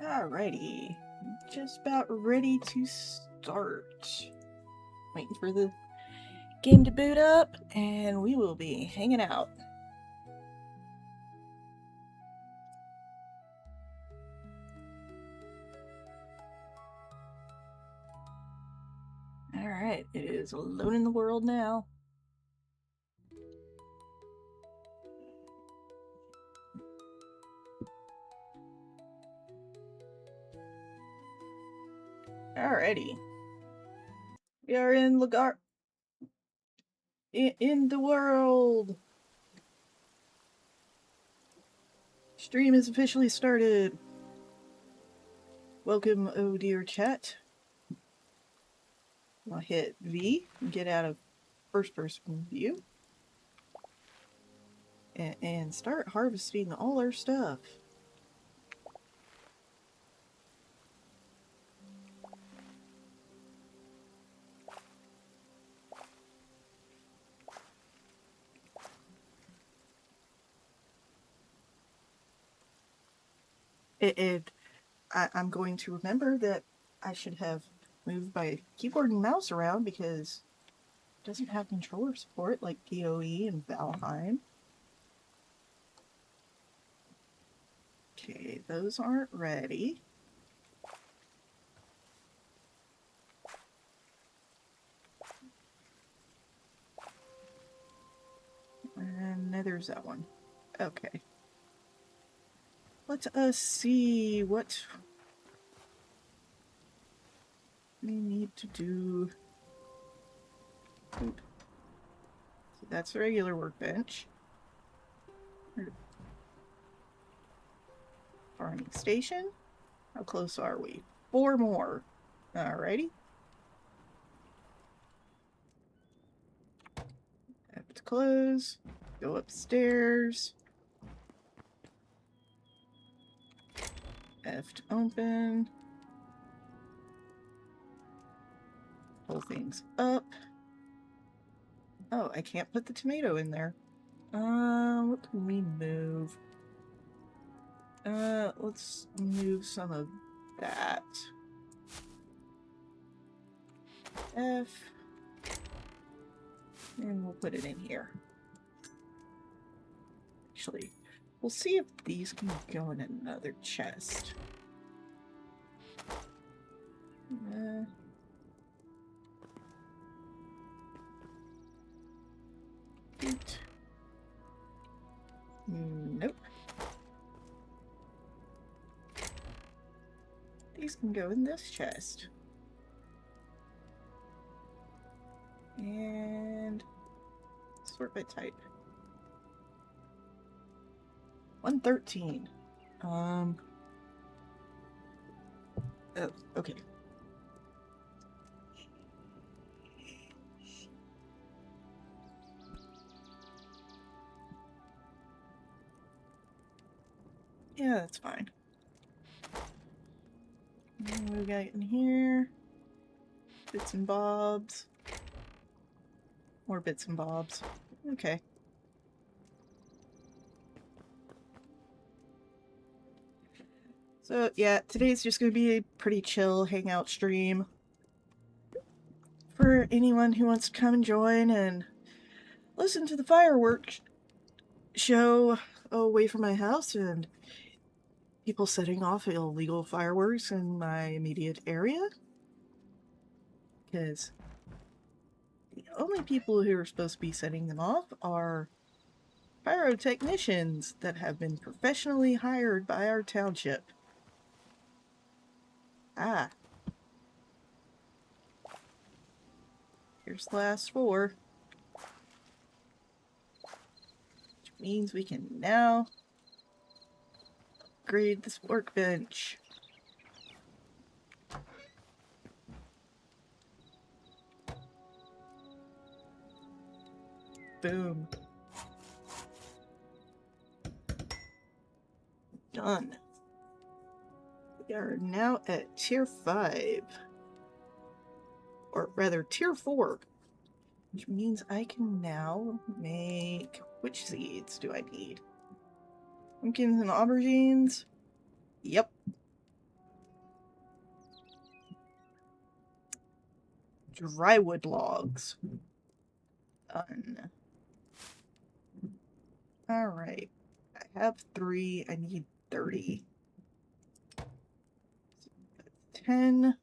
Alrighty, just about ready to start. Waiting for the game to boot up, and we will be hanging out. Alright, it is alone in the world now. Alrighty. We are in Lagar... in the world! Stream is officially started. Welcome, oh dear chat. I'll hit V and get out of first person view. And start harvesting all our stuff. I'm going to remember that I should have moved my keyboard and mouse around because it doesn't have controller support like PoE and Valheim. Okay, those aren't ready. And there's that one. Okay. Let us see what we need to do. Oop. So that's the regular workbench. Farming station. How close are we? 4 more. Alrighty. Have to close. Go upstairs. F to open. Pull things up. Oh, I can't put the tomato in there. What can we move? Let's move some of that. F. And we'll put it in here. Actually, we'll see if these can go in another chest. Nope. These can go in this chest. And sort by type. 113. Oh, okay. Yeah, that's fine. What do we got in here? Bits and bobs. More bits and bobs. Okay. So, yeah, today's just going to be a pretty chill hangout stream. For anyone who wants to come and join and listen to the fireworks show away from my house and people setting off illegal fireworks in my immediate area. Because the only people who are supposed to be setting them off are pyrotechnicians that have been professionally hired by our township. Ah. Here's the last 4. Which means we can now upgrade this workbench. Boom. Done. We are now at tier 5. Or rather, tier 4. Which means I can now make... Which seeds do I need? Pumpkins and aubergines? Yep. drywood logs. Done. Alright. I have 3. I need 30. 10.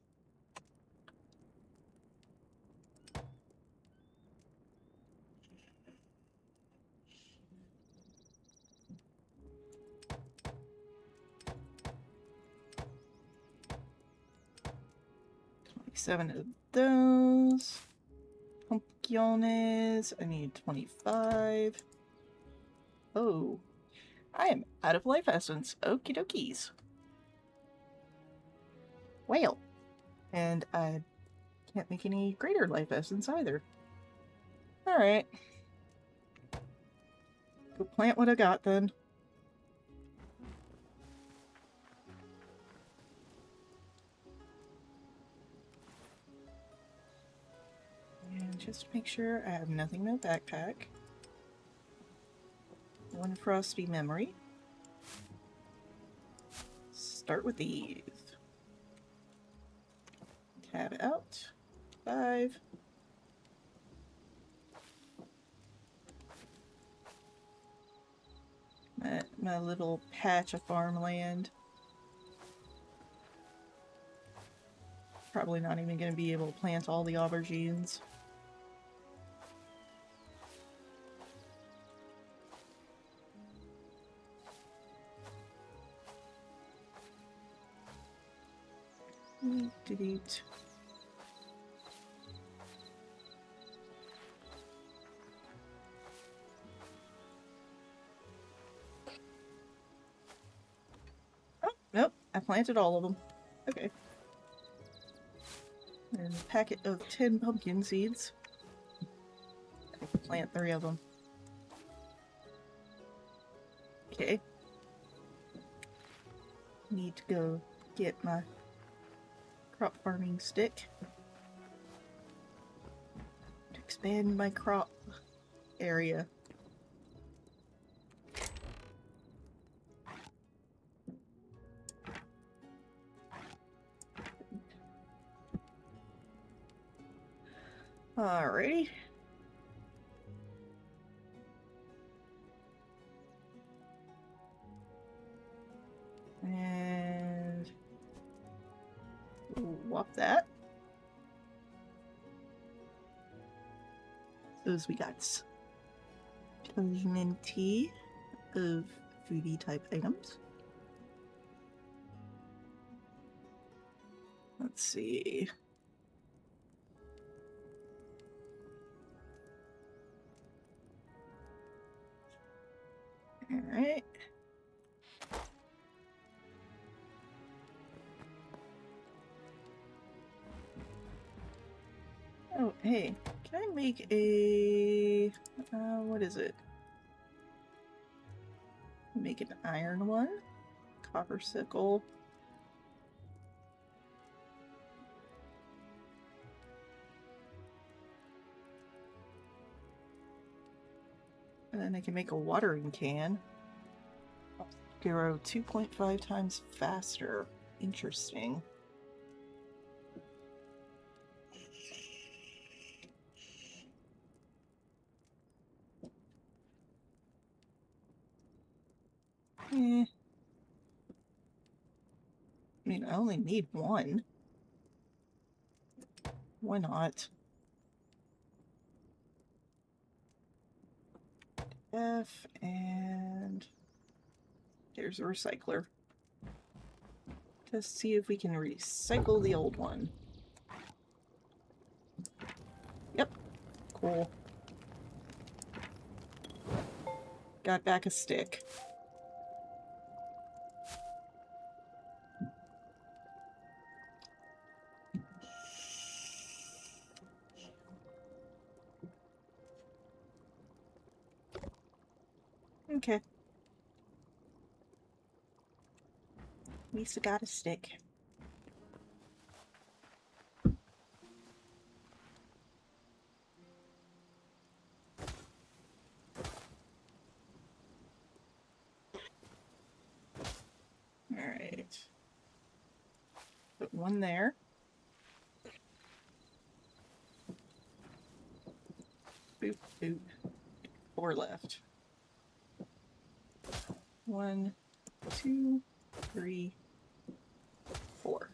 Seven of those. Pumpkins. I need 25. Oh. I am out of life essence. Okie dokies. Well. And I can't make any greater life essence either. Alright. Go plant what I got then. And just make sure I have nothing in my backpack. 1 frosty memory. Start with these. Tab out. 5. My little patch of farmland. Probably not even going to be able to plant all the aubergines. Delete. Oh, nope. I planted all of them. Okay. And a packet of 10 pumpkin seeds. I can plant 3 of them. Okay. Need to go get my crop farming stick to expand my crop area. Alrighty. And whop that. Those we got plenty of foodie type items. Let's see. Alright. Oh, hey. Can I make a... what is it? Make an iron one. Copper sickle. And then I can make a watering can. Grow 2.5 times faster. Interesting. I mean, I only need 1. Why not? F, and there's a recycler. Just see if we can recycle the old one. Yep. Cool. Got back a stick. Okay. At least I got a stick. Alright. Put 1 there. 2, 4 left. 1, 2, 3, 4.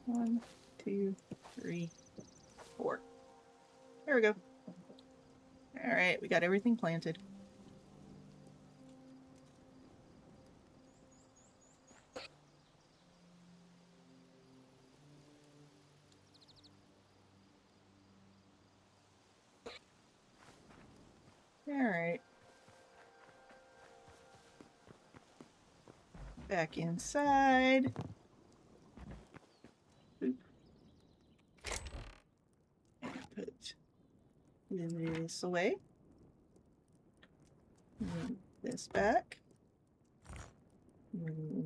1, 2, 3, 4. There we go. Alright, we got everything planted. Alright. Back inside. Boop. And put this away. Move this back. Move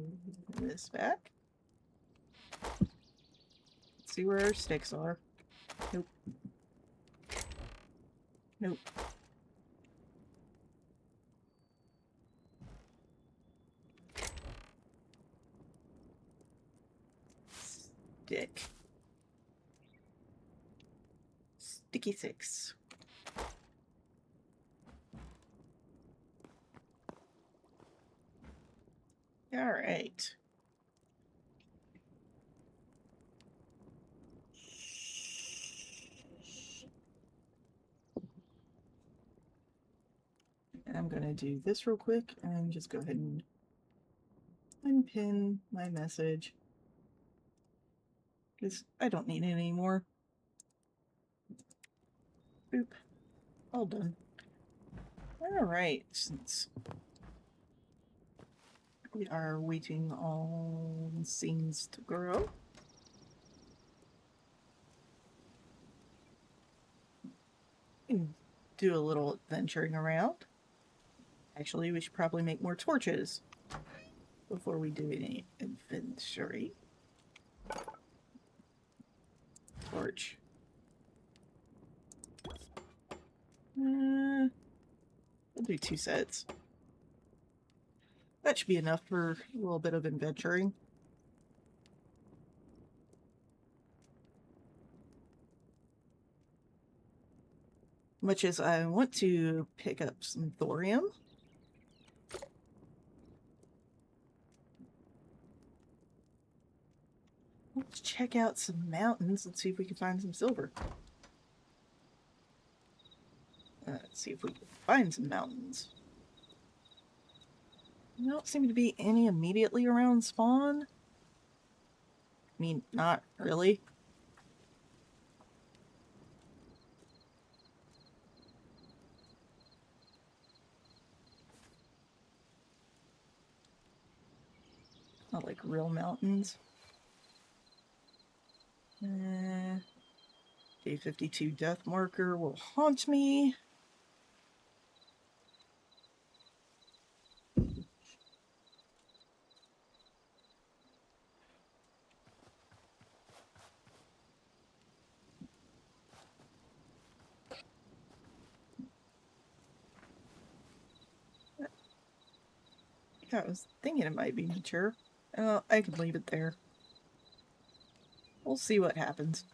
this back. Let's see where our sticks are. Nope. Nope. Stick. Sticky 6. Alright. I'm gonna do this real quick and just go ahead and unpin my message because I don't need it anymore. Boop. All done. Alright, since we are waiting on scenes to grow, and do a little adventuring around. Actually, we should probably make more torches before we do any adventuring. Torch. We'll do 2 sets. That should be enough for a little bit of adventuring. Much as I want to pick up some thorium. Let's check out some mountains and see if we can find some silver. Let's see if we can find some mountains. There don't seem to be any immediately around spawn. I mean, not really. Not like real mountains. Day 52 death marker will haunt me. Yeah, I was thinking it might be mature. I could leave it there. We'll see what happens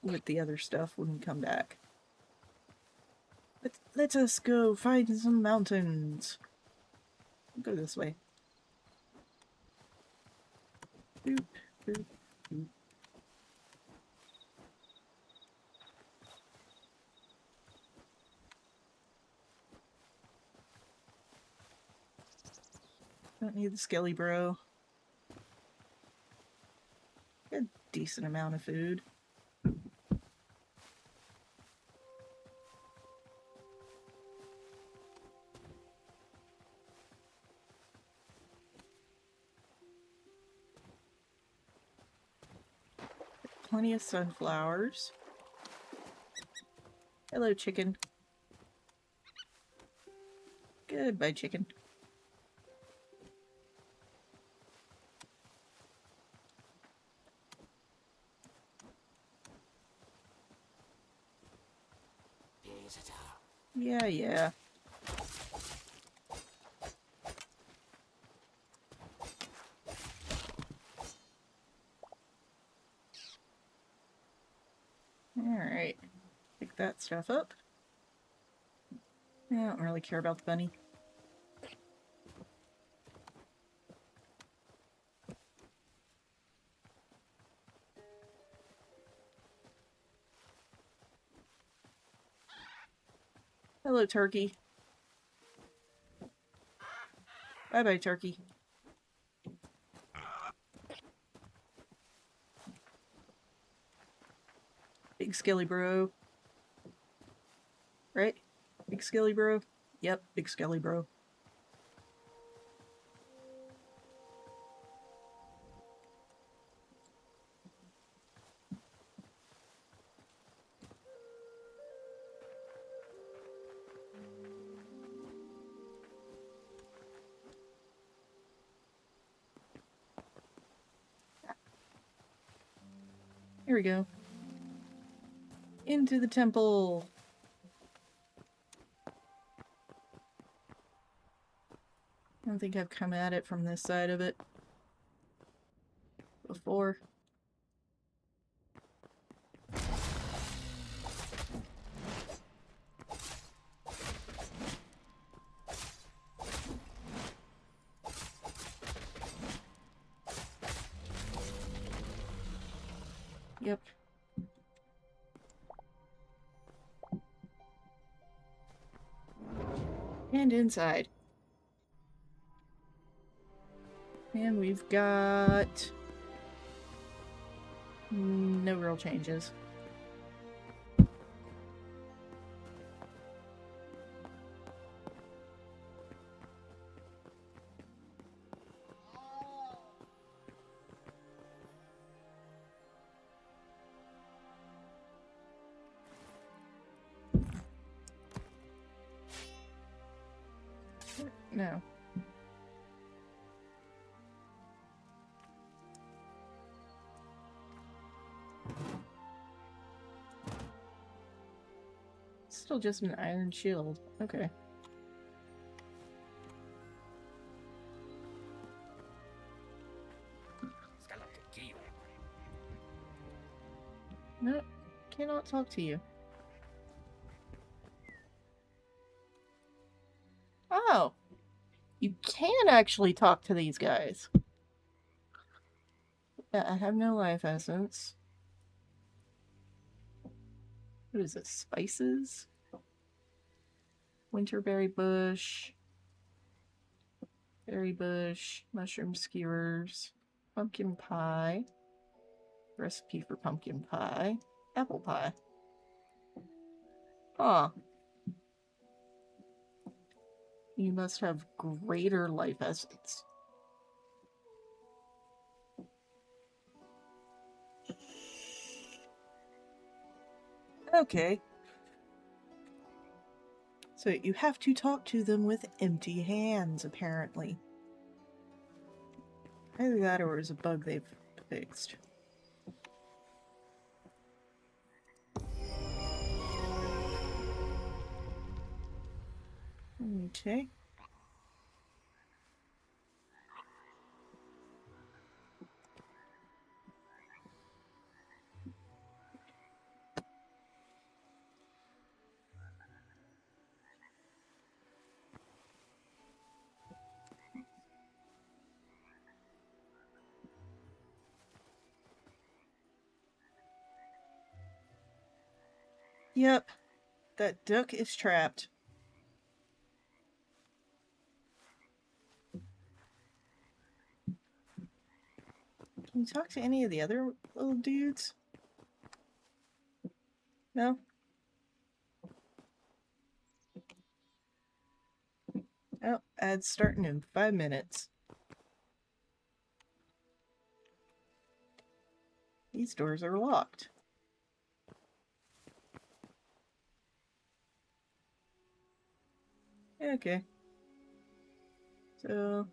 with the other stuff when we come back. Let us go find some mountains. Go this way. Boop, boop, boop. Don't need the skelly bro. A decent amount of food. Plenty of sunflowers. Hello, chicken. Goodbye, chicken. Yeah, yeah. Alright. pick that stuff up. I don't really care about the bunny. Hello, turkey. Bye-bye, turkey. Big skilly bro. Right? Big skilly bro? Yep, big skilly bro. Here we go. Into the temple. I don't think I've come at it from this side of it before. Yep. And inside. And we've got no real changes. No. Still just an iron shield. Okay. No, cannot talk to you. Oh! You can actually talk to these guys. Yeah, I have no life essence. What is this? Spices? Winterberry bush. Berry bush. Mushroom skewers. Pumpkin pie. Recipe for pumpkin pie. Apple pie. Huh. You must have greater life essence. Okay. So you have to talk to them with empty hands, apparently. Either that or it was a bug they've fixed. Okay. Yep. That duck is trapped. Can you talk to any of the other little dudes? No? Oh, ad's starting in 5 minutes. These doors are locked. Okay. So,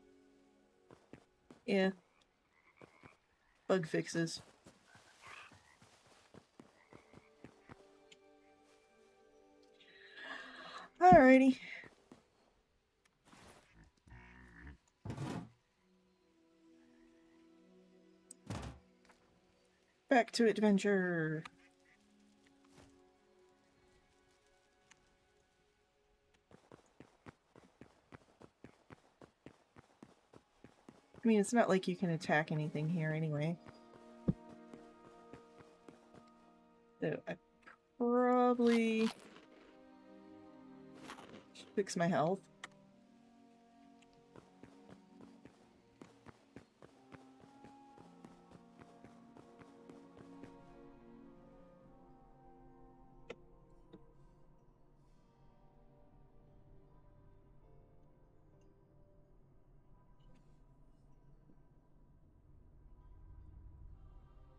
yeah. Bug fixes. Alrighty. Back to adventure. I mean, it's not like you can attack anything here anyway. So I probably should fix my health.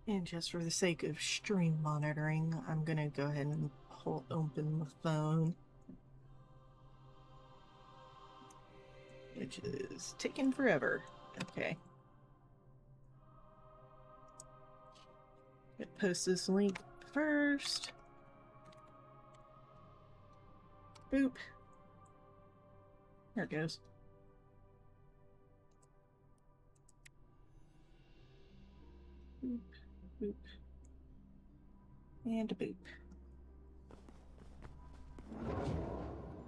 And just for the sake of stream monitoring, I'm gonna go ahead and open the phone. Which is taking forever. Okay. Post this link first. Boop. There it goes. Boop, boop. And a boop.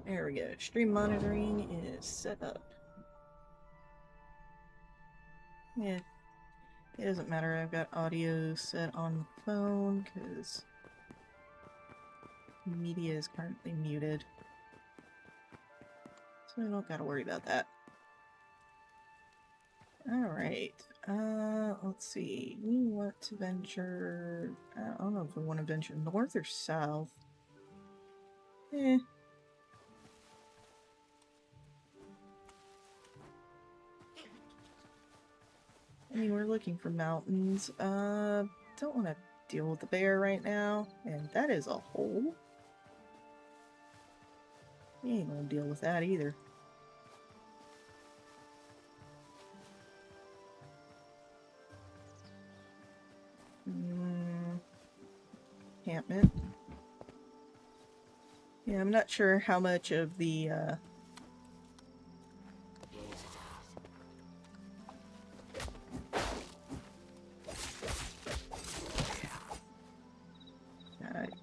There we go. Stream monitoring is set up. Yeah, it doesn't matter. I've got audio set on the phone because media is currently muted. So I don't gotta worry about that. Alright. Let's see. We want to venture... I don't know if we want to venture north or south. I mean, we're looking for mountains. Don't want to deal with the bear right now. And that is a hole. We ain't gonna deal with that either. Encampment. Yeah, I'm not sure how much of the,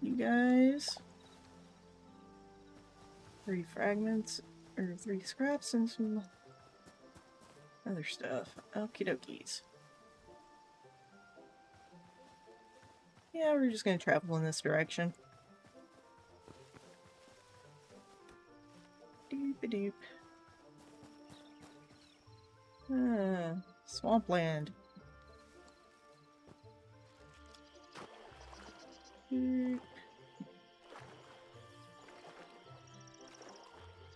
you guys. 3 fragments, or 3 scraps and some other stuff. Okie dokies. Yeah, we're just gonna travel in this direction. Doop-a-doop. Swampland. I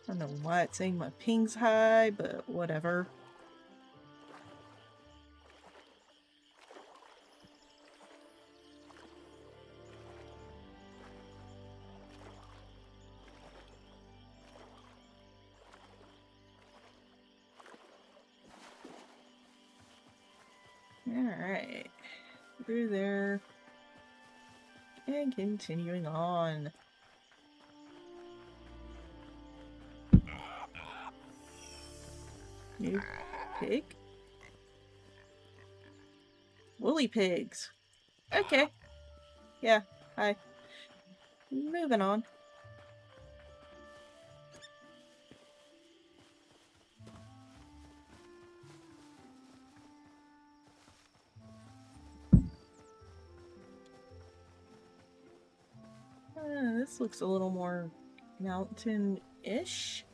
don't know why it's saying my ping's high, but whatever. Alright. Through there. And continuing on. New pig? Woolly pigs. Okay. Yeah, hi. Moving on. This looks a little more mountain-ish.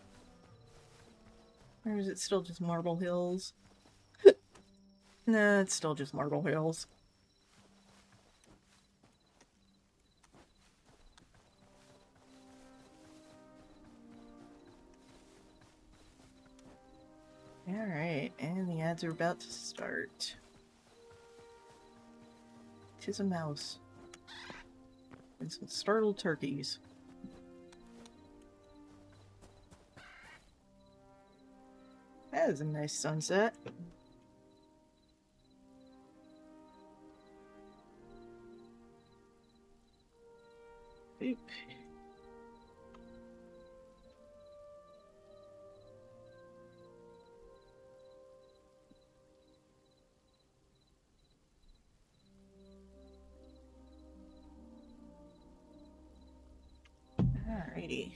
Or is it still just marble hills? Nah, it's still just marble hills. Alright, and the ads are about to start. 'Tis a mouse. And some startled turkeys. That is a nice sunset. Boop. Alrighty.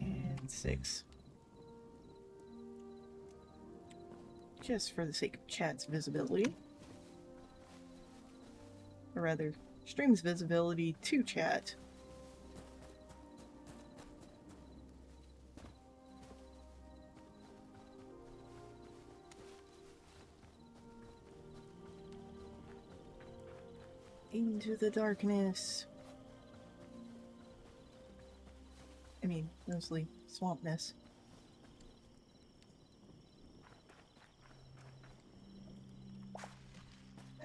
And 6. just for the sake of chat's visibility. Or rather, stream's visibility to chat. Into the darkness. I mean, mostly swampness.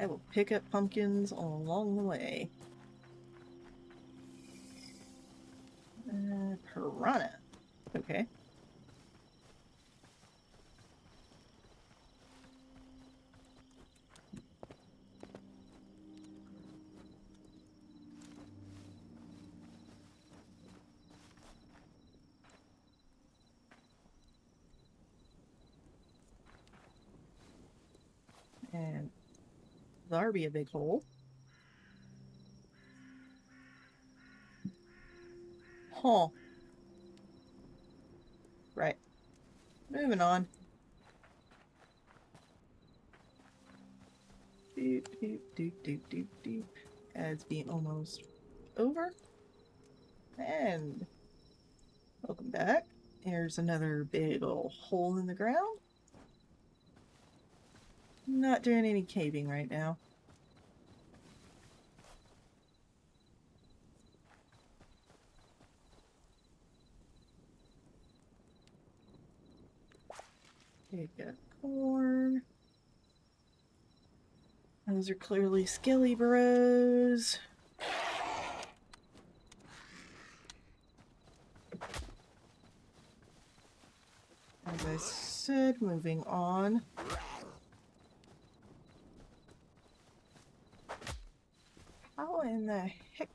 I will pick up pumpkins along the way. Piranha. Okay. And there'll be a big hole. Huh. Right. Moving on. Doop, doop, doop, doop, doop, doop. Ads being almost over. And welcome back. Here's another big old hole in the ground. Not doing any caving right now. Take a corn. Those are clearly skelly bros. As I said, moving on. How in the heck?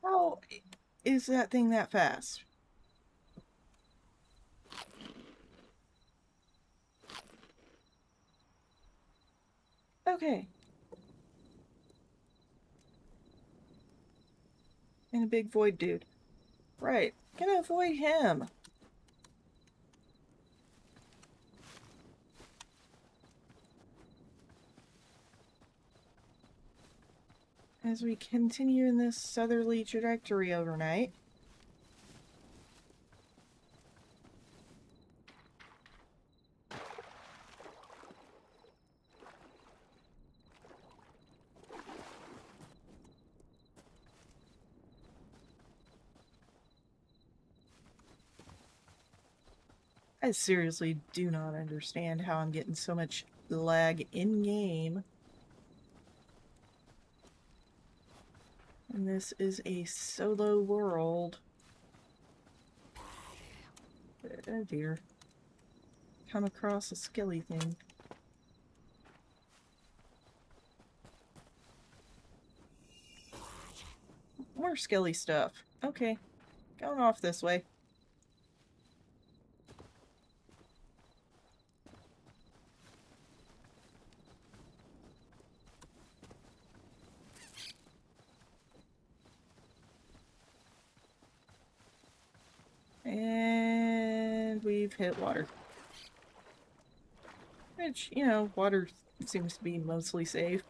How is that thing that fast? Okay. And a big void dude. Right. Gonna avoid him. As we continue in this southerly trajectory overnight. I seriously do not understand how I'm getting so much lag in-game. And this is a solo world. Oh dear. Come across a skelly thing. More skelly stuff. Okay. Going off this way. And we've hit water. Which, you know, water seems to be mostly safe.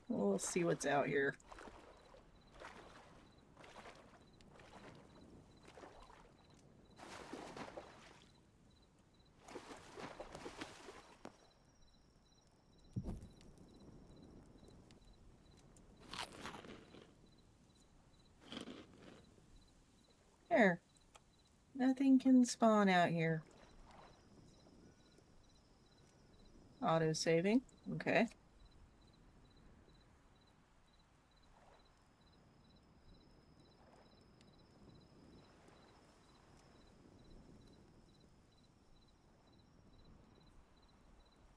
We'll see what's out here. There. Nothing can spawn out here. Auto-saving. Okay.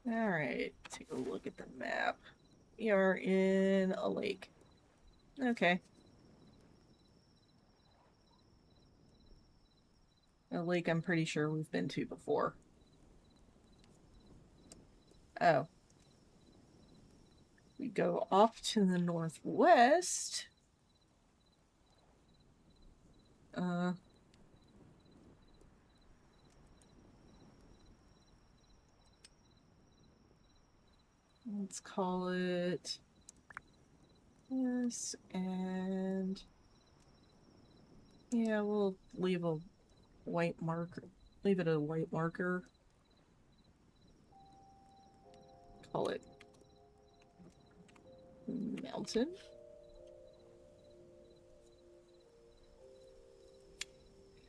Alright, take a look at the map. We are in a lake. Okay. A A lake I'm pretty sure we've been to before. Oh. We go off to the northwest. Let's call it this, and yeah, we'll leave a white marker. Leave it a white marker. Call it mountain.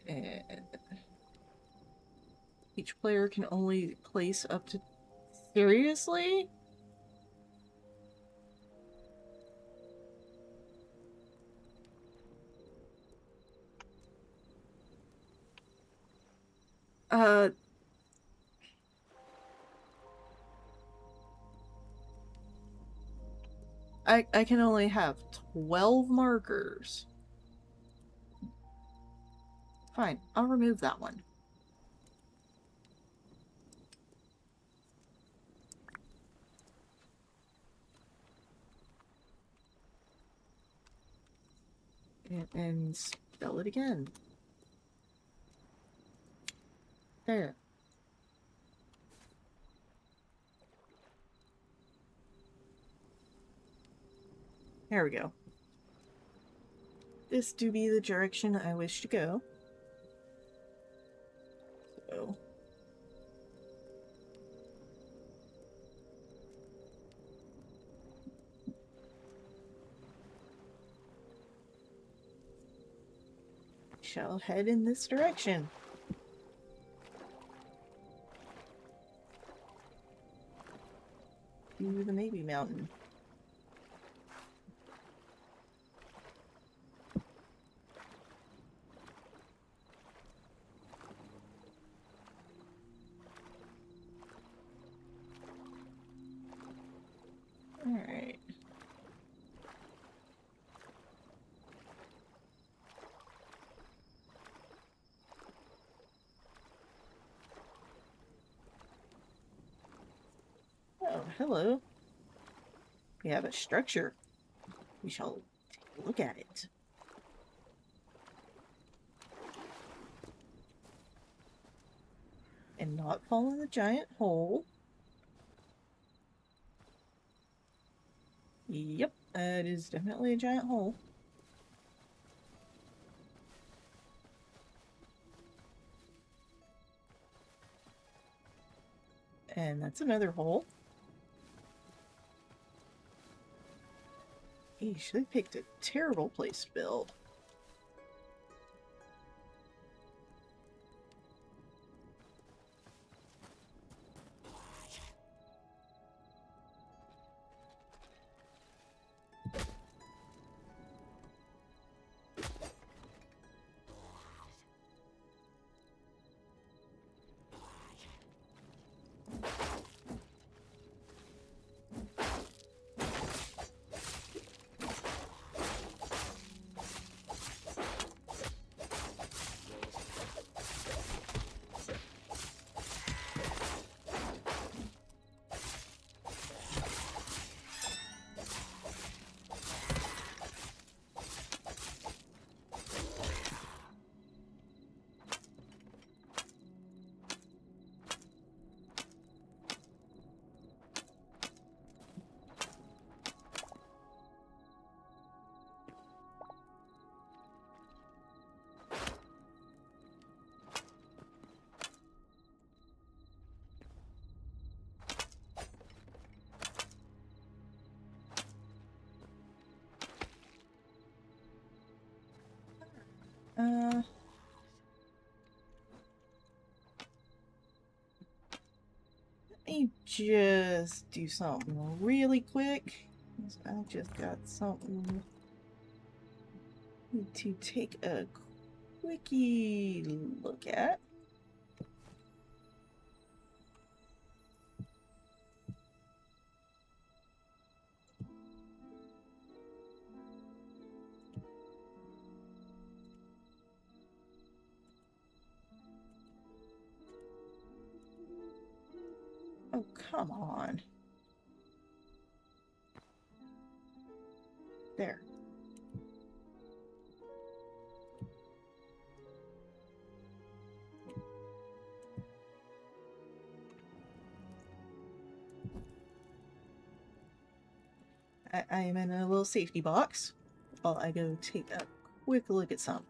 And each player can only place up to... Seriously? I can only have 12 markers. Fine, I'll remove that one. And spell it again. There. There we go. This do be the direction I wish to go. So. Shall head in this direction. To the Maybe Mountain. Alright. Oh, hello. We have a structure. We shall take a look at it. And not fall in the giant hole. Yep, that is definitely a giant hole. And that's another hole. Eesh, they picked a terrible place to build. Let me just do something really quick. I just got something to take a quickie look at. Oh, come on. There. I am in a little safety box while I go take a quick look at some.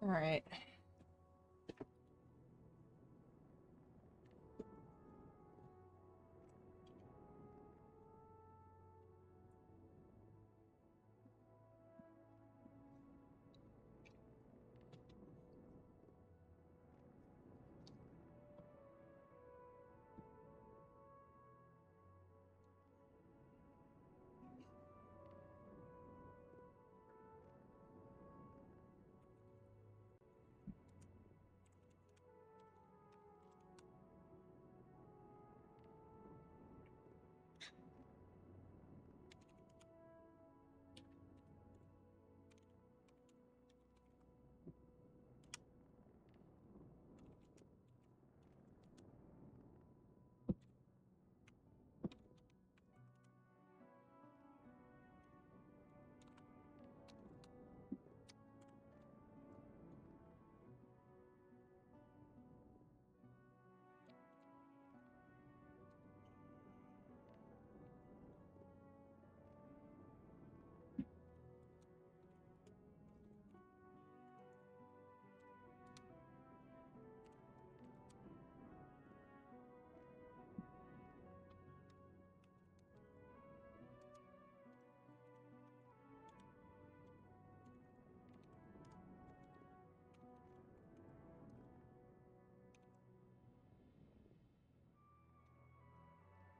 All right.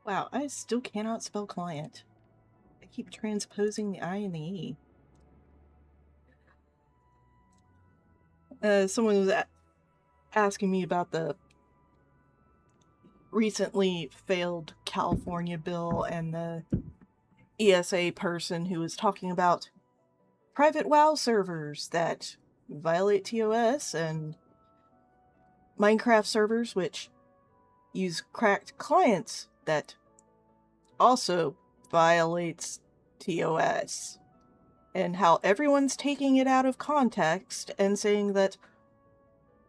Wow, I still cannot spell client. I keep transposing the I and the E. Someone was asking me about the recently failed California bill and the ESA person who was talking about private WoW servers that violate TOS and Minecraft servers which use cracked clients that also violates TOS. And how everyone's taking it out of context and saying that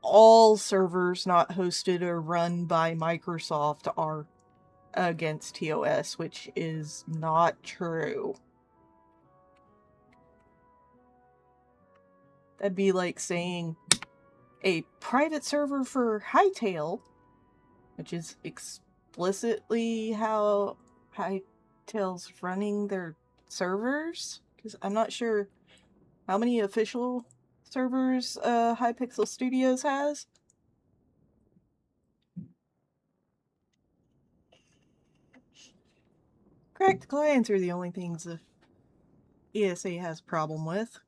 all servers not hosted or run by Microsoft are against TOS, which is not true. That'd be like saying a private server for Hytale, which is explicitly how Hytale's running their servers. Because I'm not sure how many official servers Hypixel Studios has. Cracked clients are the only things the ESA has a problem with.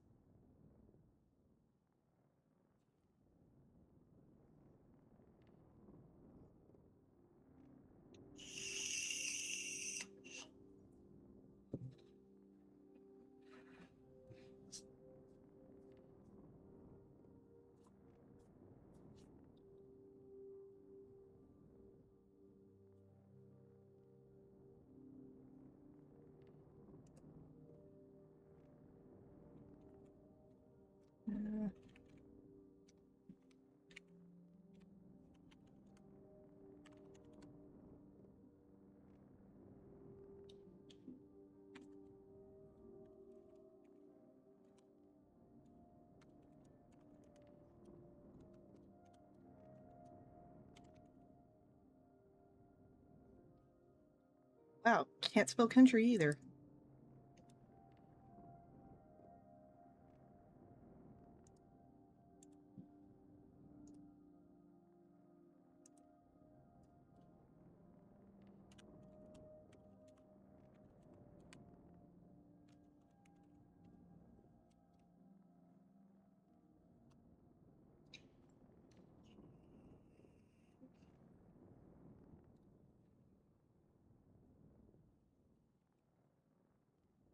Wow, can't spell country either.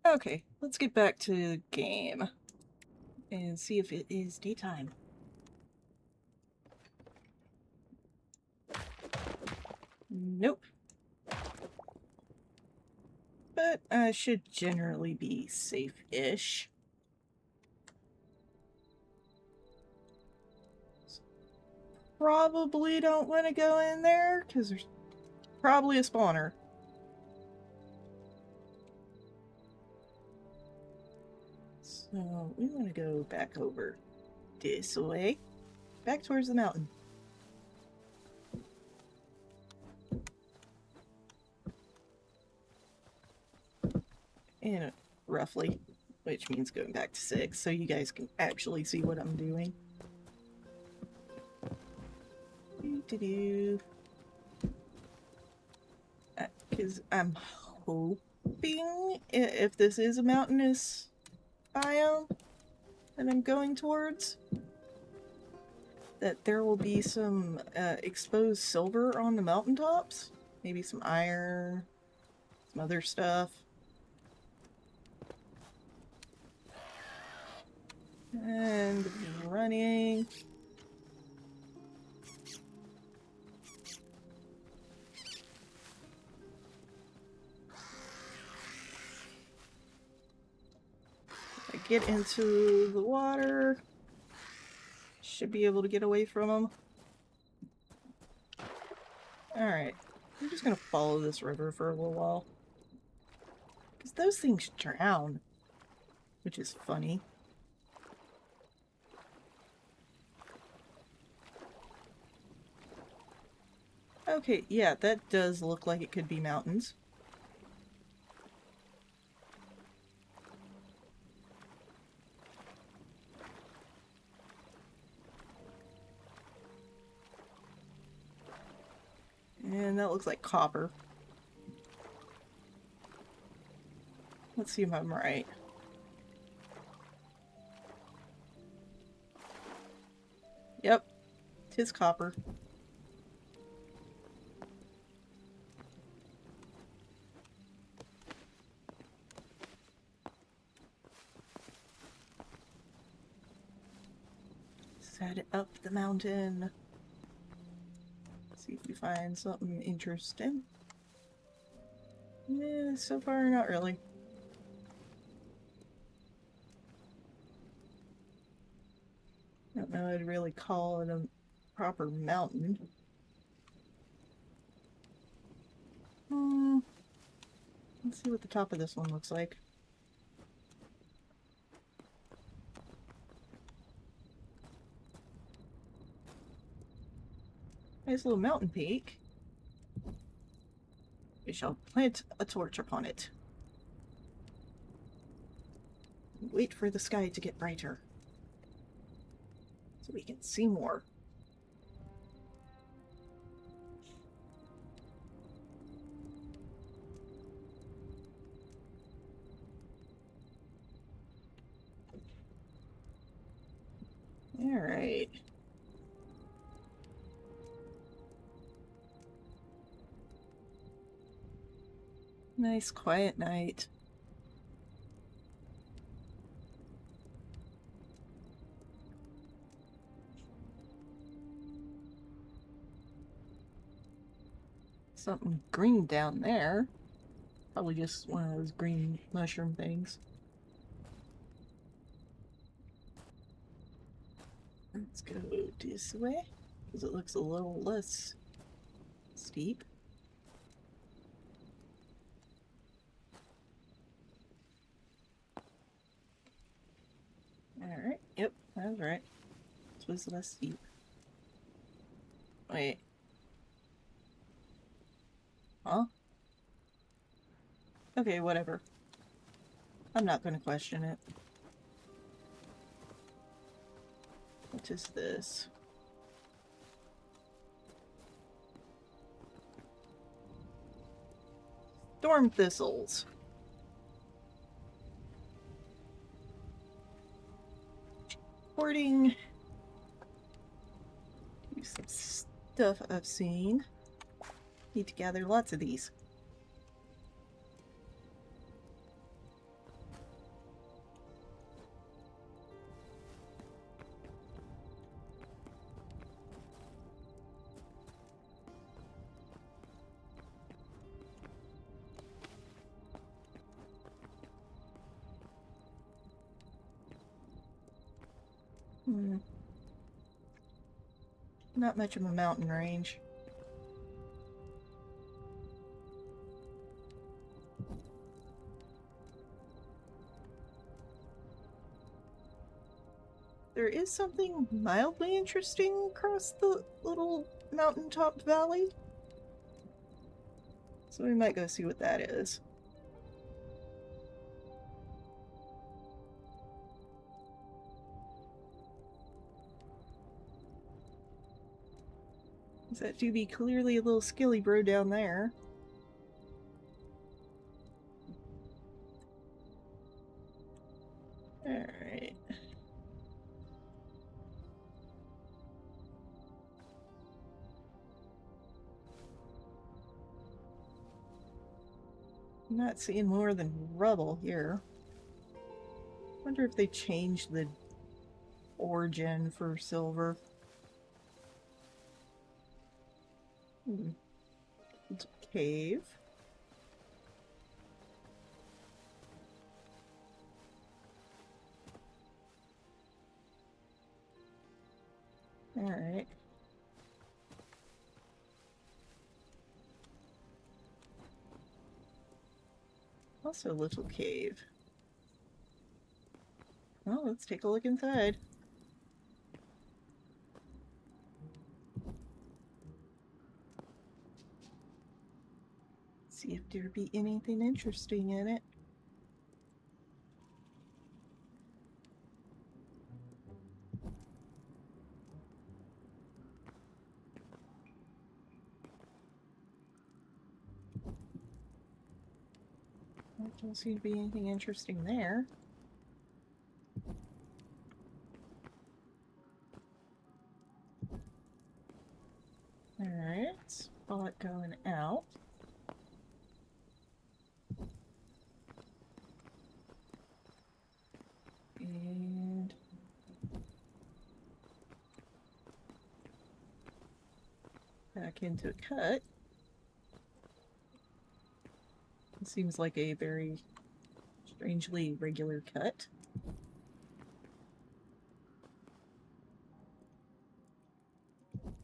Okay, let's get back to the game and see if it is daytime. Nope. But I should generally be safe-ish. Probably don't want to go in there, because there's probably a spawner. So we want to go back over this way. Back towards the mountain. And roughly, which means going back to 6, so you guys can actually see what I'm doing. Because I'm hoping, if this is a mountainous biome that I'm going towards, that there will be some exposed silver on the mountaintops. Maybe some iron, some other stuff. And running. I get into the water. Should be able to get away from them. Alright. I'm just gonna follow this river for a little while. Because those things drown. Which is funny. Okay, yeah, that does look like it could be mountains. And that looks like copper. Let's see if I'm right. Yep, 'tis copper. Set it up the mountain. See if we find something interesting. Yeah, so far not really. Don't know I'd really call it a proper mountain. Let's see what the top of this one looks like. Nice little mountain peak. We shall plant a torch upon it. Wait for the sky to get brighter. So we can see more. Alright. Nice quiet night. Something green down there. Probably just one of those green mushroom things. Let's go this way, because it looks a little less steep. Alright, yep, I was right. This was less steep. Wait. Huh? Okay, whatever. I'm not gonna question it. What is this? Storm thistles. Hoarding. Do some stuff I've seen. Need to gather lots of these. Not much of a mountain range. There is something mildly interesting across the little mountaintop valley. So we might go see what that is. That do be clearly a little skilly bro down there. Alright. I'm not seeing more than rubble here. Wonder if they changed the origin for silver. It's a cave. Alright. Also a little cave. Well, let's take a look inside. See if there be anything interesting in it. There don't seem to be anything interesting there. Alright, spot going out. And back into a cut. It seems like a very strangely regular cut.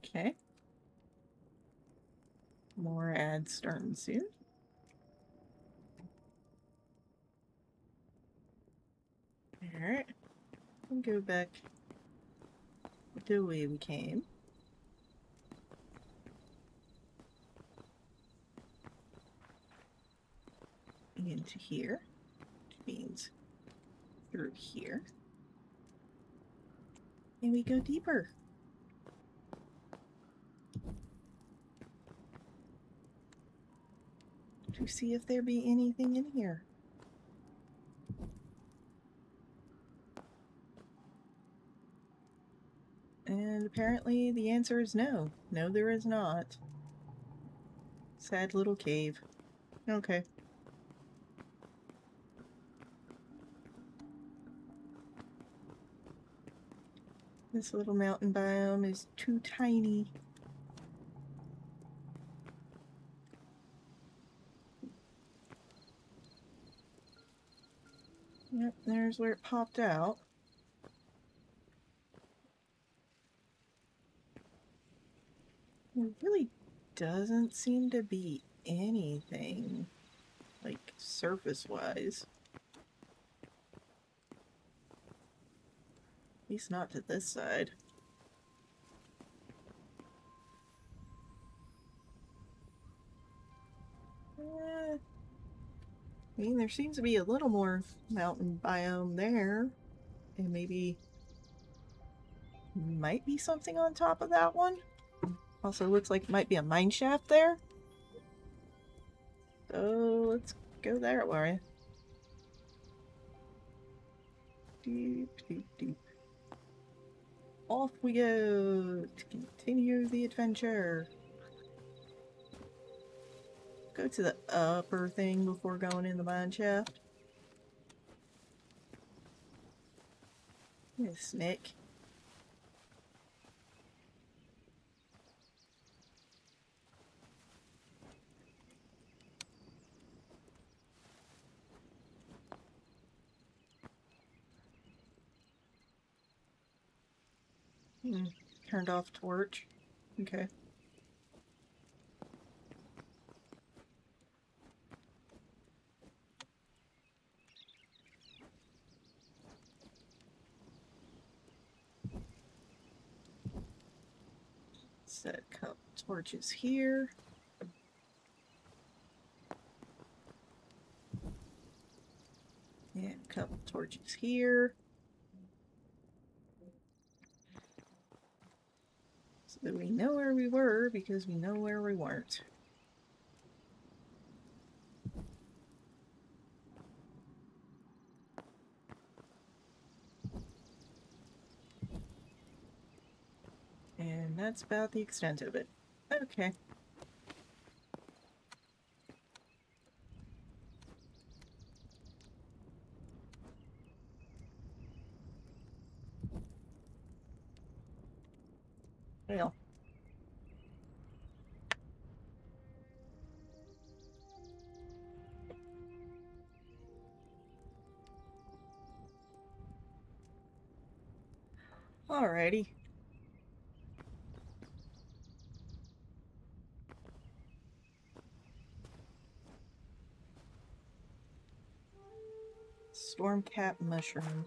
Okay. More ads starting soon. Alright. We'll go back the way we came. Into here, which means through here. And we go deeper. To see if there be anything in here. And apparently the answer is no. No, there is not. Sad little cave. Okay. This little mountain biome is too tiny. Yep, there's where it popped out. There really doesn't seem to be anything, like, surface-wise. At least not to this side. I mean, there seems to be a little more mountain biome there. And maybe might be something on top of that one. Also looks like it might be a mine shaft there. So let's go that way. Deep, deep, deep. Off we go to continue the adventure. Go to the upper thing before going in the mine shaft. Yes, Nick. Turned off torch. Okay. Set a couple torches here. And a couple torches here. So that we know where we were because we know where we weren't. And that's about the extent of it. Okay. Well. Alrighty. Stormcap mushroom.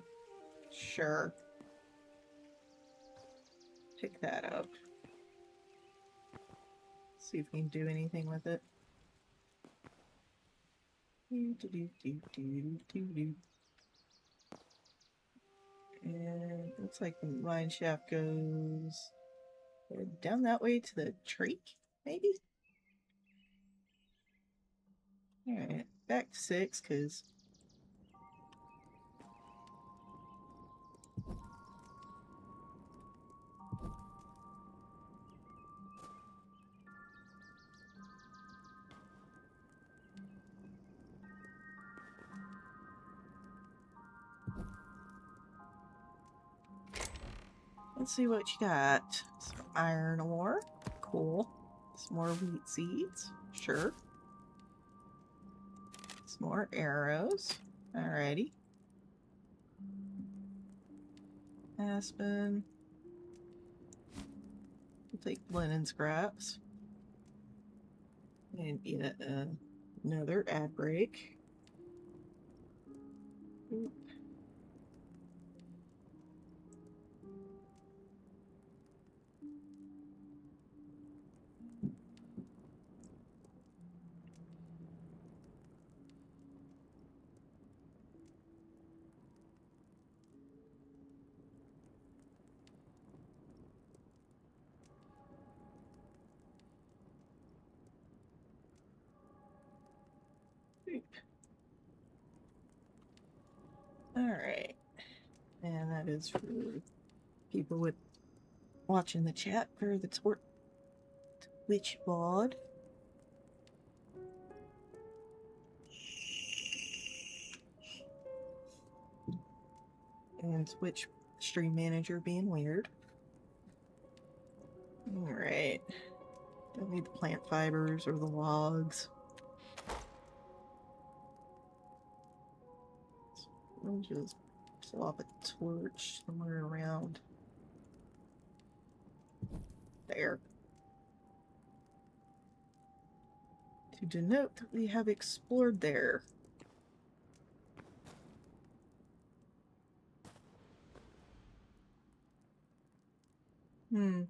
Sure. Pick that up. See if we can do anything with it. And looks like the mine shaft goes down that way to the tree, maybe? Alright, back to 6, because let's see what you got. Some iron ore. Cool. Some more wheat seeds. Sure. Some more arrows. Alrighty. Aspen. We'll take linen scraps. And yet another ad break. Oop. Alright. And that is for people with watching the chat for the Twitch VOD. And Twitch stream manager being weird. Alright. Don't need the plant fibers or the logs. We'll just plop a torch somewhere around there. to denote that we have explored there. Turn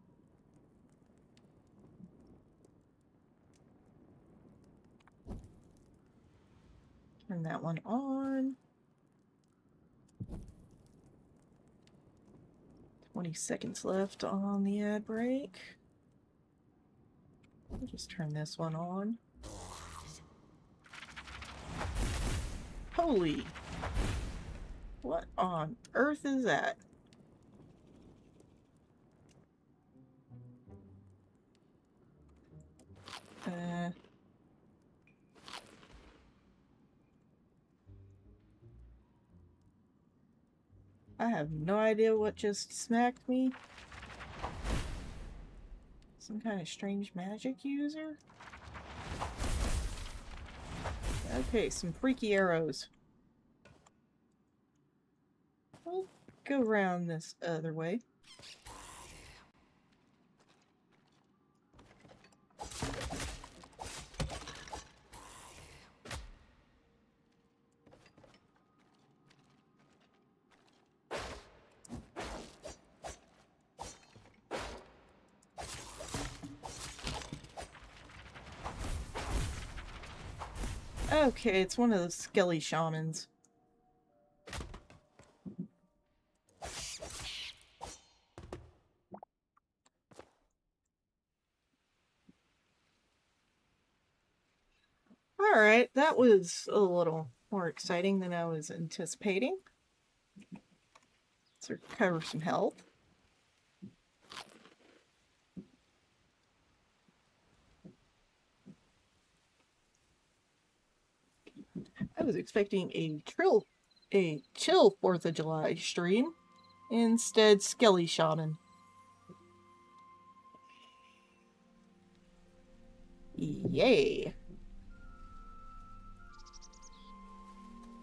that one on. 20 seconds left on the ad break. We'll just turn this one on. Holy! What on earth is that? I have no idea what just smacked me. Some kind of strange magic user? Okay, some freaky arrows. We'll go around this other way. Okay, it's one of those skelly shamans. Alright, that was a little more exciting than I was anticipating. Let's recover some health. I was expecting a chill 4th of July stream. Instead, Skelly Shaman. Yay!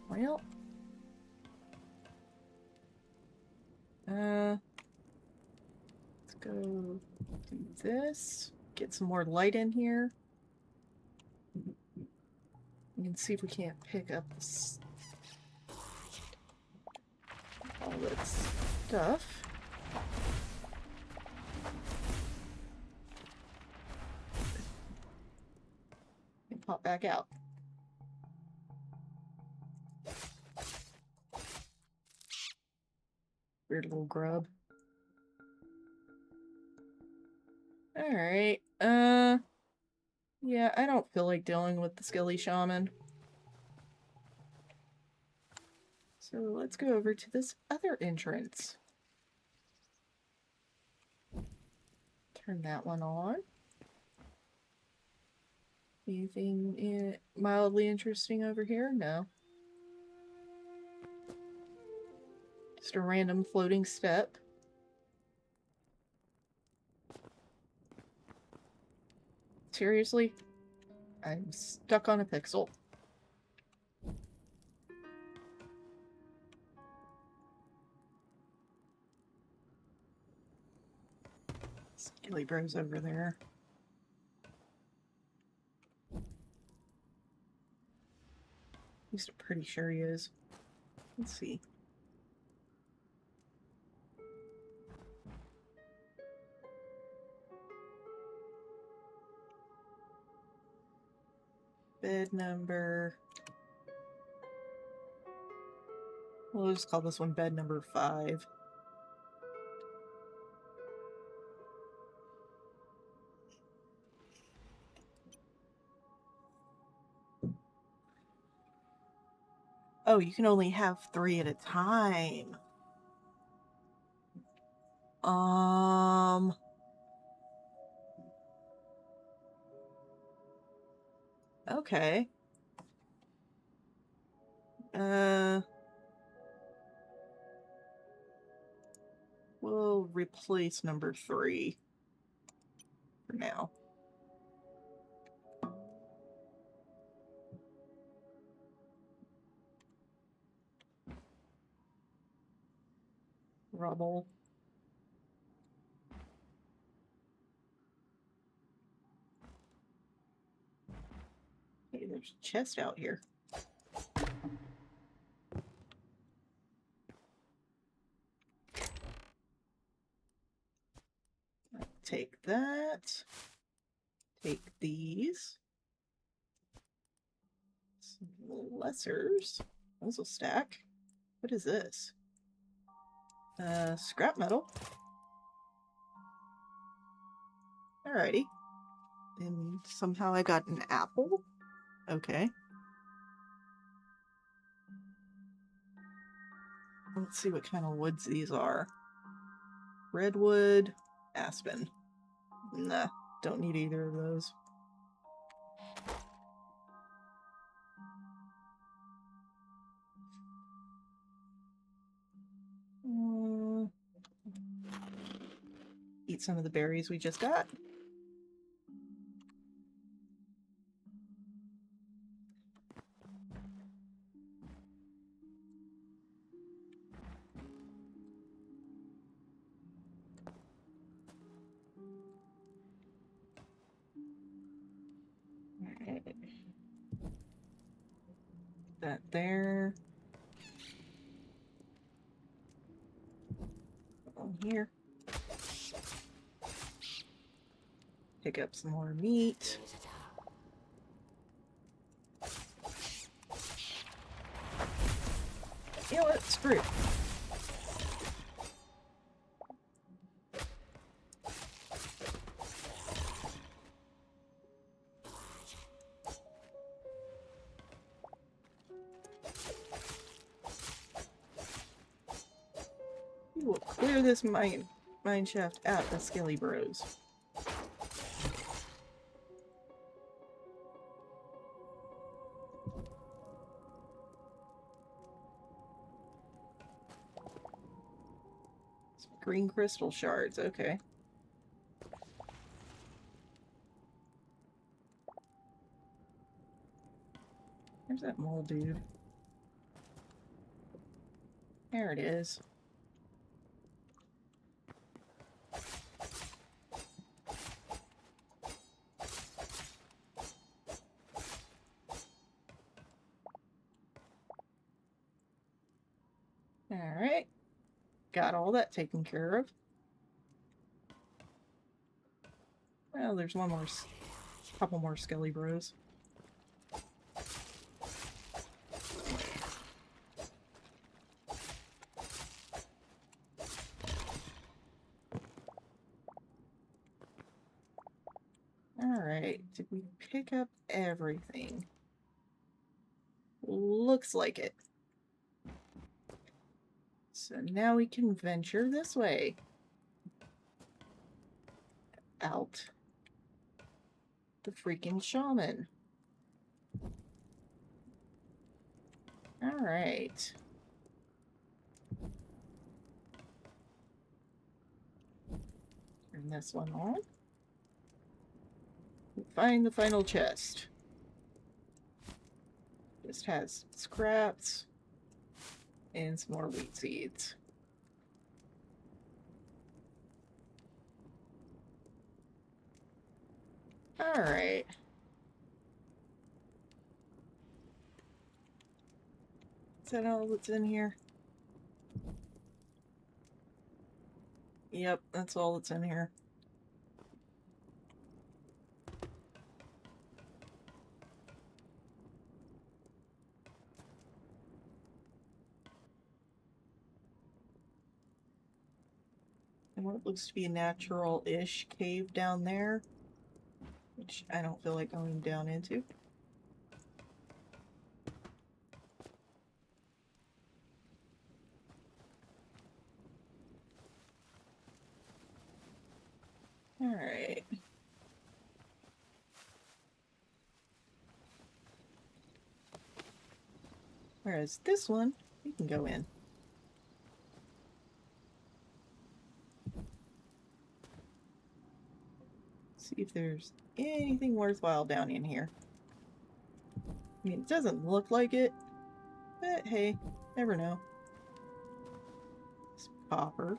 Well, let's go do this. Get some more light in here. You can see if we can't pick up this, all that stuff. And pop back out. Weird little grub. Alright, yeah, I don't feel like dealing with the Skelly Shaman. So let's go over to this other entrance. Turn that one on. Anything mildly interesting over here? No. Just a random floating step. Seriously? I'm stuck on a pixel. Skelly Bro's over there. At least I'm pretty sure he is. Let's see. Bed number... We'll just call this one bed number 5. Oh, you can only have 3 at a time. Okay. We'll replace number 3 for now. Rubble. there's a chest out here. Take that. Take these. Some lessers. Those will stack. What is this? Scrap metal. Alrighty. And somehow I got an apple. Okay. Let's see what kind of woods these are. Redwood, aspen. Nah, don't need either of those. Eat some of the berries we just got. Alright. That there. On here. Pick up some more meat. You know what? Screw it. We will clear this mine shaft out the Skelly Bros. Some green crystal shards, okay. Where's that mole dude? There it is. Alright. Got all that taken care of. Well, there's one more, couple more Skelly Bros. Alright, did we pick up everything? Looks like it. So now we can venture this way. Out the freaking shaman. Alright. Turn this one on. Find the final chest. Just has scraps and some more wheat seeds. Alright. Is that all that's in here? Yep, that's all that's in here. And what looks to be a natural-ish cave down there, which I don't feel like going down into. Alright. Whereas this one, we can go in. See if there's anything worthwhile down in here. I mean, it doesn't look like it, but hey, never know. Some copper.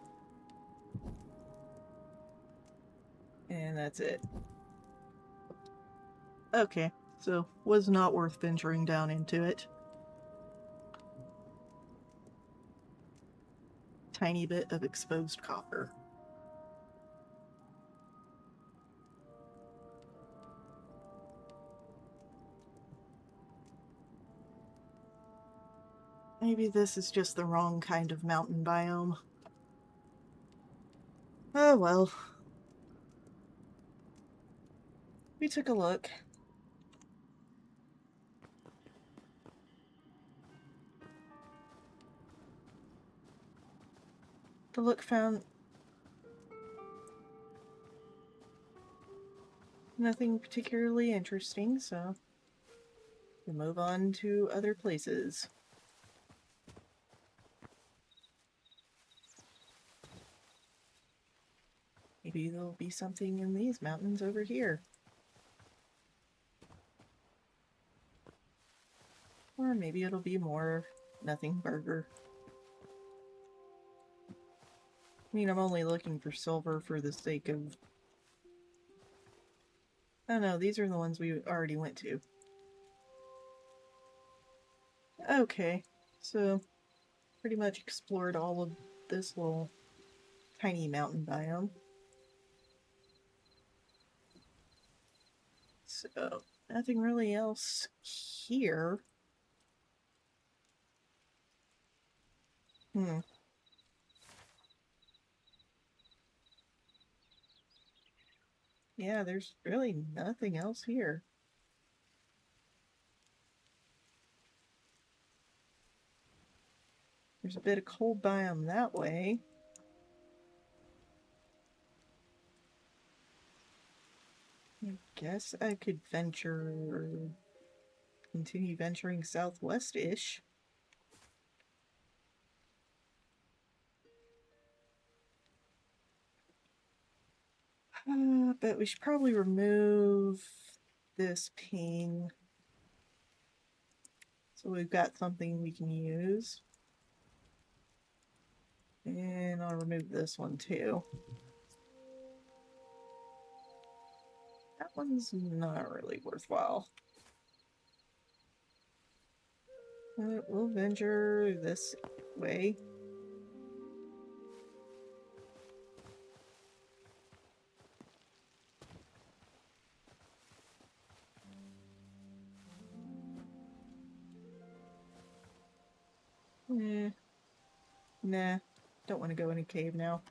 And that's it. Okay, So, was not worth venturing down into it. Tiny bit of exposed copper. Maybe this is just the wrong kind of mountain biome. Oh well. We took a look. The look found nothing particularly interesting, so we'll move on to other places. Maybe there'll be something in these mountains over here. Or maybe it'll be more nothing burger. I mean, I'm only looking for silver for the sake of... Oh no, these are the ones we already went to. Okay, so pretty much explored all of this little tiny mountain biome. So, nothing really else here. Yeah, there's really nothing else here. There's a bit of cold biome that way. I guess I could continue venturing southwest-ish. But we should probably remove this ping. So we've got something we can use. And I'll remove this one too. That one's not really worthwhile. We'll venture this way. Nah, don't want to go in a cave now.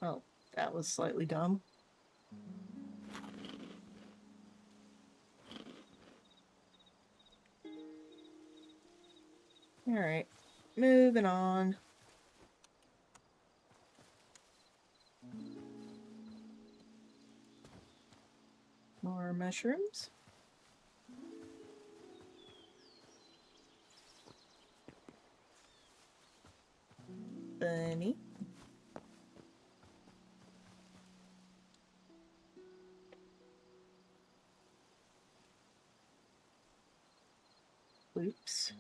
Oh, that was slightly dumb. Alright, moving on. More mushrooms. Bunny. Oops.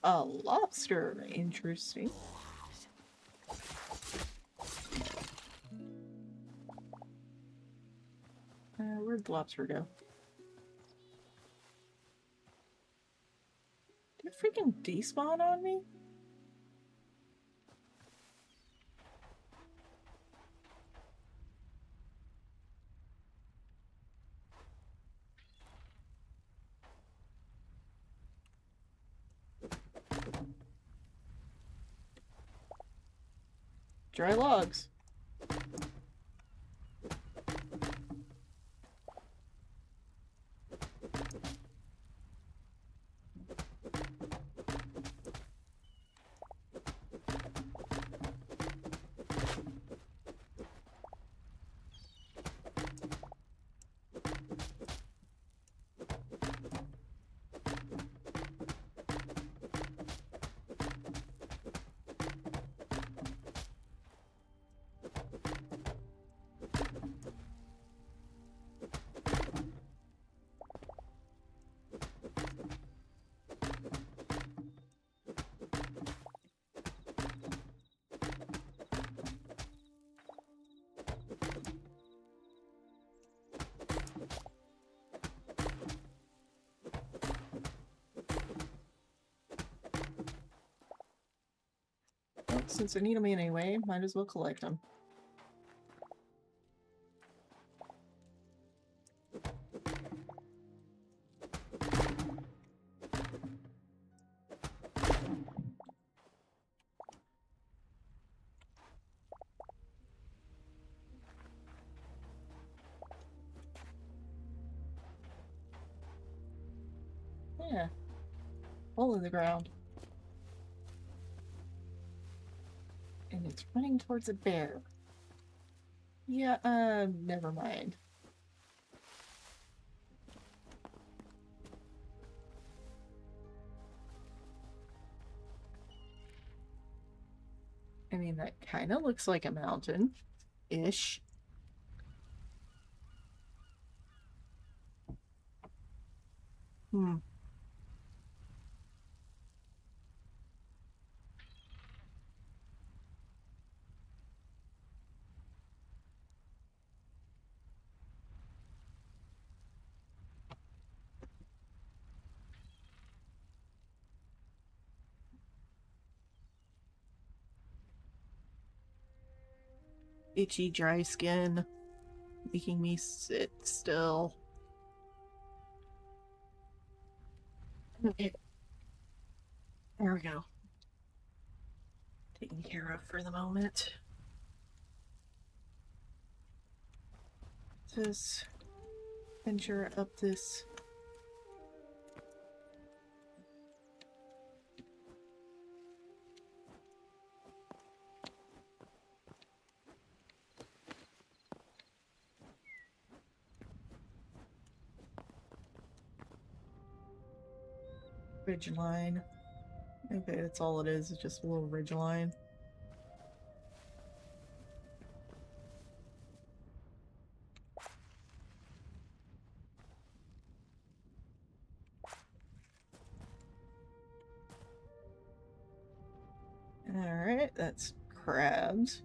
A lobster. Interesting. Where'd the lobster go? Did it freaking despawn on me? Dry logs. since I need them anyway, might as well collect them. Yeah. Hole in the ground. And it's running towards a bear. Yeah, never mind. I mean, that kind of looks like a mountain-ish. Hmm. Itchy, dry skin, making me sit still. Okay. There we go. Taken care of for the moment. Just venture up this. Ridge line. Okay, that's all it is. It's just a little ridge line. Alright, that's crabs.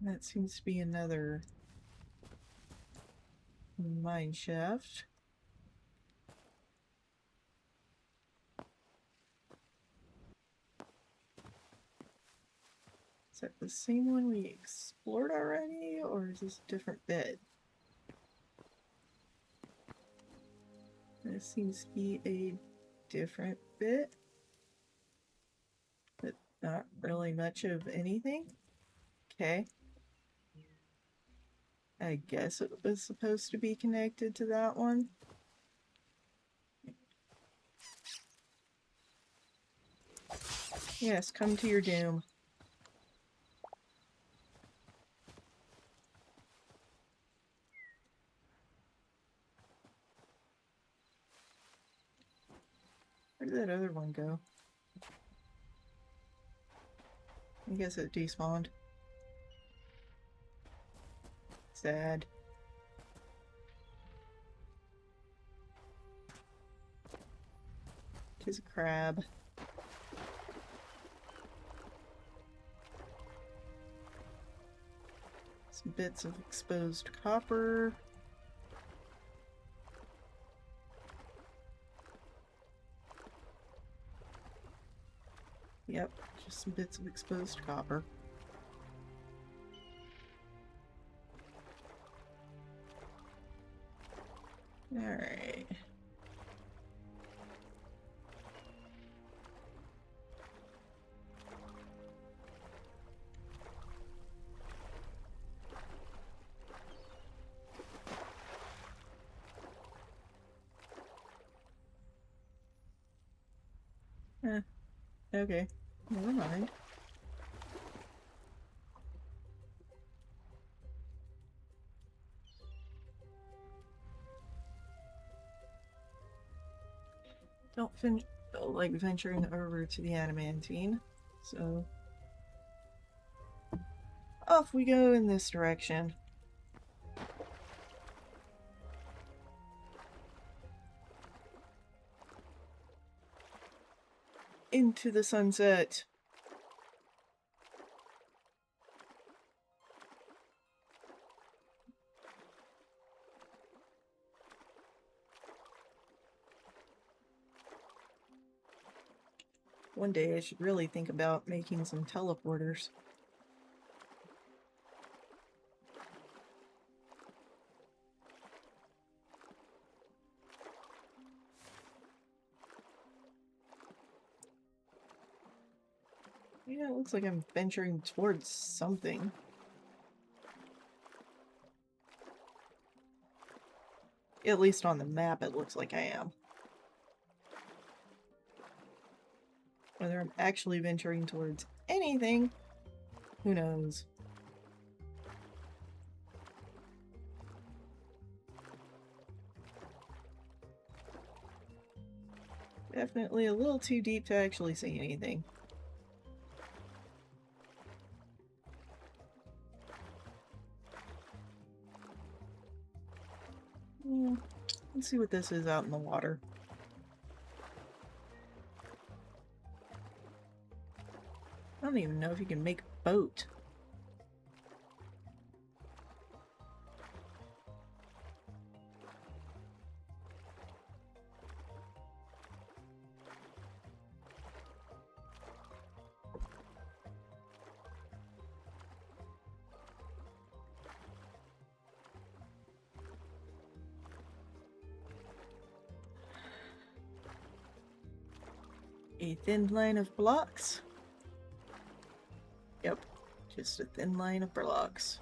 That seems to be another mine shaft. Is that the same one we explored already, or is this a different bit? This seems to be a different bit, but not really much of anything. Okay. I guess it was supposed to be connected to that one. Yes, come to your doom. Where did that other one go? I guess it despawned. Sad. Tis a crab. Some bits of exposed copper. Yep, just some bits of exposed copper. Alright. Okay. Never mind. Don't like venturing over to the adamantine, so off we go in this direction. Into the sunset. One day I should really think about making some teleporters. Yeah, it looks like I'm venturing towards something. At least on the map it looks like I am. Whether I'm actually venturing towards anything, who knows? Definitely a little too deep to actually see anything. Let's see what this is out in the water. I don't even know if you can make a boat. A thin line of blocks? Yep, just a thin line of blocks.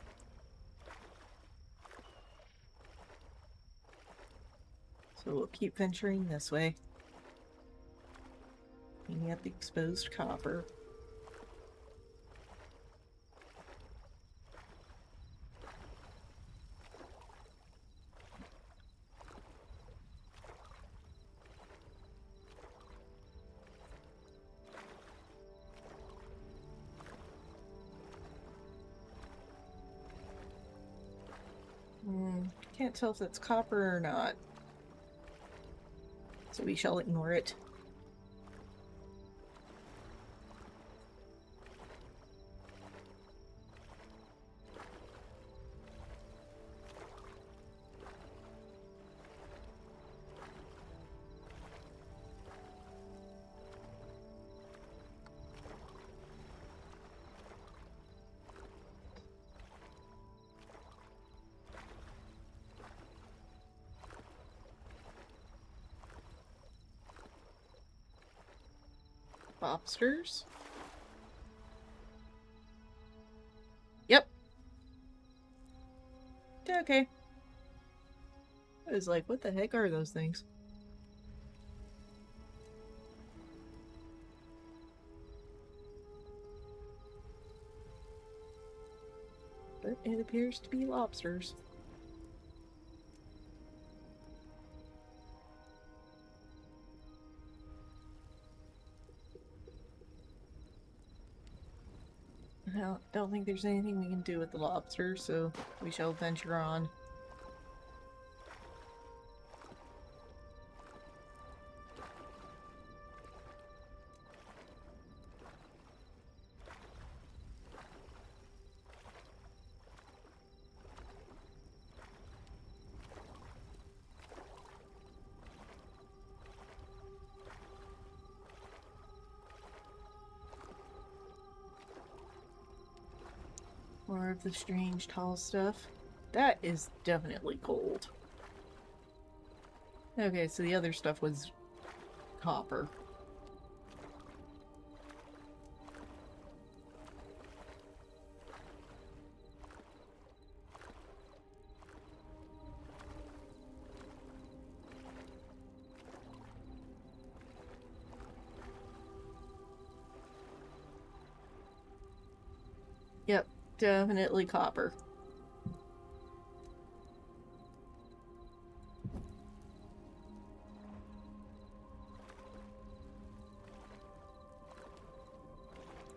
So we'll keep venturing this way. Looking at the exposed copper. Can't tell if that's copper or not. So we shall ignore it. Lobsters? Yep. Okay. I was like, what the heck are those things? But it appears to be lobsters. I don't think there's anything we can do with the lobster, so we shall venture on. More of the strange tall stuff. That is definitely gold. Okay, so the other stuff was copper. Yep, definitely copper.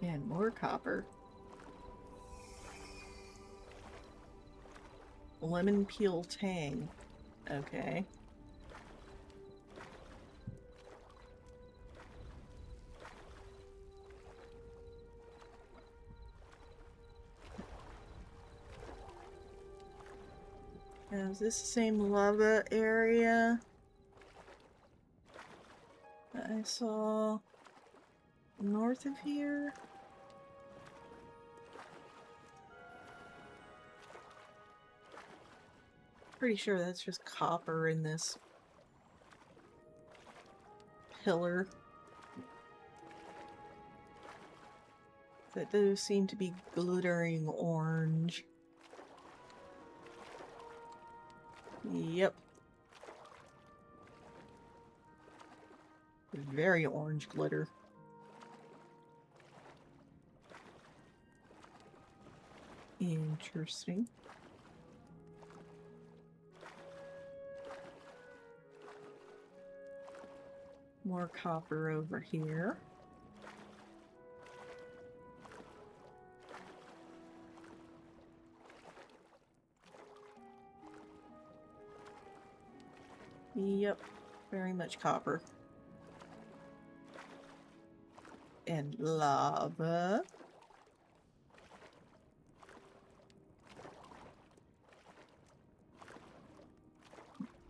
And more copper. Lemon peel tang. Okay. Now, is this the same lava area that I saw? north of here. Pretty sure that's just copper in this pillar. That does seem to be glittering orange. Yep. Very orange glitter. Interesting. More copper over here. Yep, very much copper. And lava.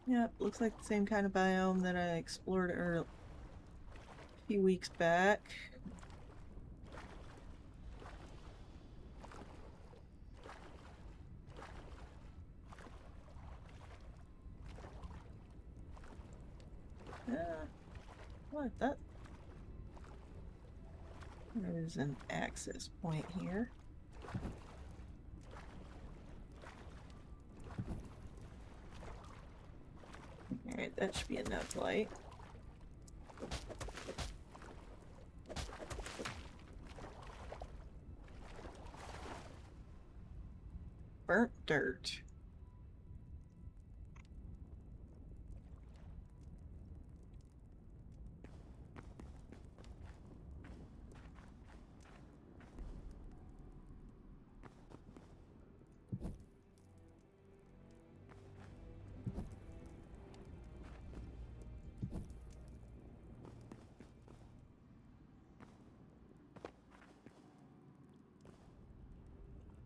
Yep, looks like the same kind of biome that I explored a few weeks back. What? There's an access point here. Alright, that should be enough light. Burnt dirt.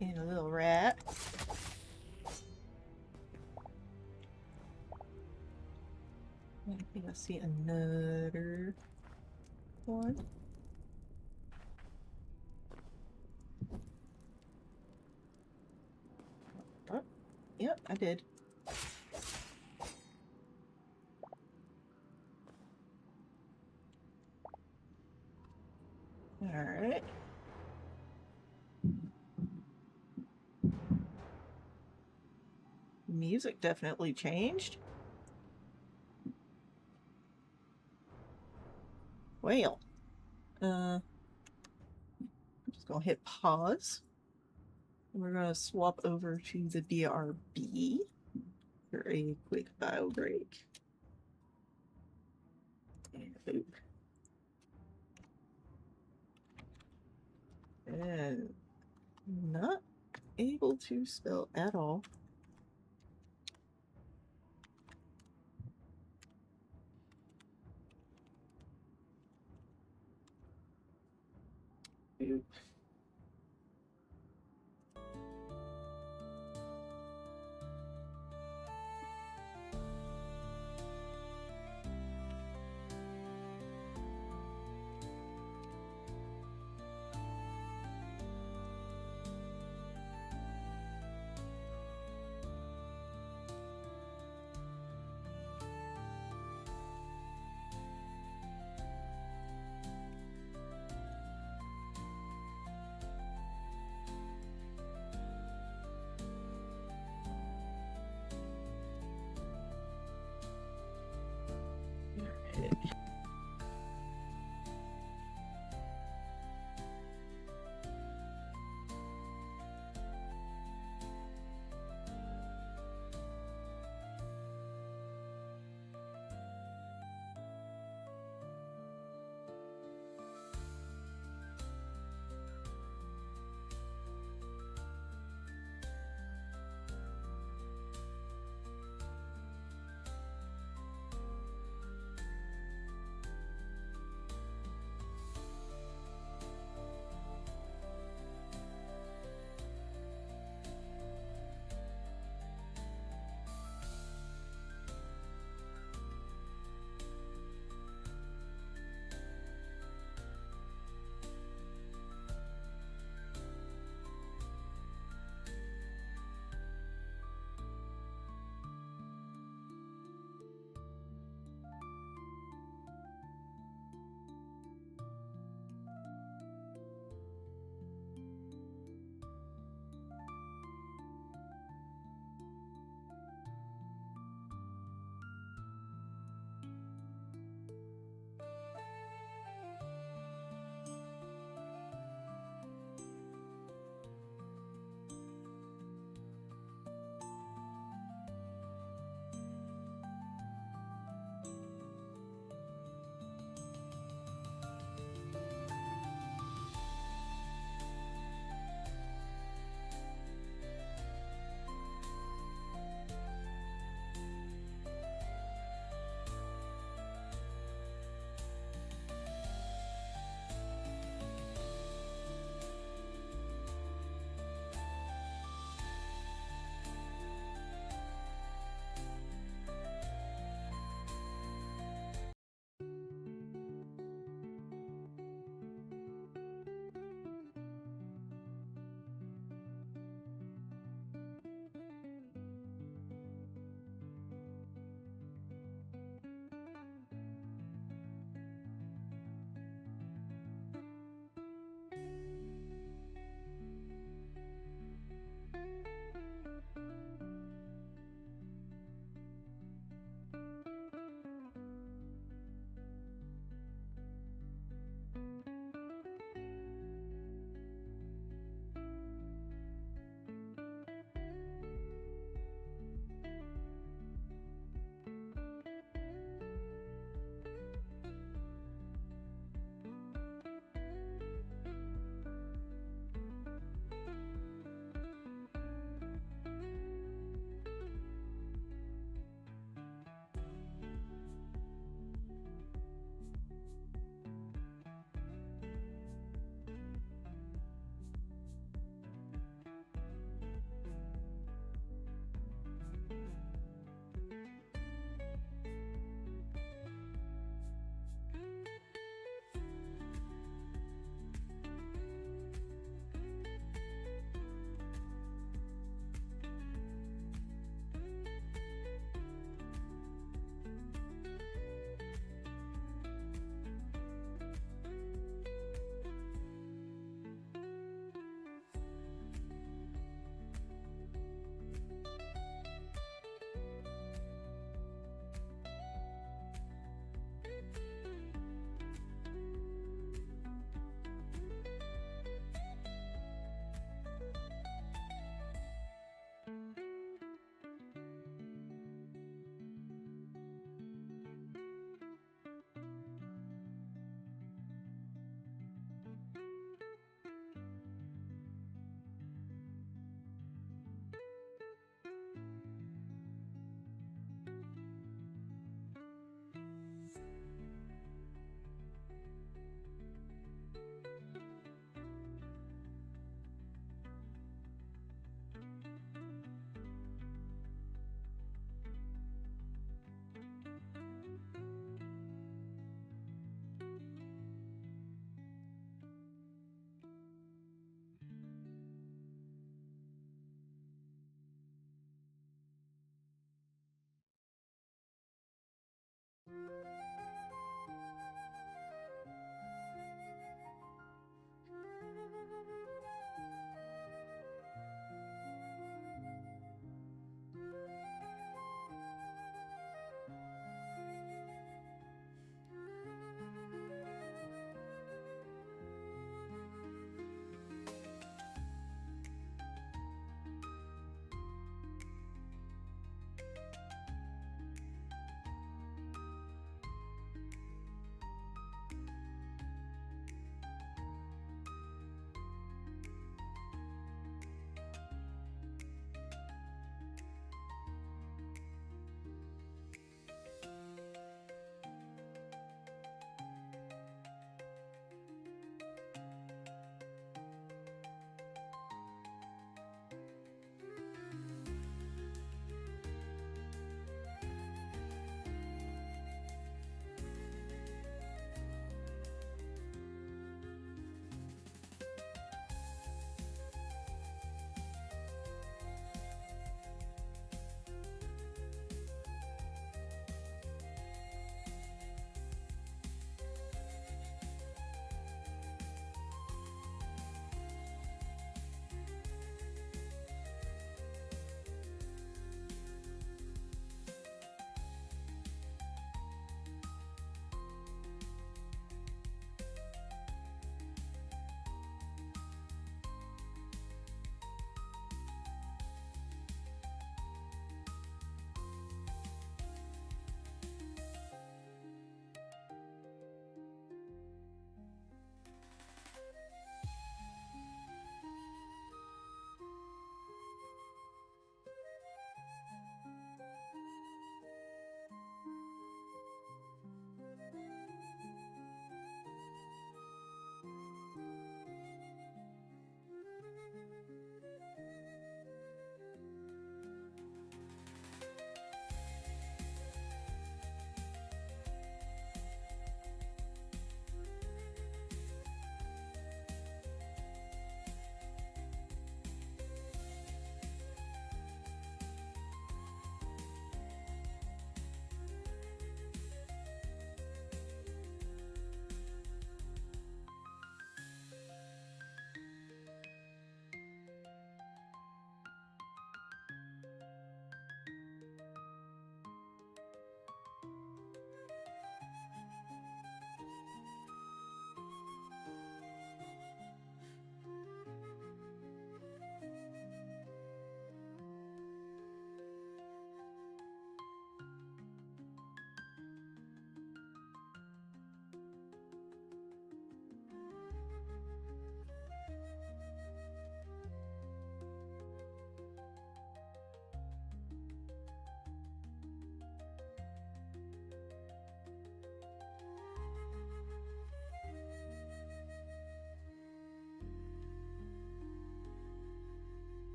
And a little rat. I think I see another one. Oh, yep, I did. Alright. Music definitely changed. Well, I'm just gonna hit pause. We're gonna swap over to the BRB for a quick bio break. And boop. And not able to spell at all. Boop.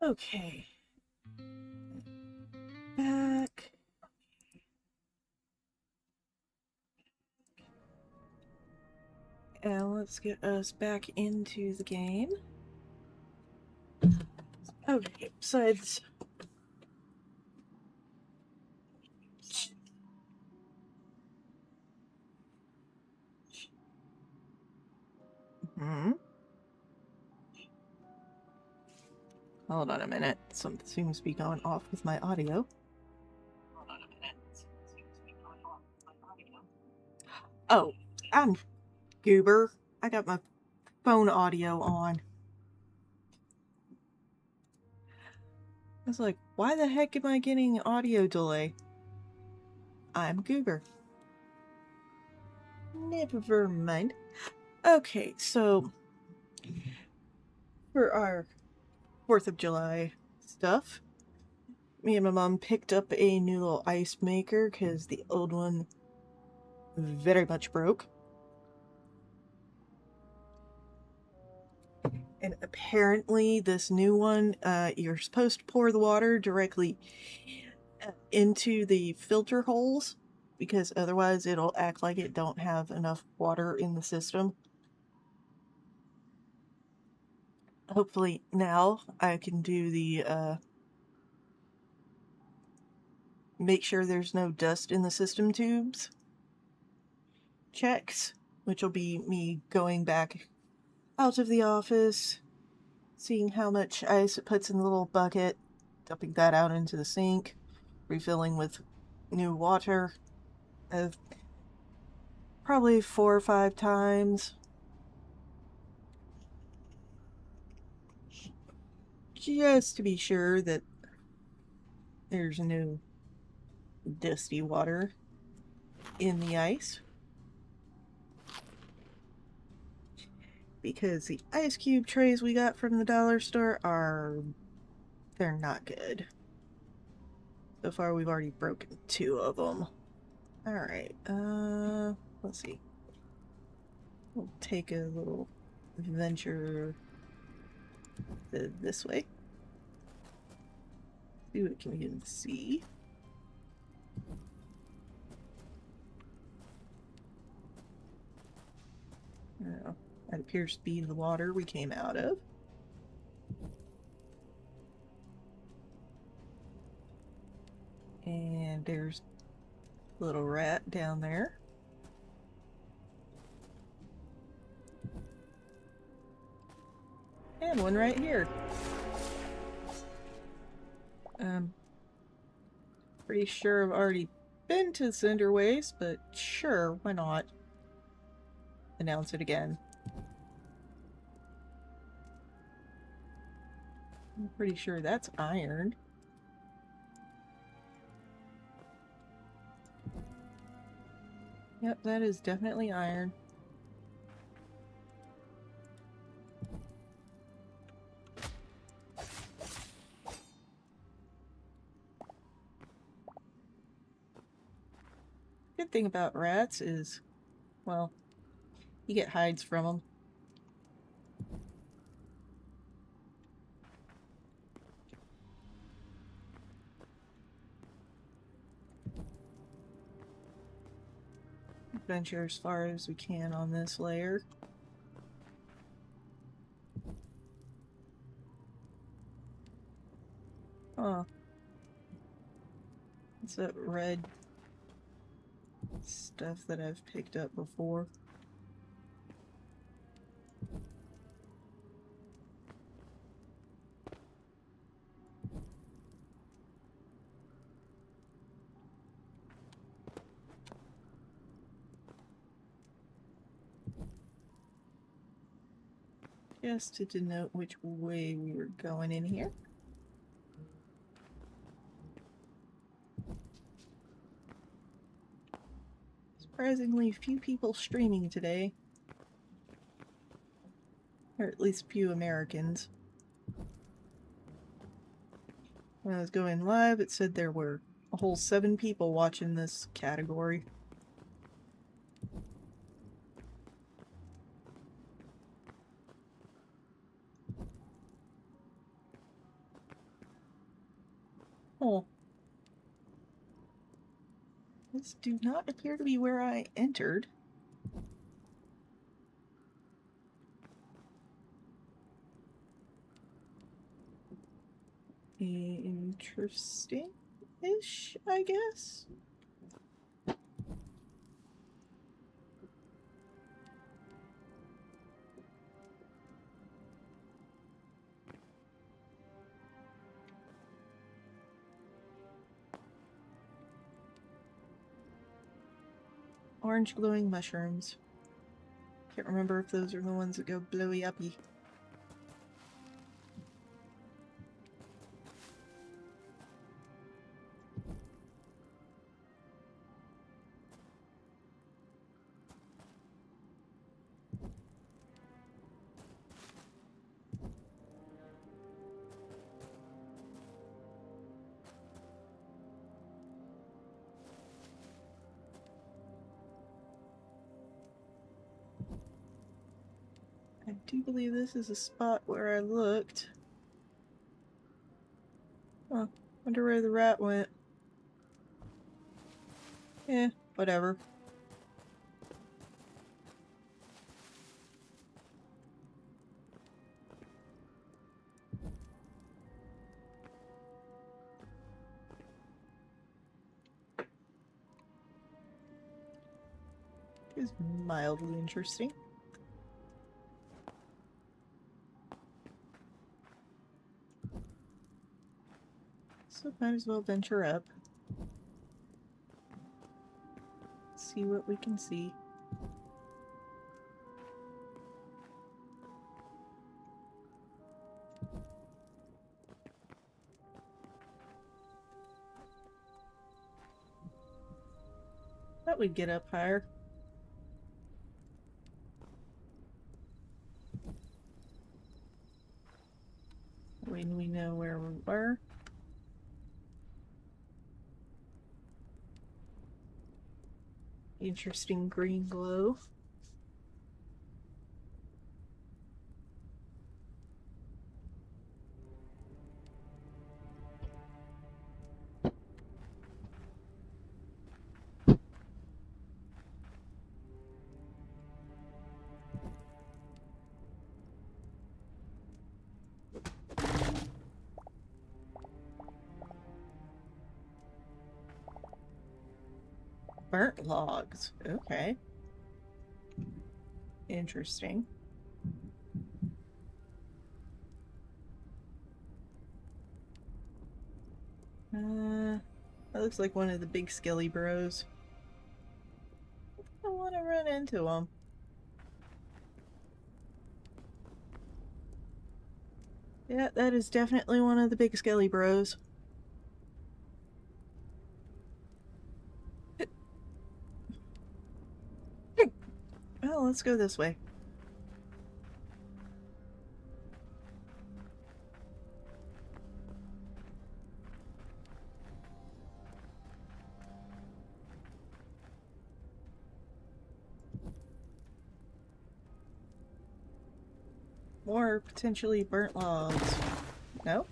Okay. Back. And let's get us back into the game. Okay, besides... Hold on a minute. Something seems to be going off with my audio. Oh, I'm goober. I got my phone audio on. I was like, why the heck am I getting audio delay? I'm goober. Never mind. Okay, so for our 4th of July stuff, me and my mom picked up a new little ice maker because the old one very much broke. And apparently this new one, you're supposed to pour the water directly into the filter holes because otherwise it'll act like it don't have enough water in the system. Hopefully now I can do the make sure there's no dust in the system tubes checks, which will be me going back out of the office, seeing how much ice it puts in the little bucket, dumping that out into the sink, refilling with new water, probably 4 or 5 times, just to be sure that there's no dusty water in the ice. Because the ice cube trays we got from the dollar store they're not good. So far we've already broken 2 of them. Alright, let's see. We'll take a little venture this way. See what we can see. That appears to be the water we came out of. And there's a little rat down there. And one right here. Pretty sure I've already been to Cinder Waste, but sure, why not? Announce it again. I'm pretty sure that's iron. Yep, that is definitely iron. Good thing about rats is, well, you get hides from them. Venture as far as we can on this layer. Oh. It's that red stuff that I've picked up before. Just to denote which way we were going in here. Surprisingly few people streaming today. Or at least few Americans. When I was going live, it said there were a whole 7 people watching this category. Oh. This do not appear to be where I entered. Interesting-ish, I guess. Orange glowing mushrooms. Can't remember if those are the ones that go blowy uppy. I do believe this is a spot where I looked. Huh. Wonder where the rat went. Eh, whatever. It's mildly interesting. So might as well venture up. See what we can see. Thought we'd get up higher. When we know where we were. Interesting green glow. Burnt logs. Okay. Interesting. That looks like one of the big skelly bros. I want to run into him. Yeah, that is definitely one of the big skelly bros. Well, let's go this way. More potentially burnt logs. No?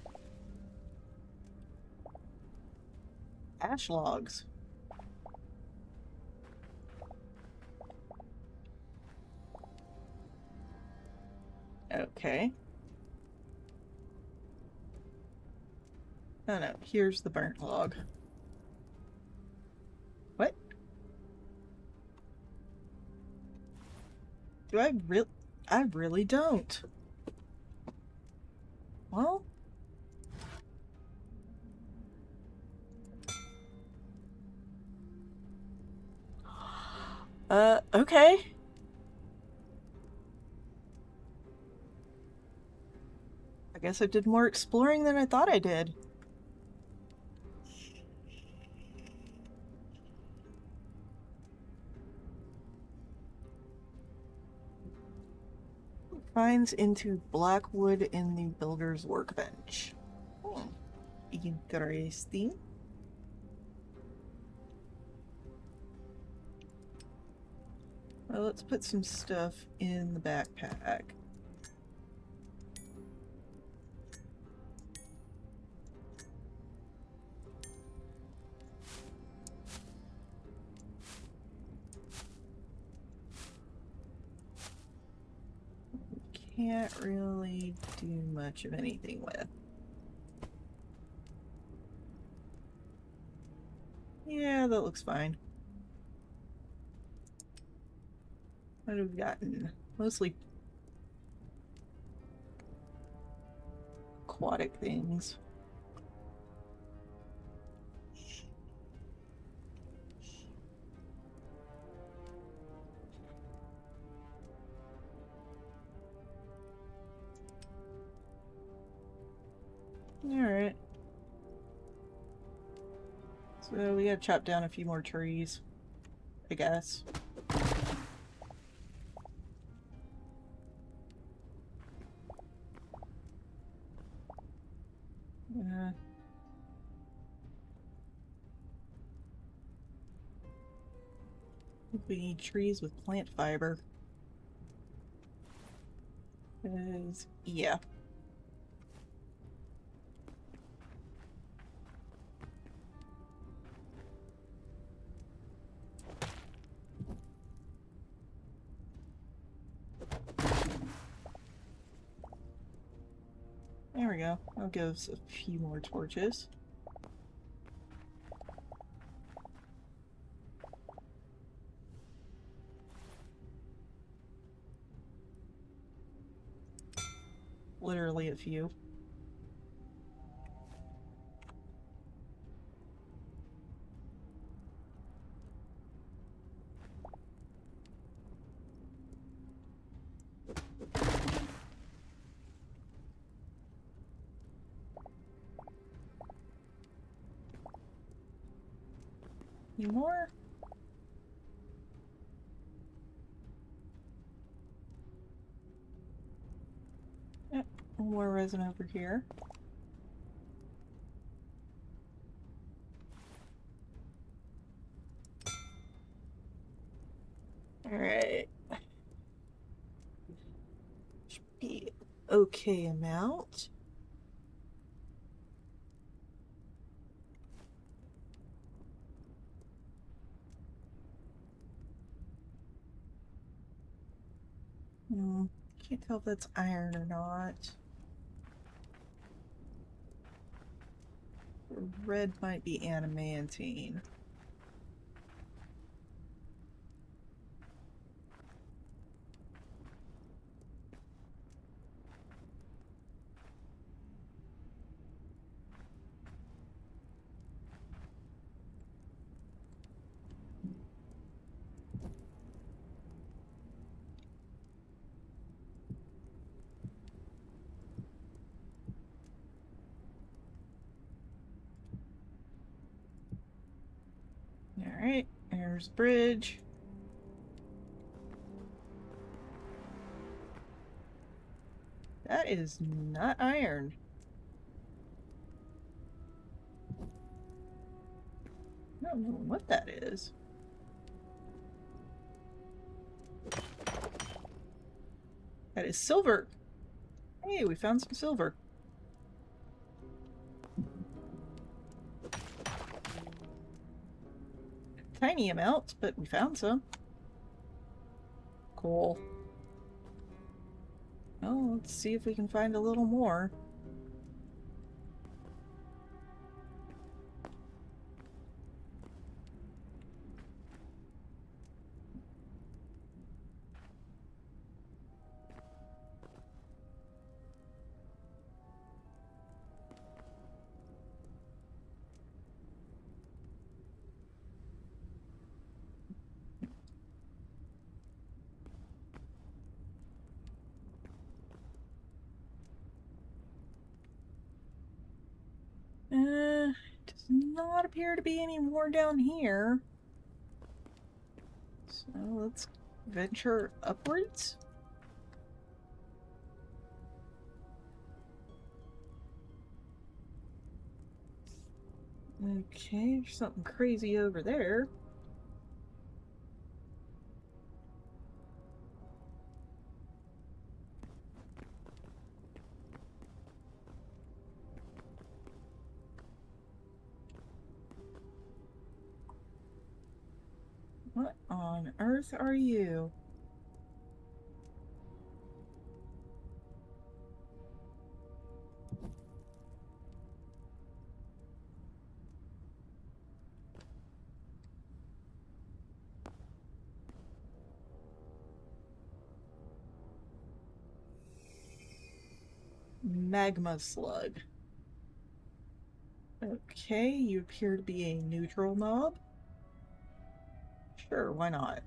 Ash logs. Okay. Oh no, here's the burnt log. What? Do I really? I really don't. Well. Okay. I guess I did more exploring than I thought I did. Finds into blackwood in the builder's workbench. Interesting. Well, let's put some stuff in the backpack. can't really do much of anything with. Yeah, that looks fine. What have we gotten? Mostly aquatic things. Alright. So we gotta chop down a few more trees, I guess. We need trees with plant fiber. 'Cause, yeah. There we go. I'll give us a few more torches. Literally a few. Any more? Yep, more resin over here. Alright. Should be okay amount. Can't tell if that's iron or not. Red might be adamantine. Alright, there's bridge. That is not iron. I don't know what that is. That is silver. Hey, we found some silver. Tiny amount, but we found some. Cool. Well, let's see if we can find a little more. Does not appear to be any more down here. So let's venture upwards. Okay, there's something crazy over there. What on earth are you? Magma slug. Okay, you appear to be a neutral mob. Sure, why not?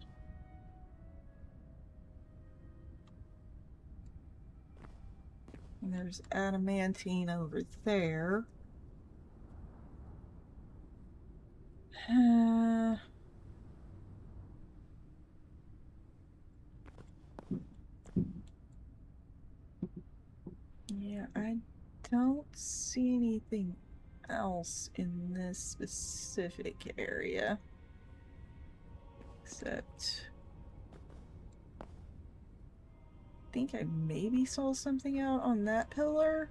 And there's adamantine over there. Yeah, I don't see anything else in this specific area. Except I think I maybe saw something out on that pillar.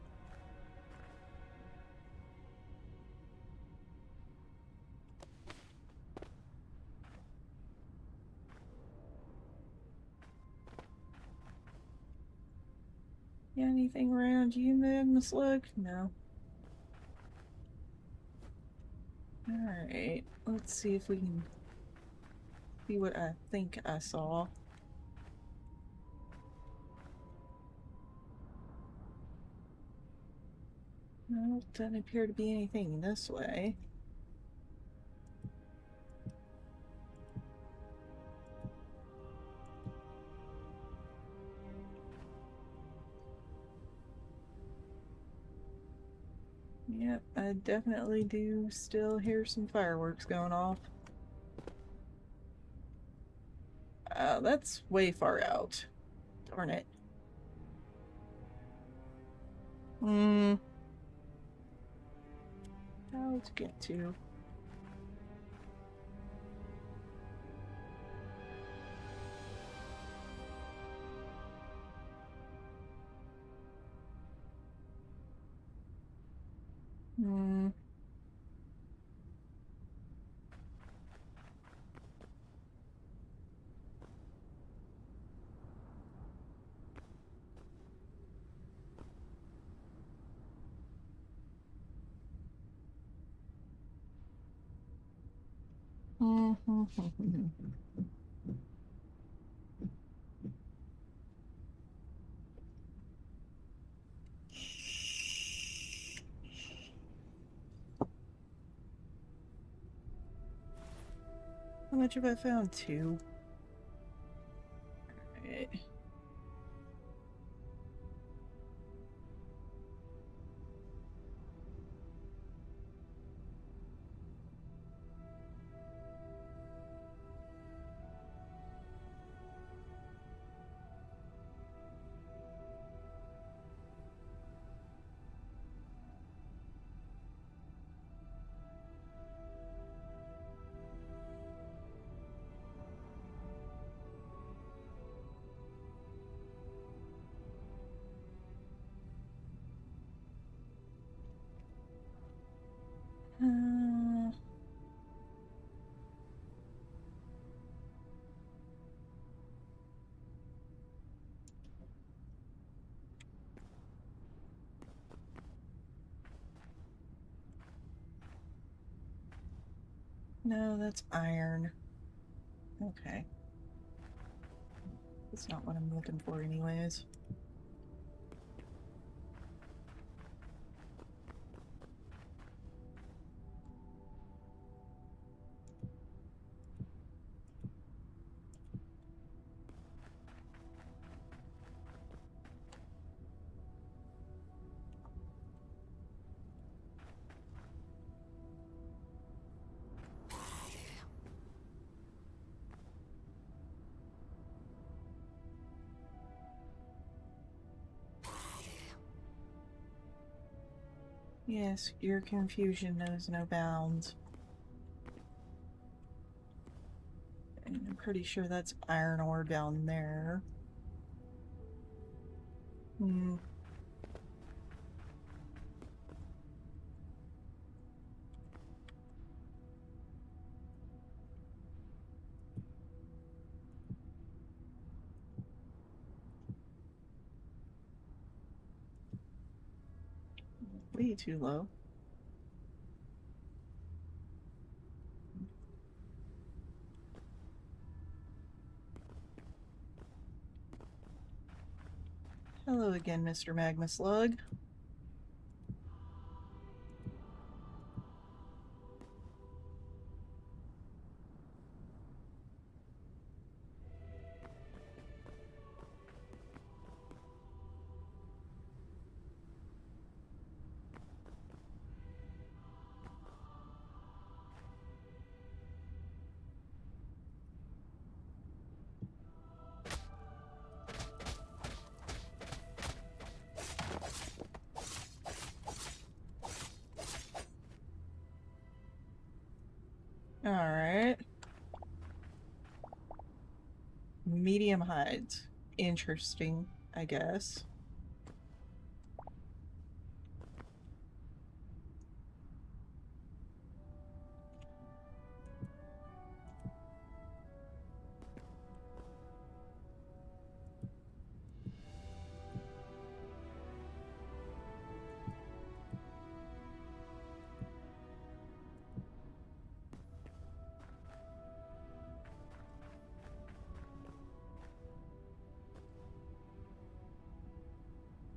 Yeah, anything around you, Magma Slug? No. Alright, let's see if we can see what I think I saw. No, doesn't appear to be anything this way. Yep, I definitely do still hear some fireworks going off. That's way far out. Darn it. How to get to? How much have I found? 2. Alright. No, that's iron. Okay. That's not what I'm looking for anyways. Yes, your confusion knows no bounds. And I'm pretty sure that's iron ore down there. Way too low. Hello again, Mr. Magma Slug. Alright. Medium hides. Interesting, I guess.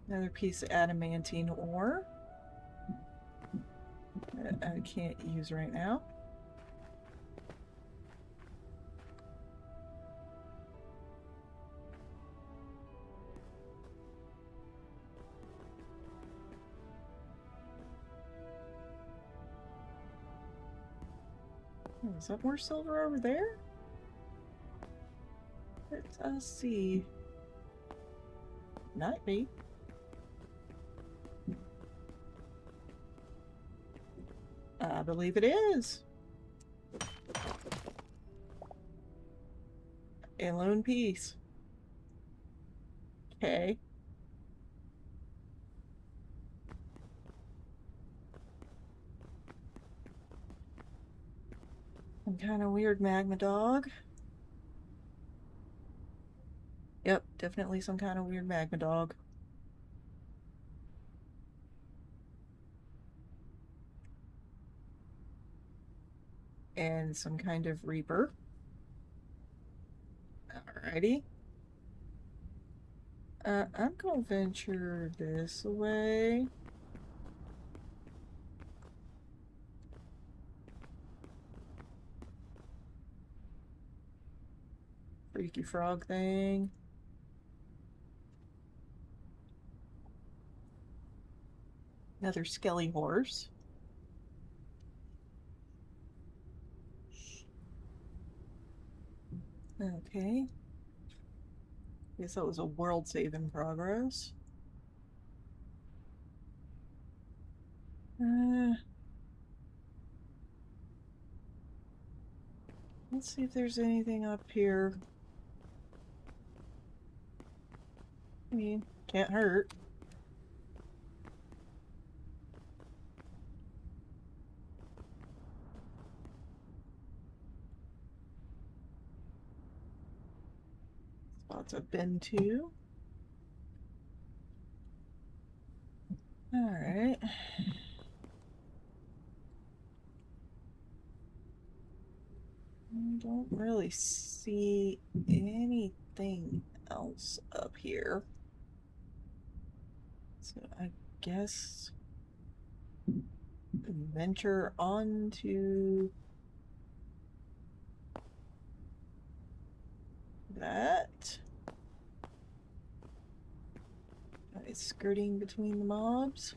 Another piece of adamantine ore that I can't use right now. Is that more silver over there? Let us see. Might be. I believe it is. A lone piece. Okay. Some kind of weird magma dog. Yep, definitely some kind of weird magma dog. And some kind of reaper. Alrighty. I'm gonna venture this way. Freaky frog thing. Another skelly horse. Okay. Guess that was a world save in progress. Let's see if there's anything up here. I mean, can't hurt. Spots I've been to. Alright. I don't really see anything else up here. So I guess venture on to that. It's skirting between the mobs.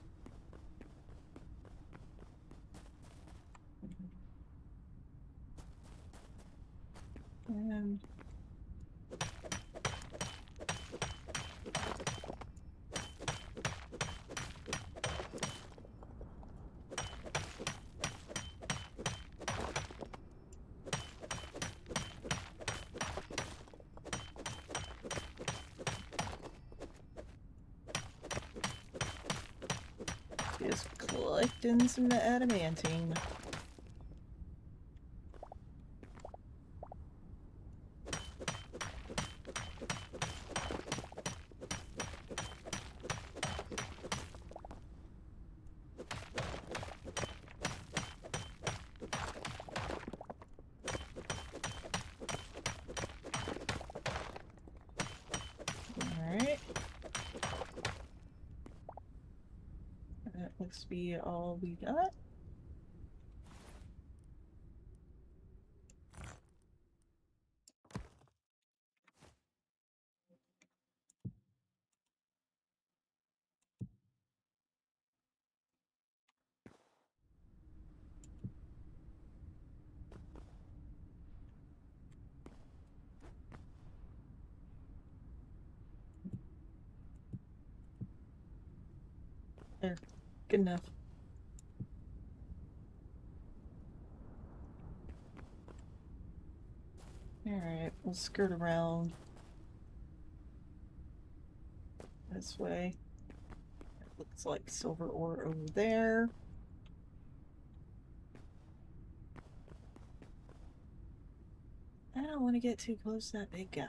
And just collecting some adamantine. Alright. That looks to be all we got. There. Good enough. Alright, we'll skirt around this way. It looks like silver ore over there. I don't want to get too close to that big guy.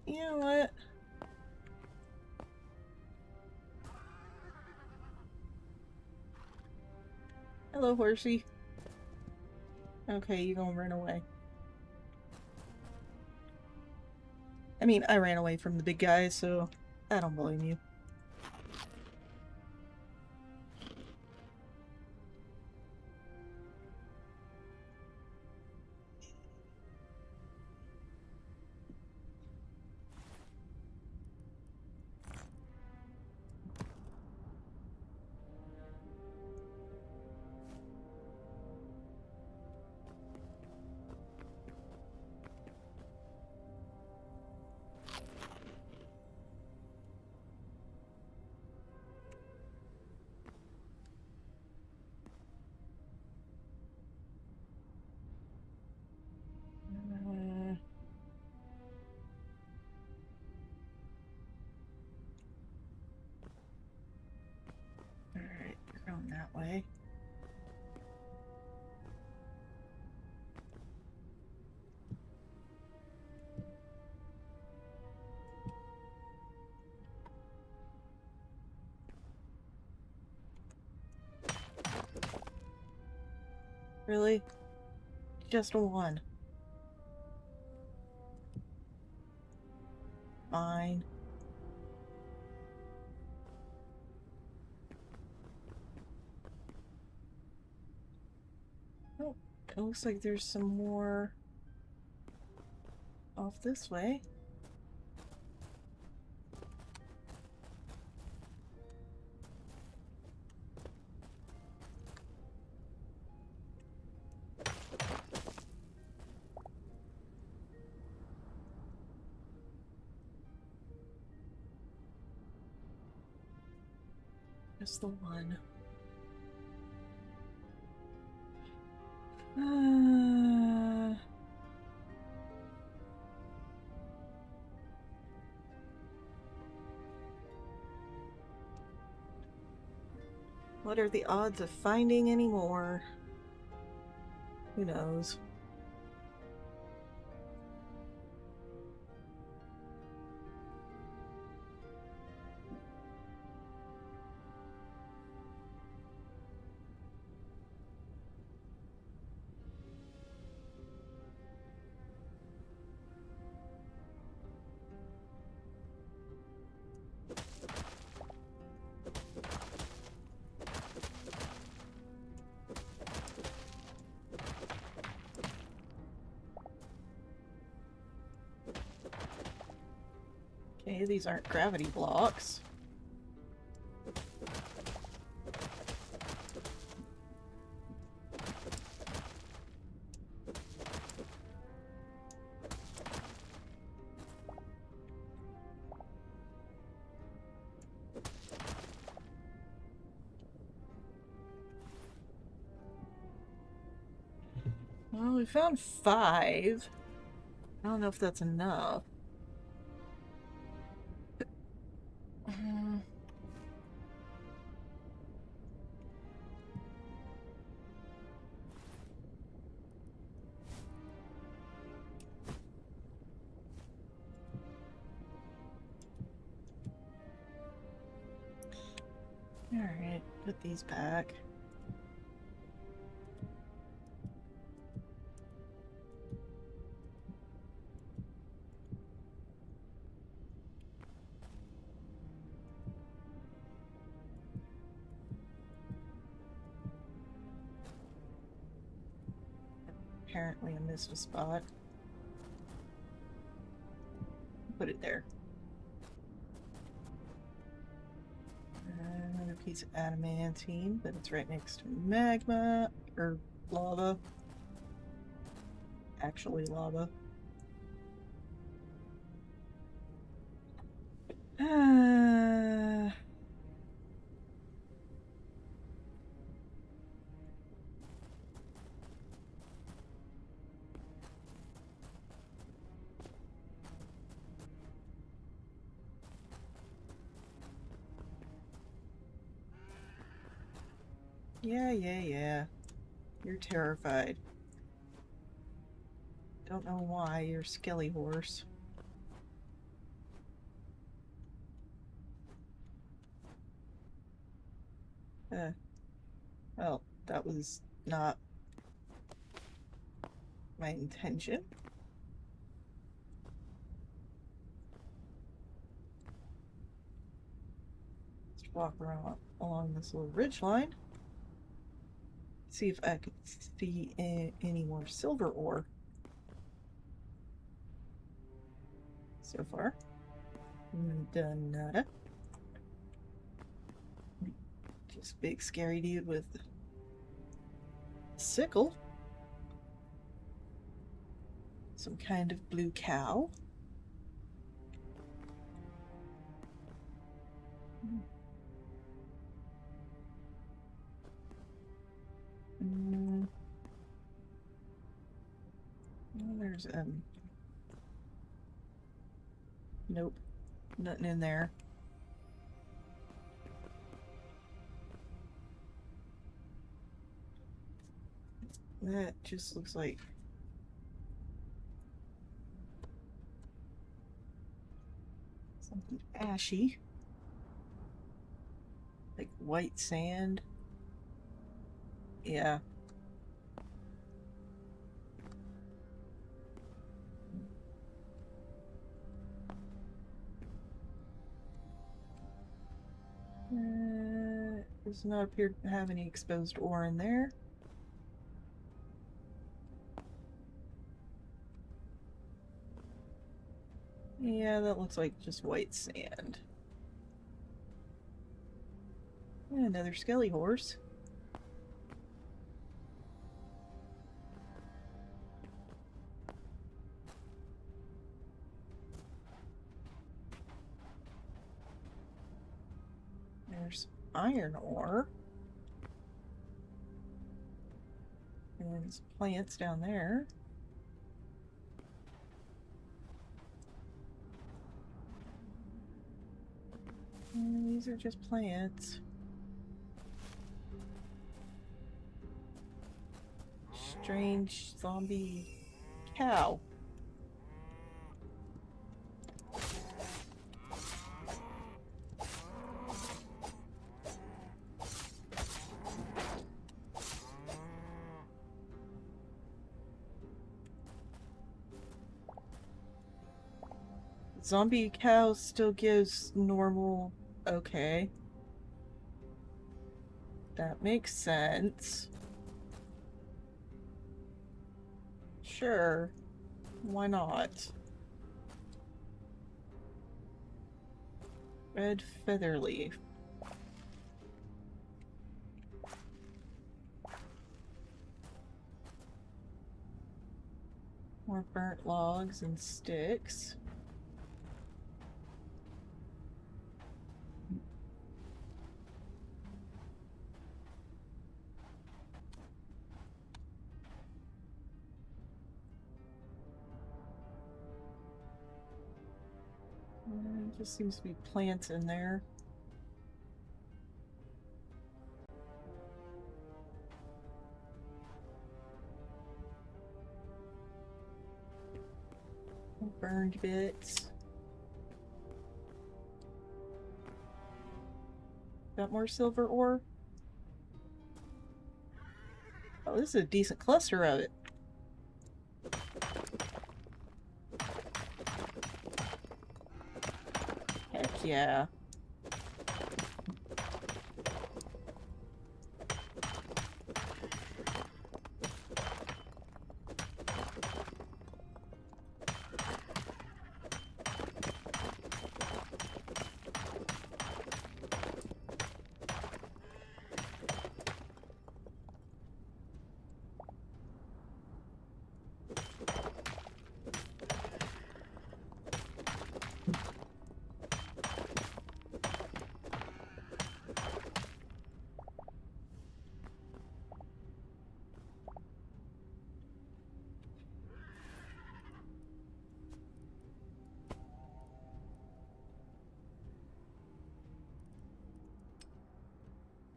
You know what? Hello, horsey. Okay, you gonna run away. I mean, I ran away from the big guy, so I don't blame you. Alright, you're going that way. Really? Just one. Fine. Oh, it looks like there's some more off this way. Just the one. What are the odds of finding any more? Who knows? Okay, these aren't gravity blocks. Well, we found 5. I don't know if that's enough. Alright, put these back. Apparently I missed a spot. Put it there. Another piece of adamantine, but it's right next to magma, or lava. Actually lava. Yeah. You're terrified. Don't know why, you're skelly horse. Well, that was not my intention. Let's walk around along this little ridge line. See if I could see any more silver ore. So far, done nada. Just big scary dude with a sickle. Some kind of blue cow. Well, there's nope, nothing in there. That just looks like something ashy, like white sand. Yeah. Does not appear to have any exposed ore in there. Yeah, that looks like just white sand. Another skelly horse. There's iron ore. And there's plants down there. And these are just plants. Strange zombie cow. Zombie cow still gives normal. Okay. That makes sense. Sure. Why not? Red feather leaf. More burnt logs and sticks. Just seems to be plants in there. Burned bits. Got more silver ore? Oh, this is a decent cluster of it. Heck yeah.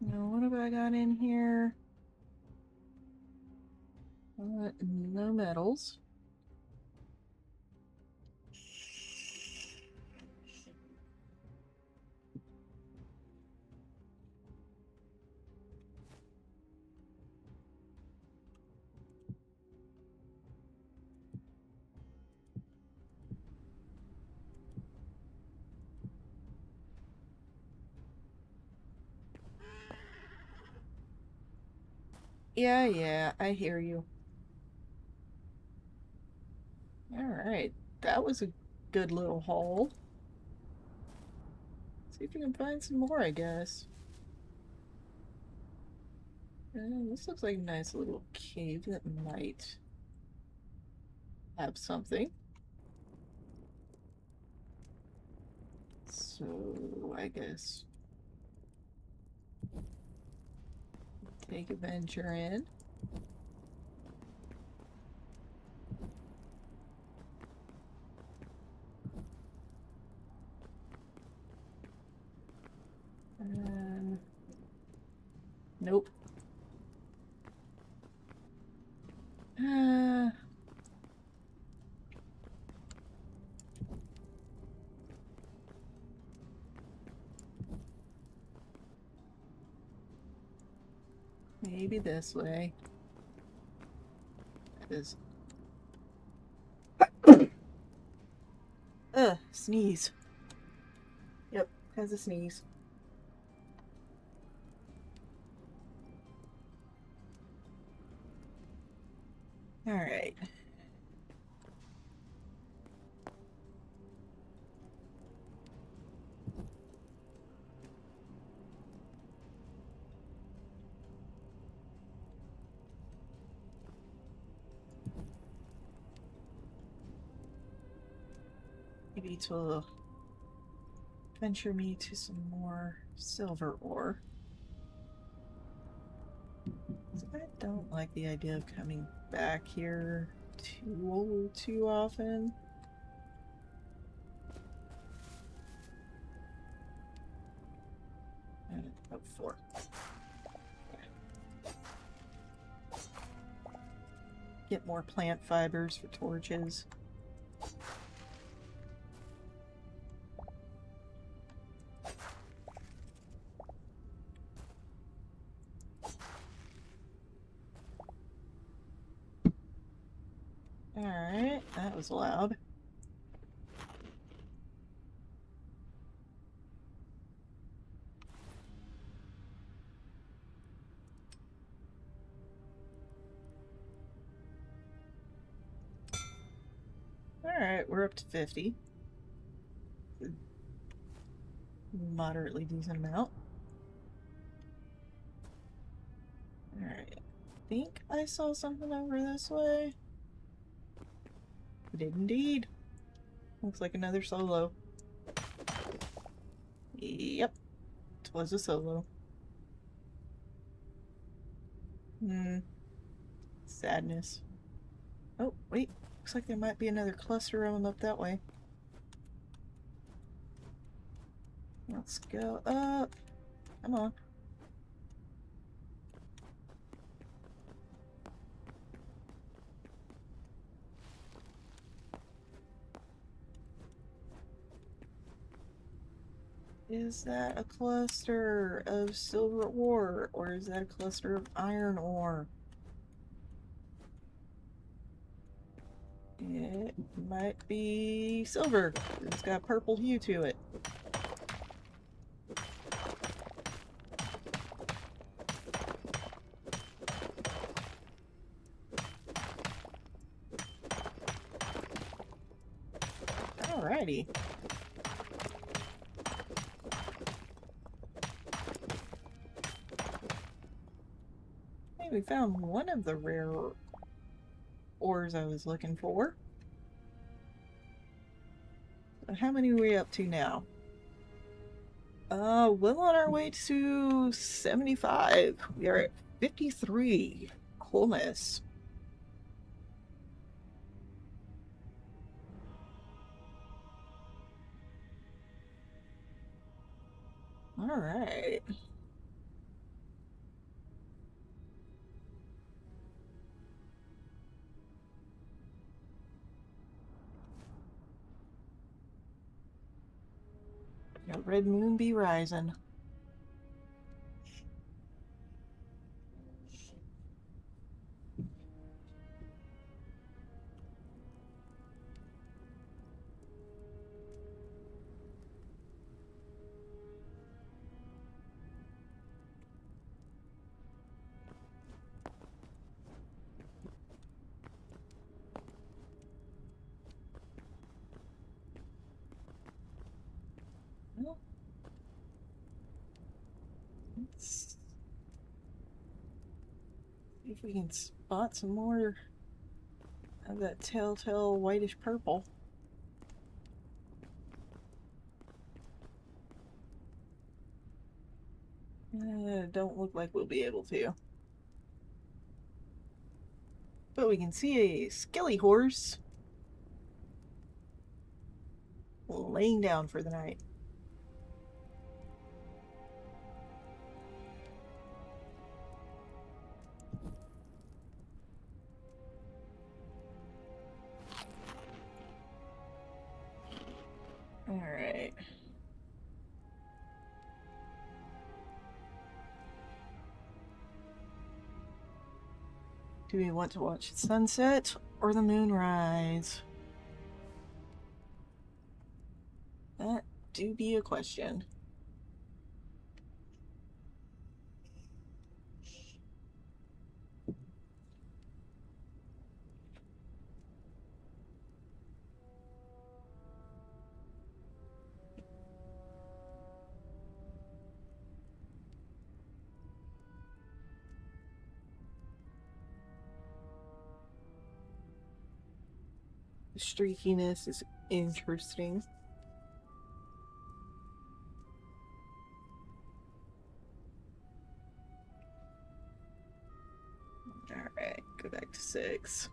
Now, what have I got in here? No metals. Yeah, I hear you. Alright, that was a good little haul. See if we can find some more, I guess. This looks like a nice little cave that might have something. So, I guess take a venture in. Nope. Maybe this way. That is. Sneeze. Yep, has a sneeze. Alright. Maybe it will venture me to some more silver ore. I don't like the idea of coming back here too often. Oh, 4. Get more plant fibers for torches. Alright, that was loud. Alright, we're up to 50. Moderately decent amount. Alright, I think I saw something over this way. I did indeed. Looks like another solo. Yep, it was a solo. Sadness. Oh, wait. Looks like there might be another cluster of them up that way. Let's go up. Come on. Is that a cluster of silver ore, or is that a cluster of iron ore? It might be silver. It's got purple hue to it. Alrighty. Hey, we found one of the rare ores I was looking for. How many are we up to now? Well on our way to 75. We are at 53. Coolness. Alright. Got red moon be rising. Well, let's see if we can spot some more of that telltale whitish purple. Don't look like we'll be able to. But we can see a skelly horse laying down for the night. Alright. Do we want to watch the sunset or the moonrise? That do be a question. The streakiness is interesting. Alright, go back to 6.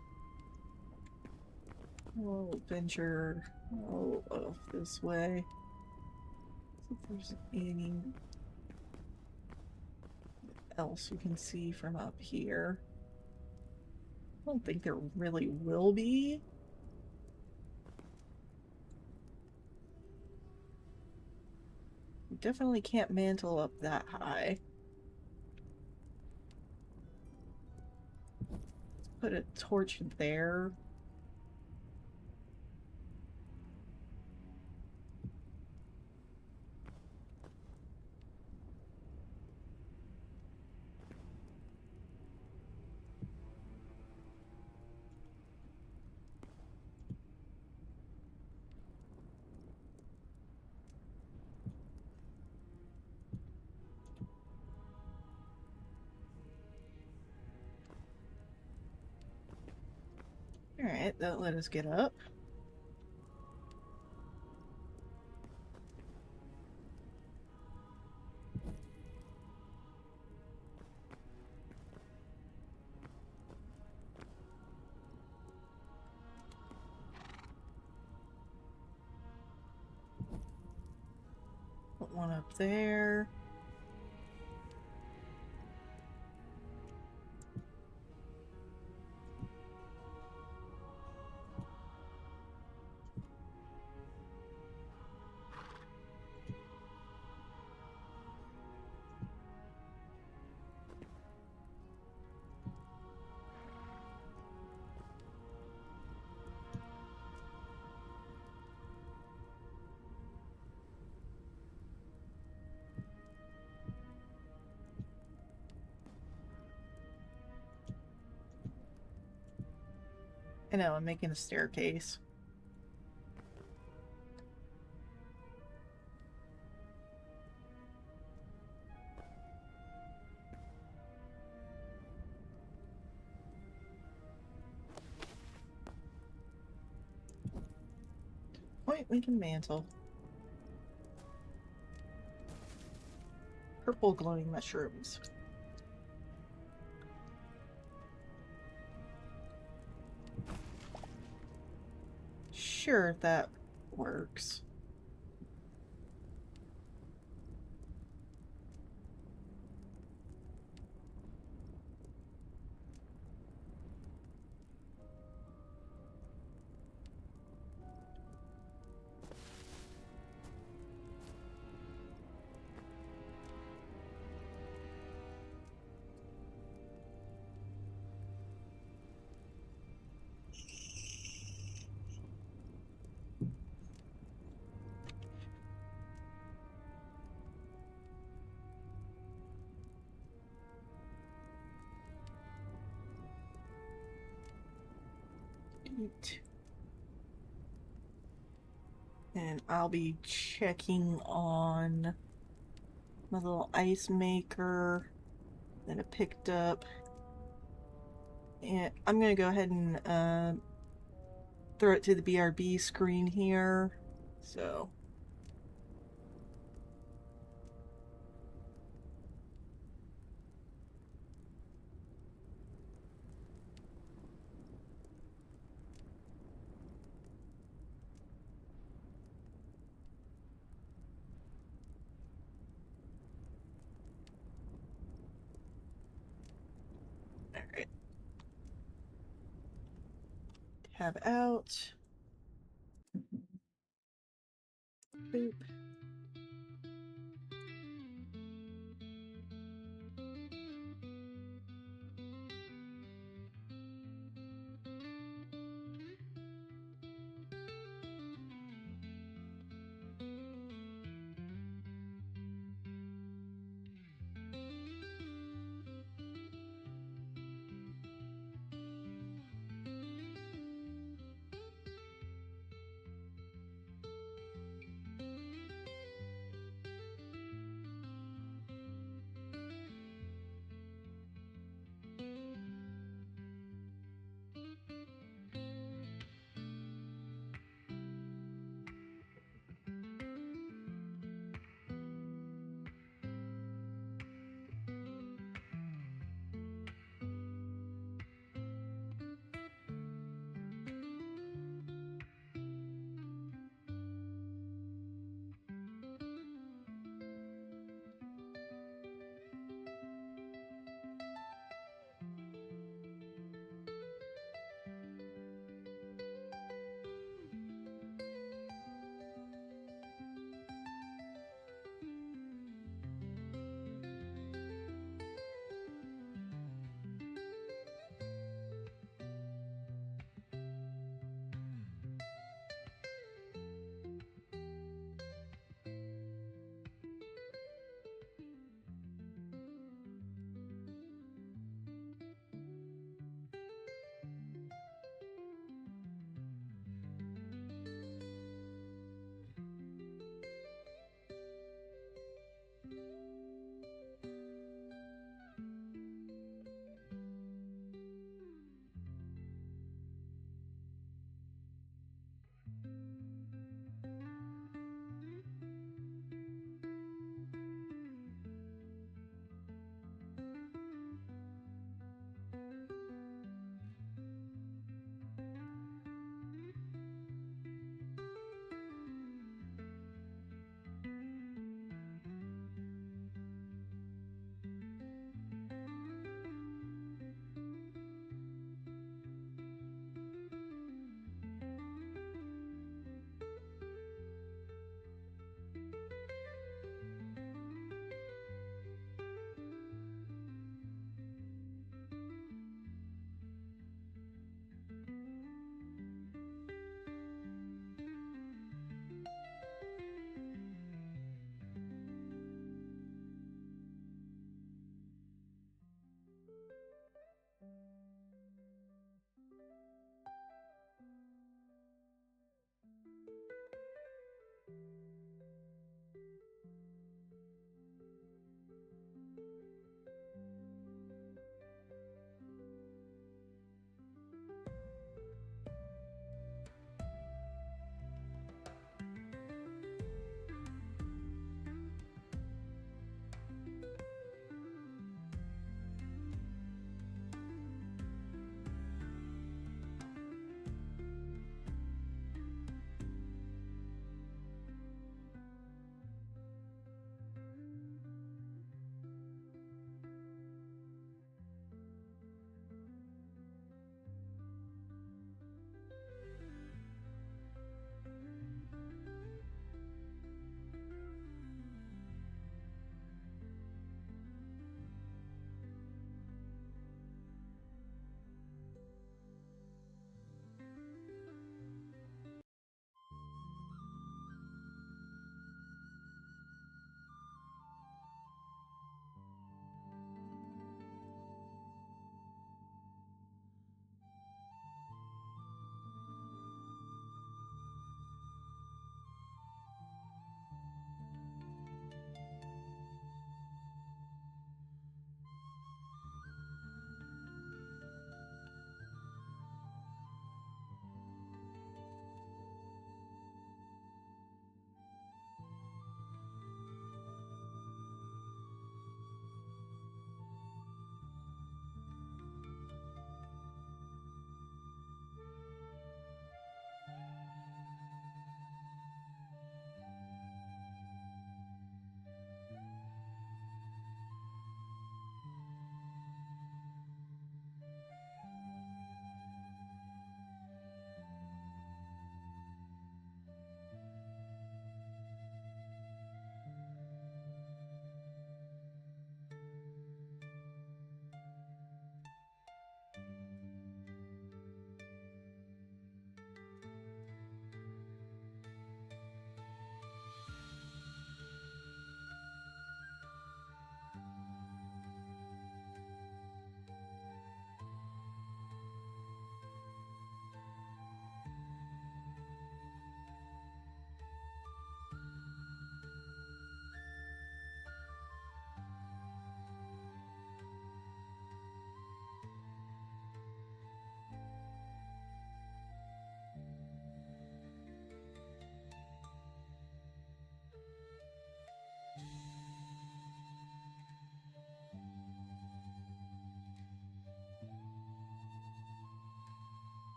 We'll venture off this way. See if there's anything else we can see from up here. I don't think there really will be. We definitely can't mantle up that high. Let's put a torch there. Alright, that let us get up. Put one up there. I know, I'm making a staircase. Point Lincoln mantle. Purple glowing mushrooms. Sure, that works. And I'll be checking on my little ice maker that I picked up. And I'm going to go ahead and throw it to the BRB screen here. So. Alright. Tab out. Boop.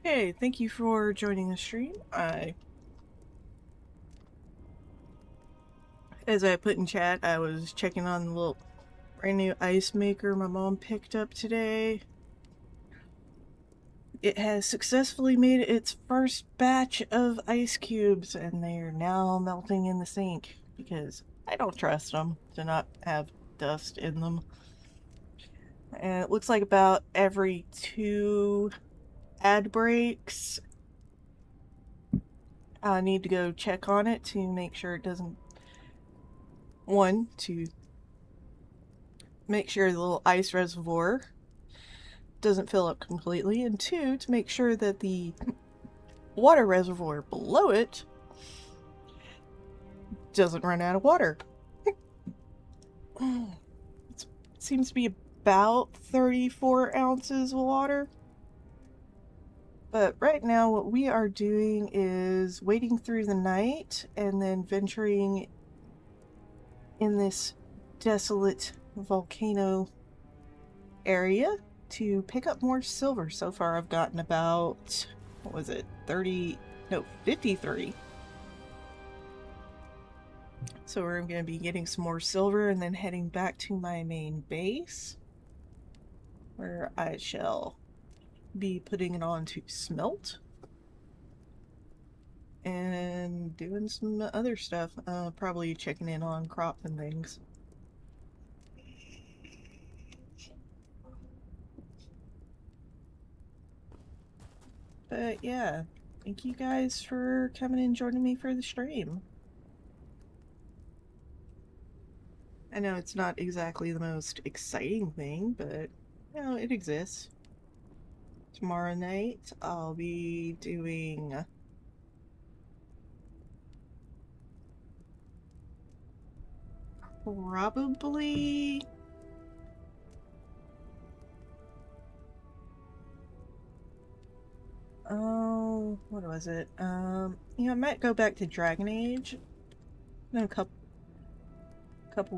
Hey, thank you for joining the stream. As I put in chat, I was checking on the little brand new ice maker my mom picked up today. It has successfully made its first batch of ice cubes, and they are now melting in the sink because I don't trust them to not have dust in them. And it looks like about every 2 ad breaks, I need to go check on it to make sure it doesn't. One, to make sure the little ice reservoir doesn't fill up completely, and two, to make sure that the water reservoir below it doesn't run out of water. It seems to be about 34 ounces of water. But right now what we are doing is waiting through the night and then venturing in this desolate volcano area to pick up more silver. So far I've gotten about, what was it, 53. So we're going to be getting some more silver and then heading back to my main base, where I shall be putting it on to smelt and doing some other stuff, probably checking in on crop and things. But yeah, thank you guys for coming and joining me for the stream. I know it's not exactly the most exciting thing, but you know, it exists. Tomorrow night I'll be doing probably what was it? I might go back to Dragon Age in a couple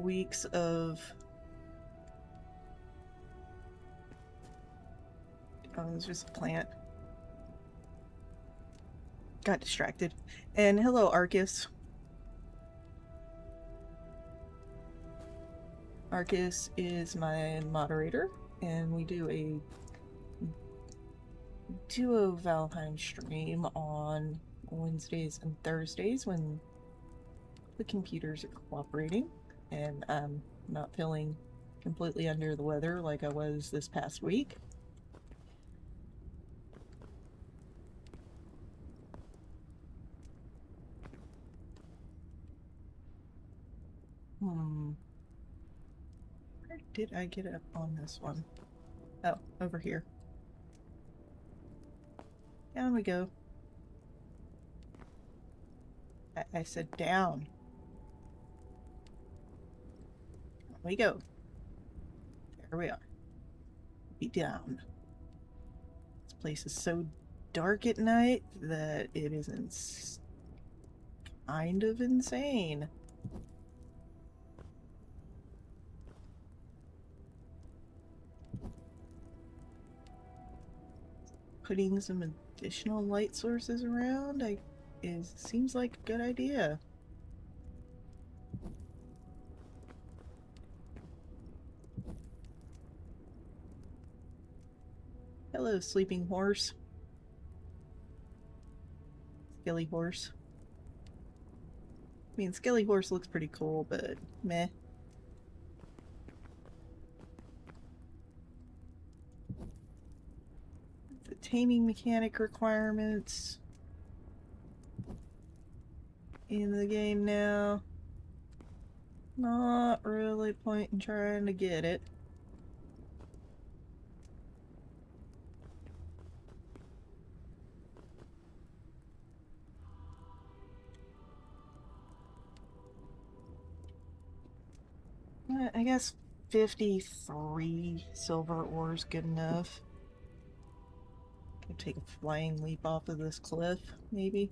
weeks of it was just a plant. Got distracted. And hello, Arcus. Arcus is my moderator, and we do a duo Valheim stream on Wednesdays and Thursdays when the computers are cooperating and I'm not feeling completely under the weather like I was this past week. Where did I get up on this one? Oh, over here. Down we go. I said down. Down we go. There we are. Be down. This place is so dark at night that it is kind of insane. Putting some additional light sources around seems like a good idea. Hello, sleeping horse. Skelly horse. I mean, Skelly horse looks pretty cool, but meh. The taming mechanic requirements in the game now. Not really point in trying to get it. I guess 53 silver ore is good enough. I'll take a flying leap off of this cliff, maybe.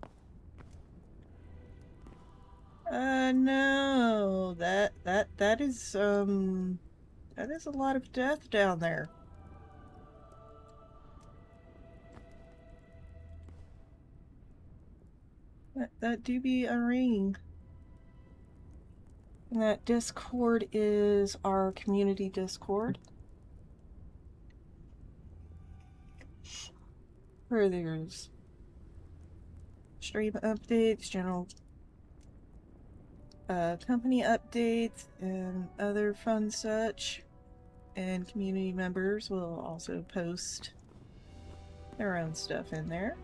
No, that is a lot of death down there. That do be a ring. And that Discord is our community Discord, where there's stream updates, general company updates, and other fun such. And community members will also post their own stuff in there.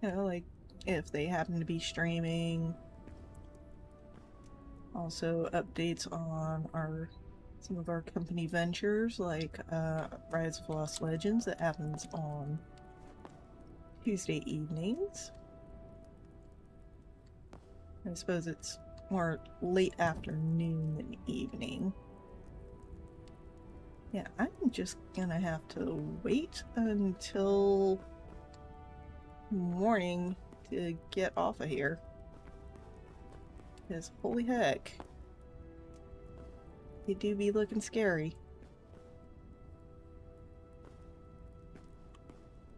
You know, like if they happen to be streaming. Also updates on some of our company ventures, like Rise of Lost Legends that happens on Tuesday evenings. I suppose it's more late afternoon than evening. Yeah, I'm just gonna have to wait until morning to get off of here. Because holy heck, they do be looking scary.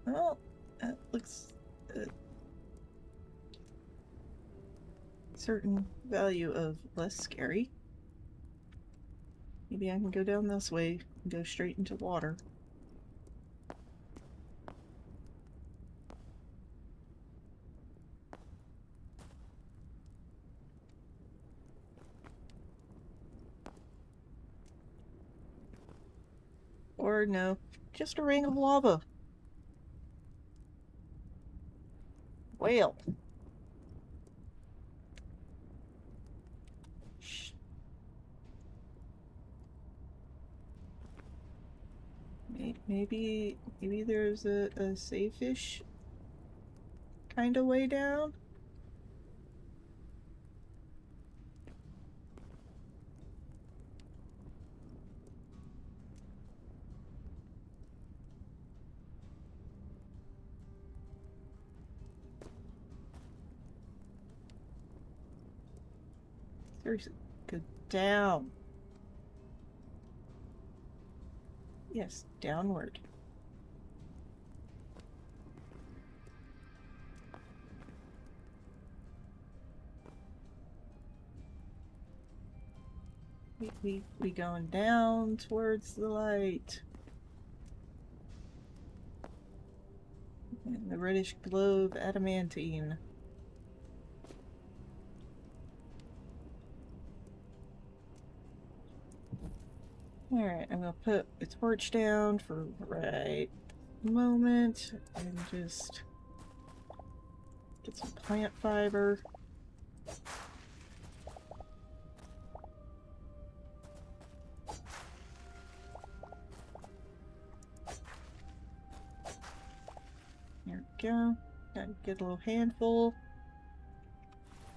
Well, that looks certain value of less scary. Maybe I can go down this way and go straight into water. Or no, just a ring of lava. Whale. Shh. Maybe there's a safe-ish kind of way down? Seriously, go down. Yes, downward. We going down towards the light. And the reddish glow of adamantine. Alright, I'm gonna put the torch down for right moment and just get some plant fiber. There we go. Gotta get a little handful.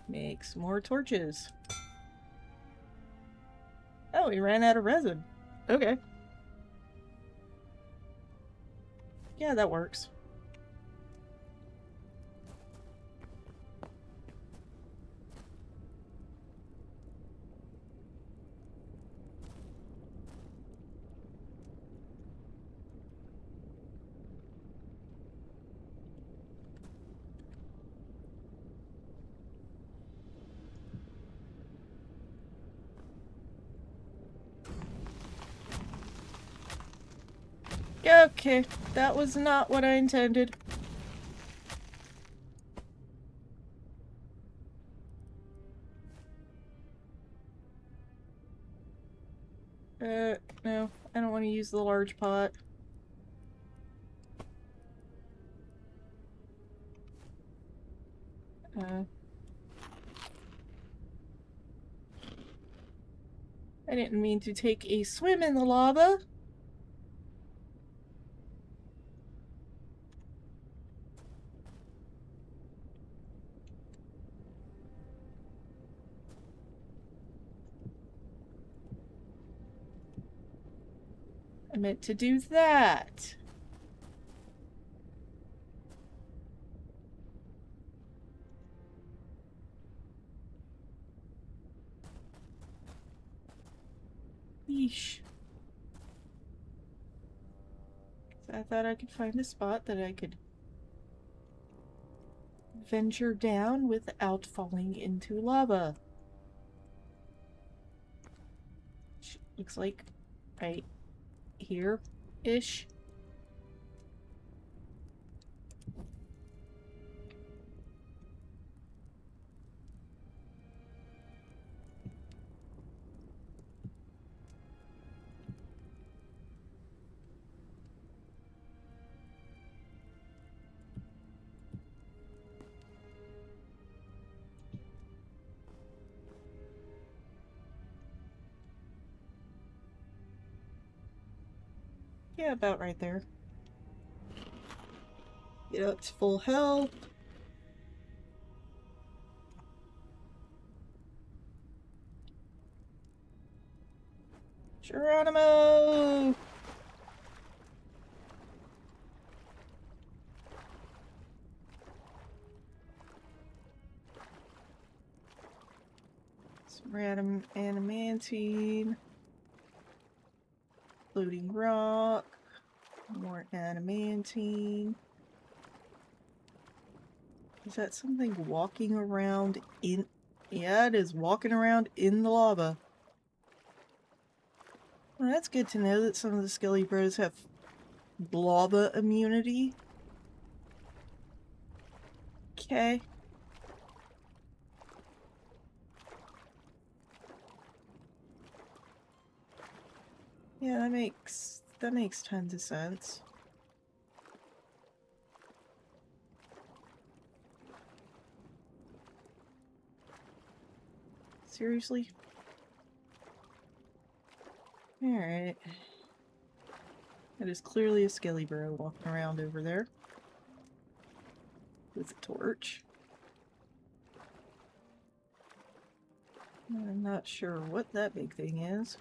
Make some more torches. Oh, we ran out of resin. Okay. Yeah, that works. Okay, that was not what I intended. No, I don't want to use the large pot. I didn't mean to take a swim in the lava. I meant to do that. Yeesh. I thought I could find a spot that I could venture down without falling into lava. Which looks like right here-ish. Yeah, about right there. Get up to full health. Geronimo! Some random animantine. Floating rock. More animantine. Is that something walking around in... Yeah, it is walking around in the lava. Well, that's good to know that some of the Skelly Bros have lava immunity. Okay. Yeah, that makes tons of sense. Seriously? Alright. That is clearly a Skelly Bro walking around over there. With a torch. I'm not sure what that big thing is.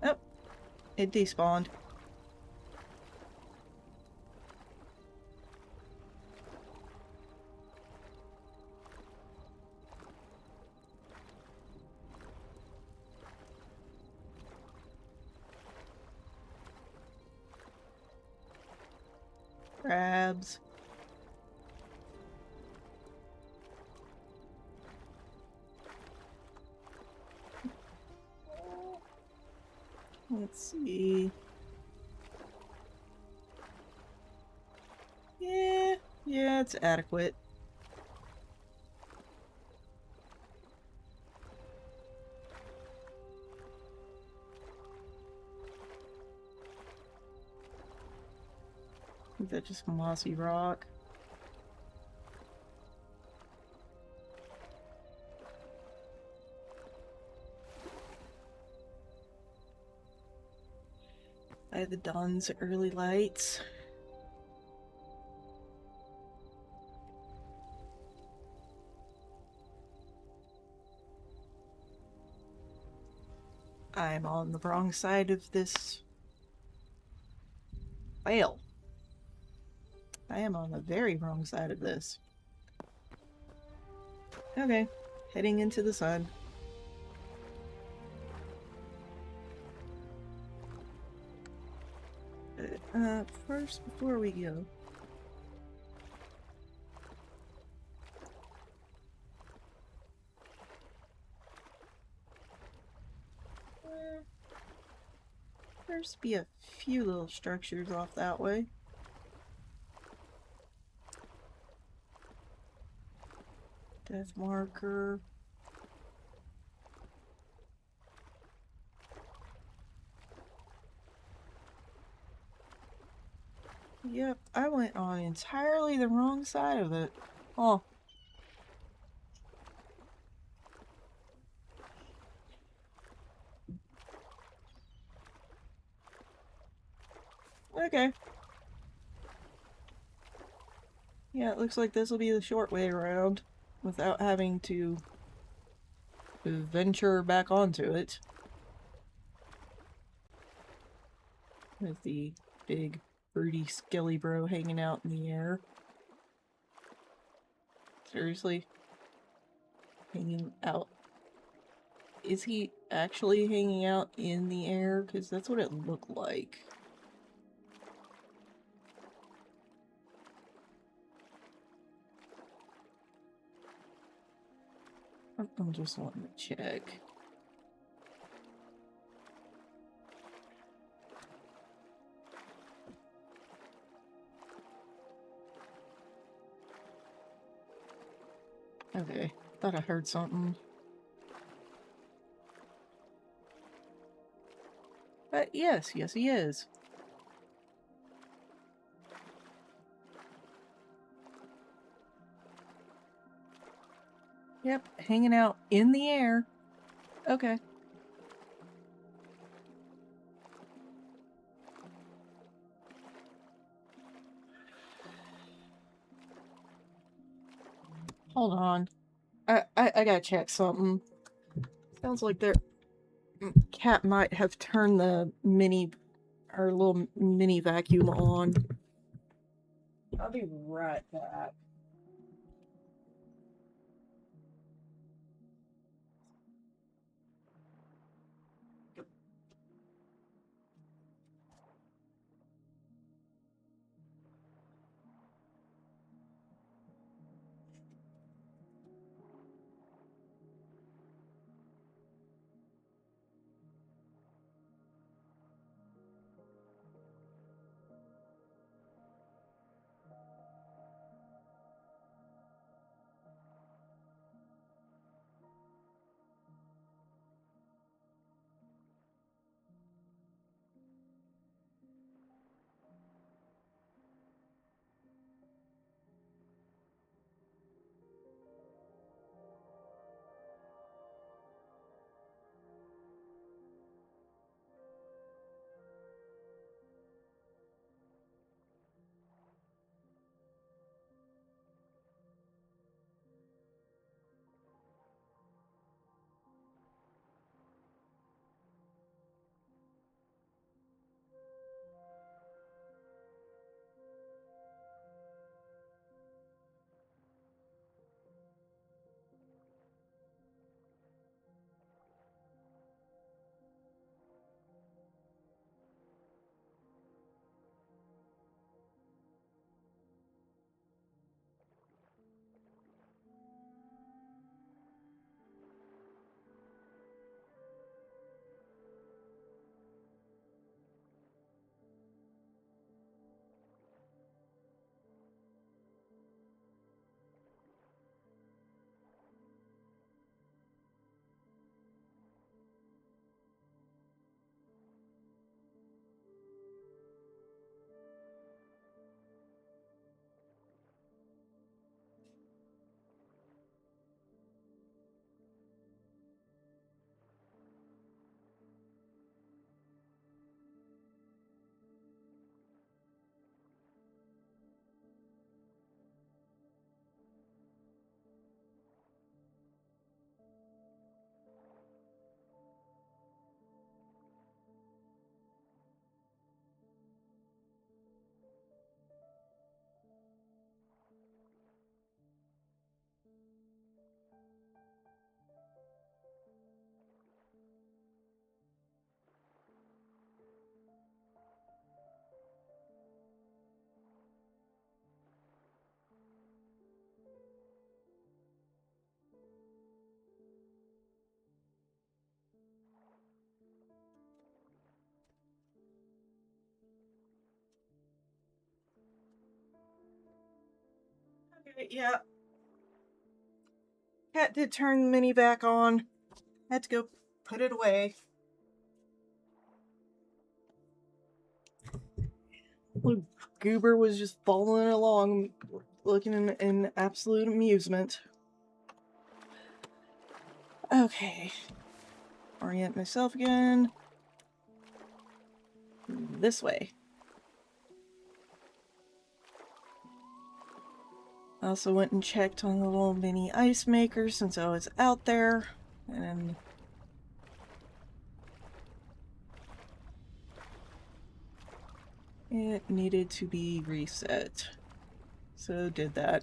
Oh, it despawned. Crabs. Let's see. Yeah, it's adequate. Is that just mossy rock? By the dawn's early lights. I'm on the wrong side of this. Well, I am on the very wrong side of this. Okay, heading into the sun. First, before we go, there's be a few little structures off that way. Death marker. Yep, I went on entirely the wrong side of it. Oh. Okay. Yeah, it looks like this will be the short way around without having to venture back onto it. With the big broody skelly bro hanging out in the air. Seriously? Hanging out? Is he actually hanging out in the air? Because that's what it looked like. I'm just wanting to check. Okay, thought I heard something. But yes, he is. Yep, hanging out in the air. Okay. Hold on. I gotta check something. Sounds like their cat might have turned the her little mini vacuum on. I'll be right back. Okay, yeah. Cat did turn the mini back on. Had to go put it away. Little goober was just following along, looking in absolute amusement. Okay. Orient myself again. This way. I also went and checked on the little mini ice maker since I was out there. And It needed to be reset. So did that.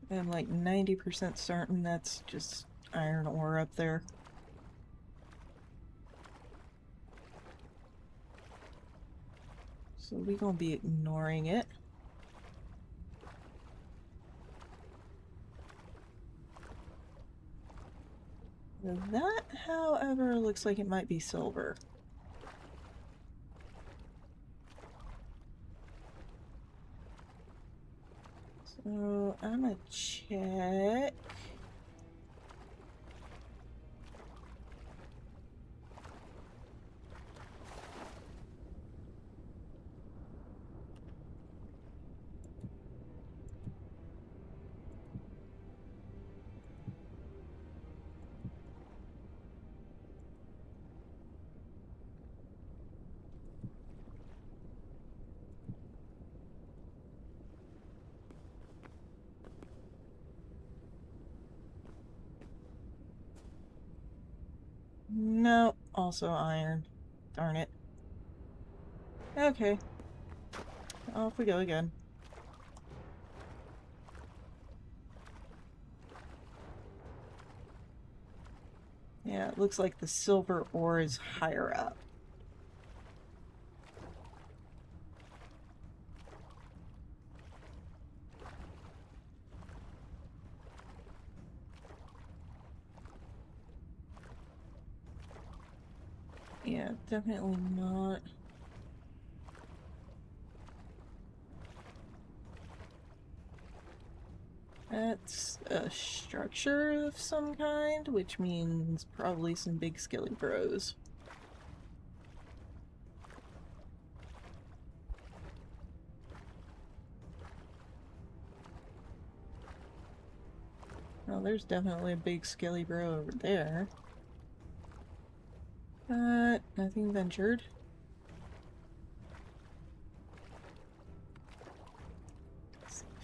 I'm like 90% certain that's just iron ore up there. So we're gonna be ignoring it. That, however, looks like it might be silver. So I'm gonna check. No, also iron. Darn it. Okay. Off we go again. Yeah, it looks like the silver ore is higher up. Yeah, definitely not. That's a structure of some kind, which means probably some big skilly bros. Well, there's definitely a big skilly bro over there. But nothing ventured.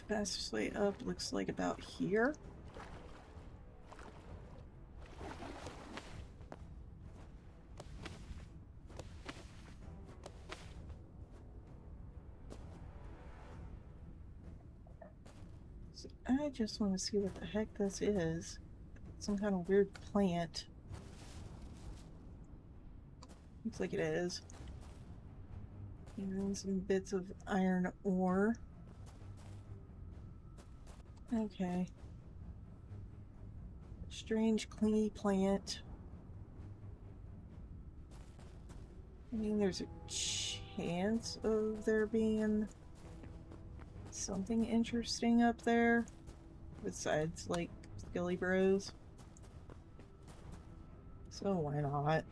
Fastest way up looks like about here. So I just want to see what the heck this is. Some kind of weird plant. Looks like it is. And some bits of iron ore. Okay. Strange, clingy plant. I mean, there's a chance of there being something interesting up there besides, like, skilly bros. So why not?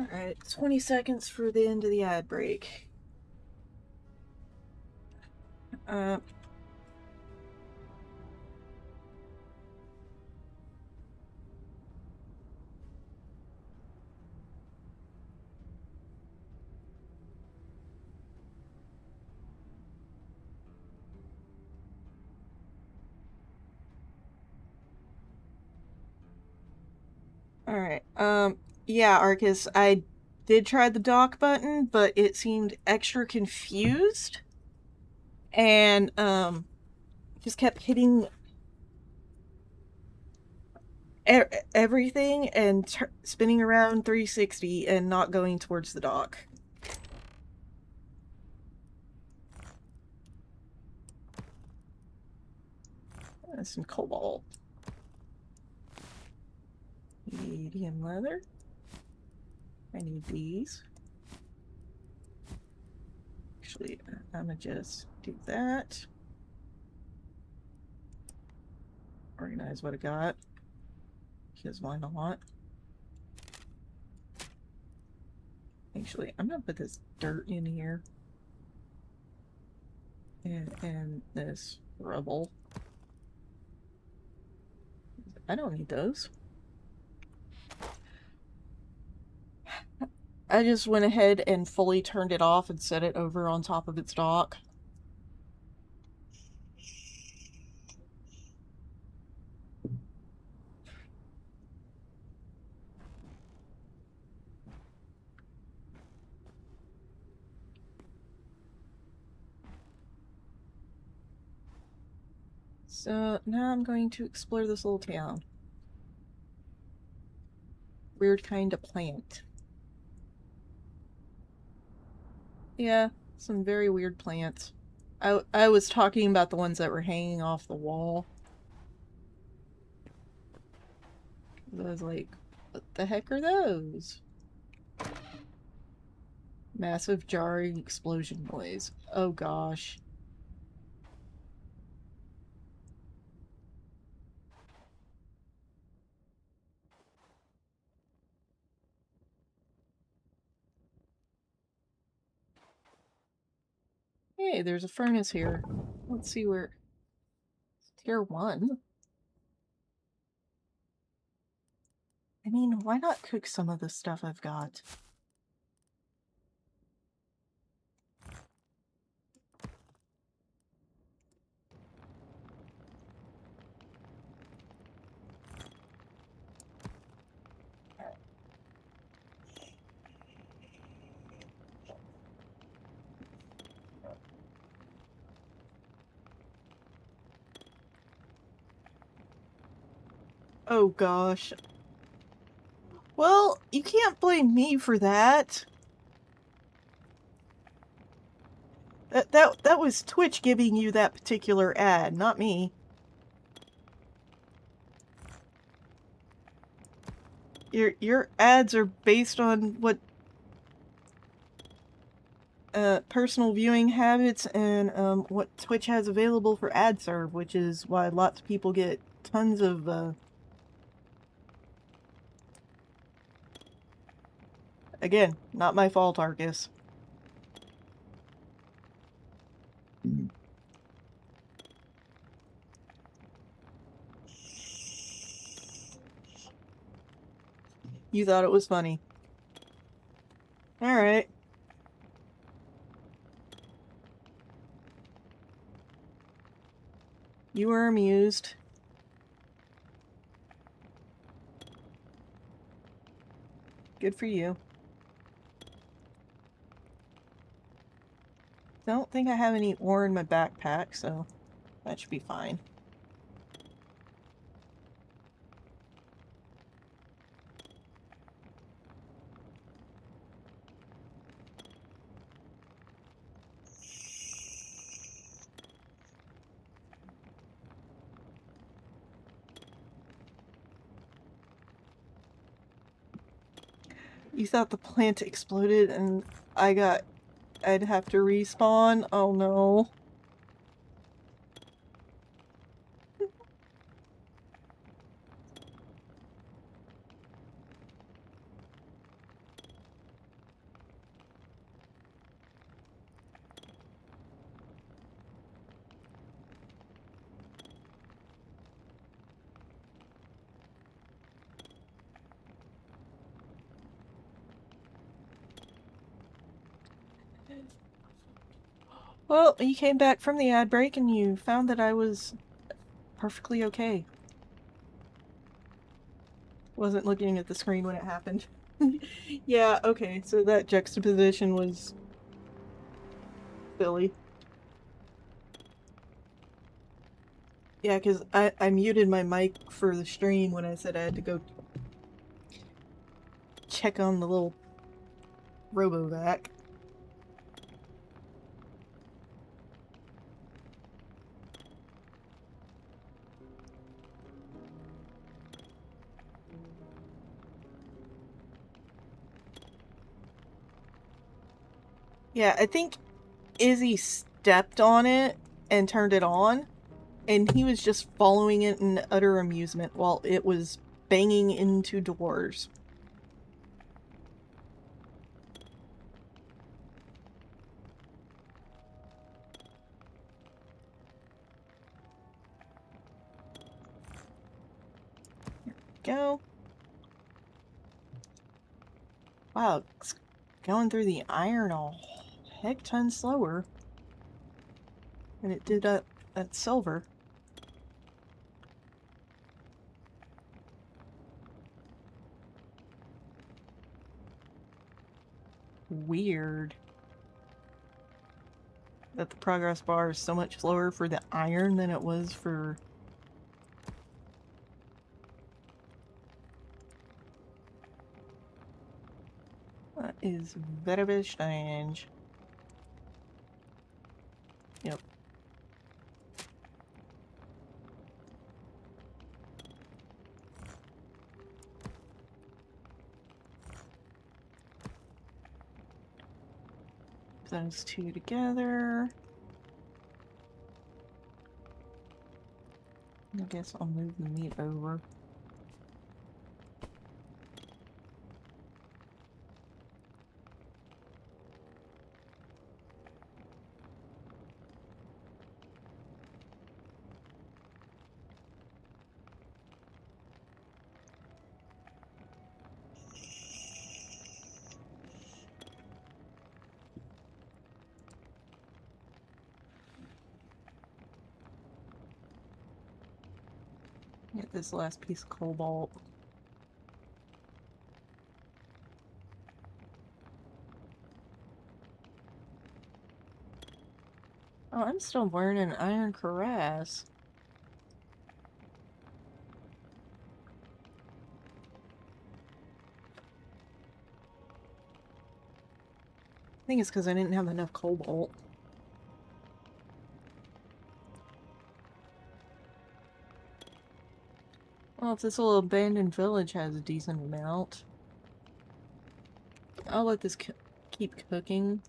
Alright, 20 seconds for the end of the ad break. Alright, yeah, Arcus, I did try the dock button, but it seemed extra confused. and just kept hitting everything and spinning around 360 and not going towards the dock. Some cobalt. Medium leather. I need these. Actually, I'm gonna just do that. Organize what I got. Because why not? Actually, I'm gonna put this dirt in here. And this rubble. I don't need those. I just went ahead and fully turned it off and set it over on top of its dock. So now I'm going to explore this little town. Weird kind of plant. Yeah, some very weird plants. I was talking about the ones that were hanging off the wall. I was like, what the heck are those? Massive jarring explosion noise. Oh gosh. Hey, there's a furnace here. Let's see where... Tier 1? I mean, why not cook some of the stuff I've got? Oh gosh. Well, you can't blame me for that. That was Twitch giving you that particular ad, not me. Your ads are based on what personal viewing habits and what Twitch has available for ad serve, which is why lots of people get tons of again, not my fault, Arcus. You thought it was funny. Alright. You were amused. Good for you. Don't think I have any ore in my backpack, so that should be fine. You thought the plant exploded and I'd have to respawn? Oh no. Well, you came back from the ad break and you found that I was perfectly okay. Wasn't looking at the screen when it happened. Yeah, okay, so that juxtaposition was silly. Yeah, because I muted my mic for the stream when I said I had to go check on the little RoboVac. Yeah, I think Izzy stepped on it and turned it on, and he was just following it in utter amusement while it was banging into doors. Here we go. Wow, it's going through the iron a heck ton slower than it did at silver. Weird that the progress bar is so much slower for the iron than it was for... That is very strange. Yep. Those two together. I guess I'll move the meat over. Get this last piece of cobalt. Oh, I'm still wearing an iron cuirass. I think it's because I didn't have enough cobalt. Well, if this little abandoned village has a decent amount, I'll let this keep cooking.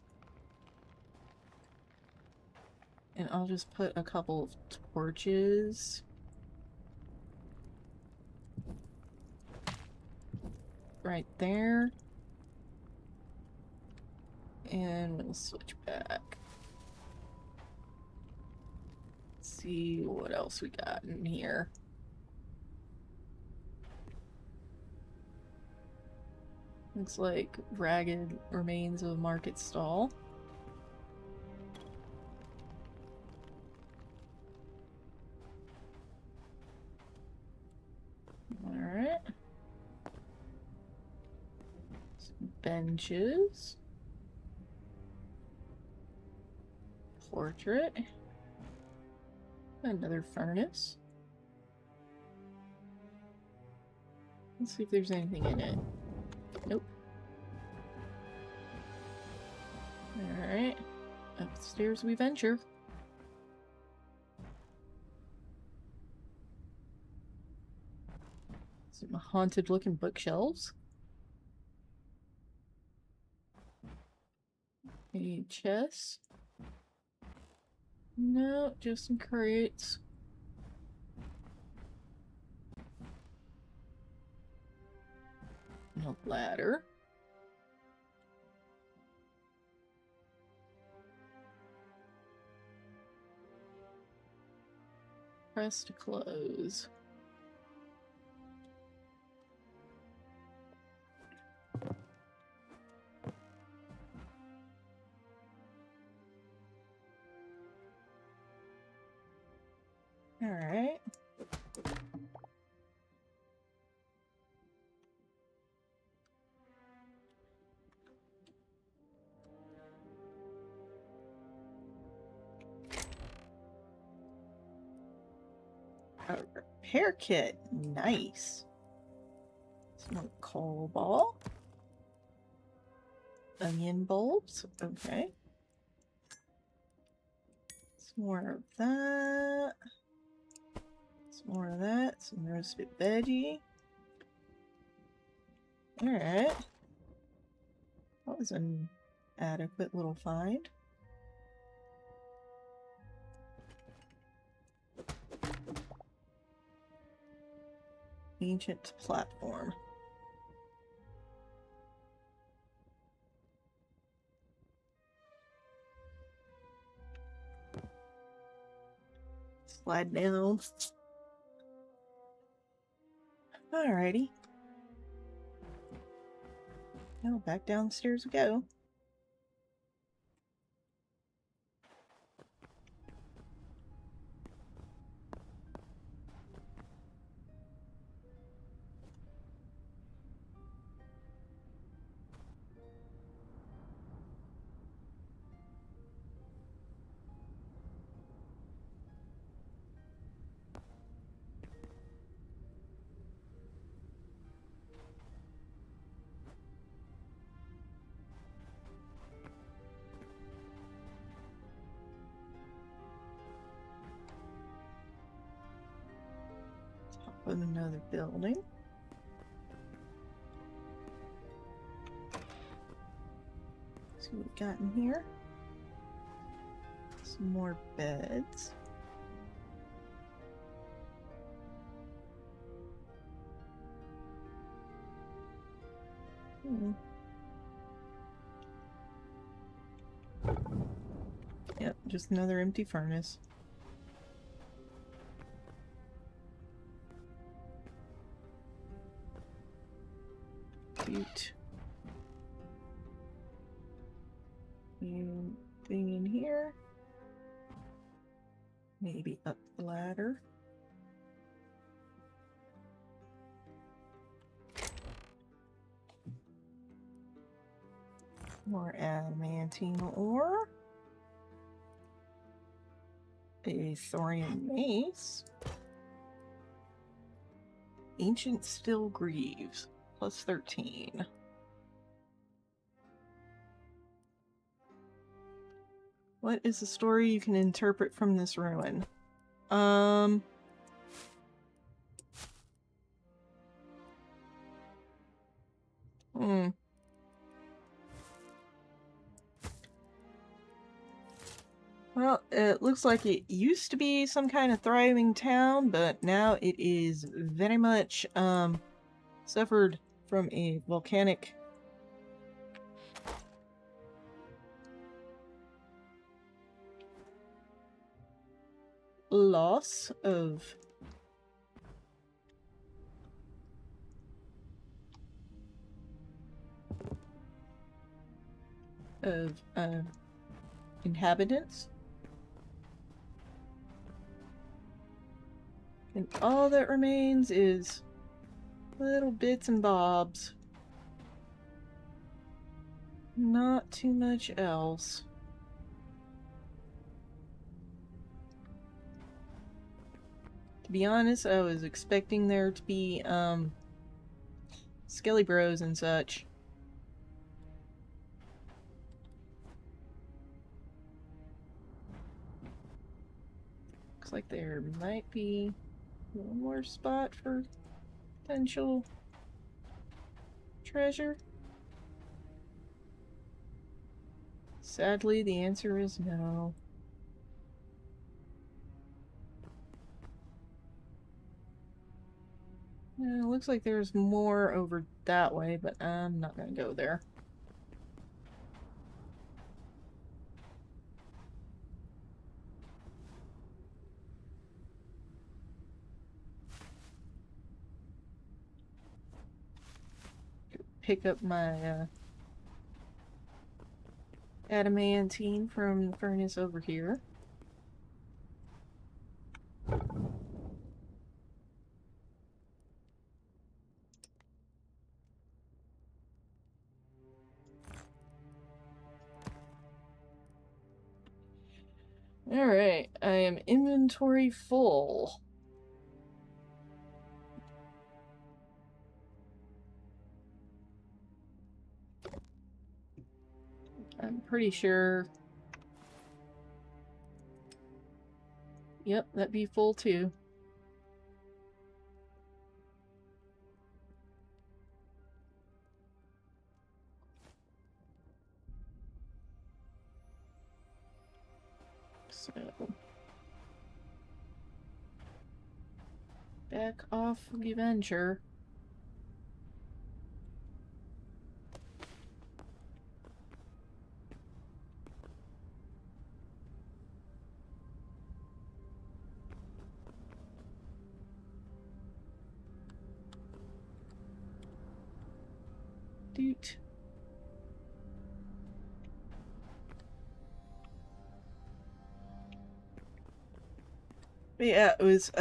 And I'll just put a couple of torches right there. And we'll switch back. Let's see what else we got in here. Looks like ragged remains of a market stall. Alright. Some benches. Portrait. Another furnace. Let's see if there's anything in it. Nope. Alright. Upstairs we venture. Some haunted looking bookshelves. Any chests? No, just some crates. A ladder. Press to close. Alright. A repair kit. Nice. Some more cobalt. Onion bulbs. Okay. Some more of that. Some more of that. Some roasted veggie. Alright. That was an adequate little find. Ancient platform. Slide down. Alrighty. Now back downstairs we go. Top of another building. See what we got in here. Some more beds. Yep, just another empty furnace. Cute. Anything in here? Maybe up the ladder. More adamantine ore. A thorium mace. Ancient steel greaves. Plus 13. What is the story you can interpret from this ruin? Well, it looks like it used to be some kind of thriving town, but now it is very much, suffered from a volcanic loss of inhabitants. And all that remains is little bits and bobs. Not too much else. To be honest, I was expecting there to be, Skelly Bros and such. Looks like there might be one more spot for potential treasure. Sadly, the answer is no. It looks like there's more over that way, but I'm not gonna go there. Pick up my adamantine from the furnace over here. Alright, I am inventory full. pretty sure... Yep, that'd be full too. So... back off the adventure. Doot. But yeah, it was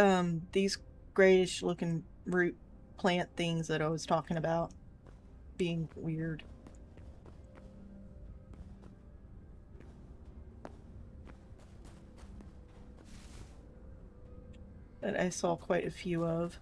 these grayish looking root plant things that I was talking about being weird. That I saw quite a few of.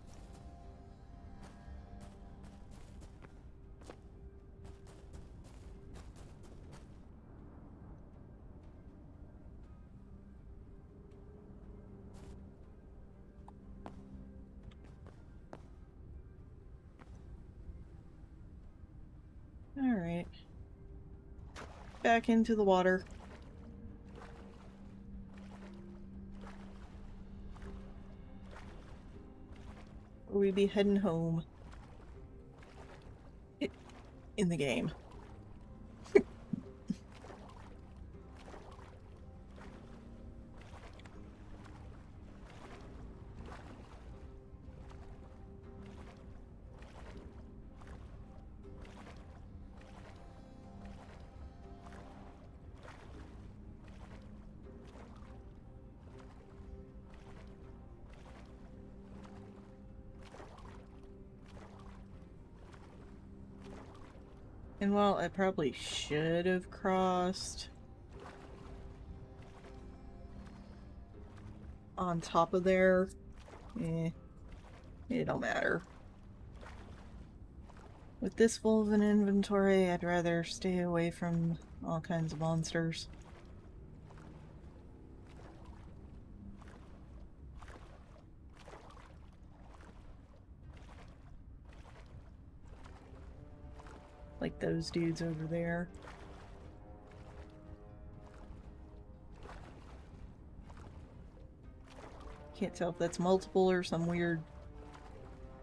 Alright. Back into the water. We'd be heading home. In the game. And while I probably should have crossed on top of there, it don't matter. With this full of an inventory, I'd rather stay away from all kinds of monsters. Like those dudes over there. Can't tell if that's multiple or some weird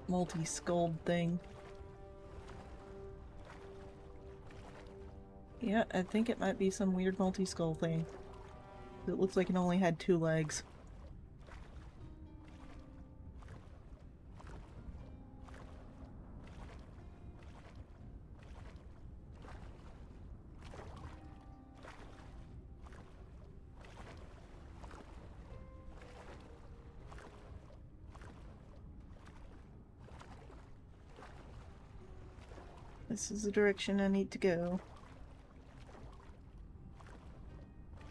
multi-skulled thing. Yeah, I think it might be some weird multi-skull thing. It looks like it only had 2 legs. This is the direction I need to go.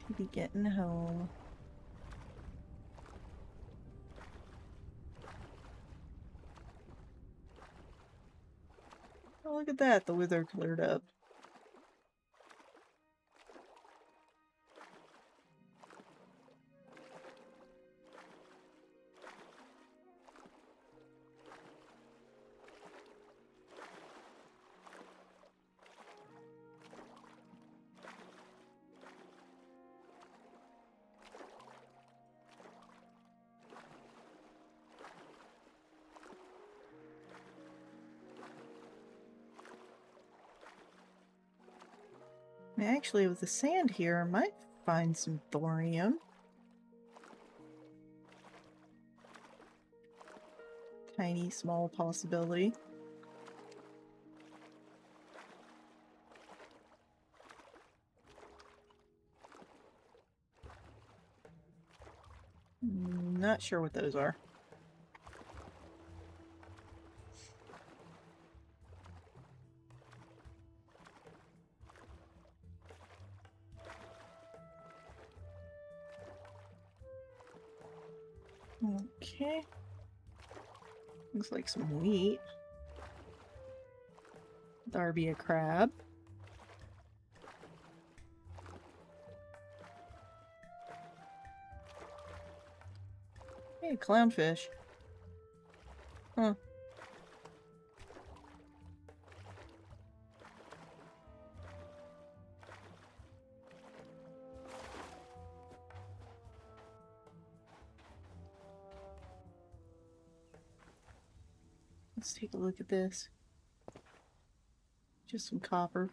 To be getting home. Oh, look at that, the wither cleared up. Actually, with the sand here, I might find some thorium. Tiny, small possibility. Not sure what those are. Okay. Looks like some wheat. There'll be a crab. Hey, clownfish. Huh. Let's take a look at this. Just some copper.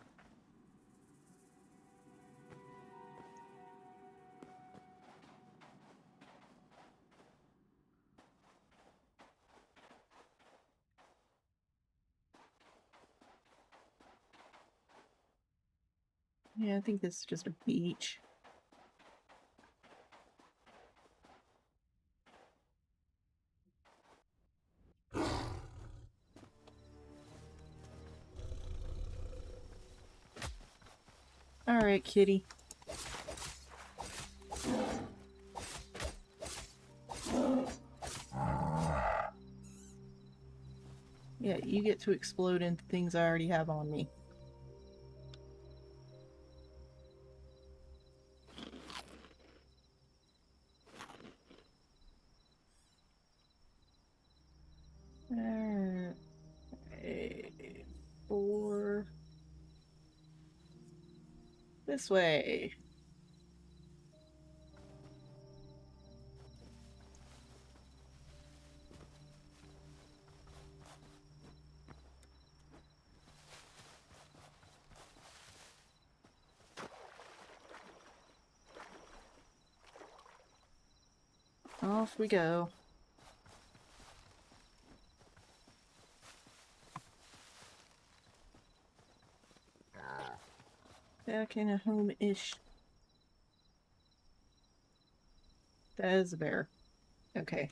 Yeah, I think this is just a beach. Alright, kitty. Yeah, you get to explode into things I already have on me. Alright. 4. This way. Off we go. Back in a home-ish. That is a bear. Okay.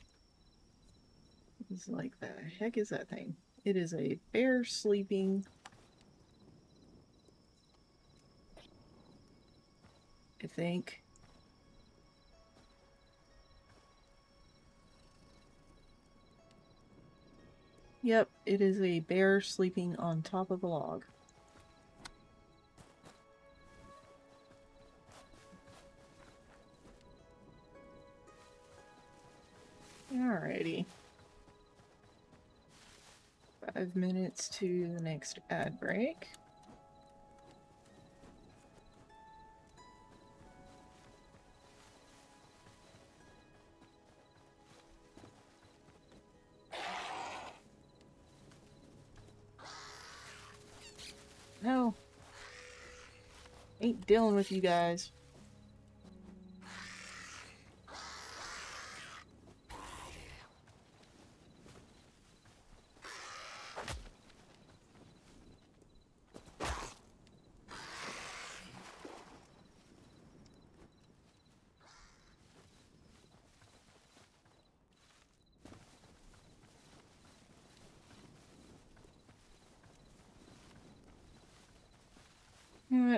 It's like, the heck is that thing? It is a bear sleeping. I think. Yep, it is a bear sleeping on top of a log. Alrighty. 5 minutes to the next ad break. No. Ain't dealing with you guys.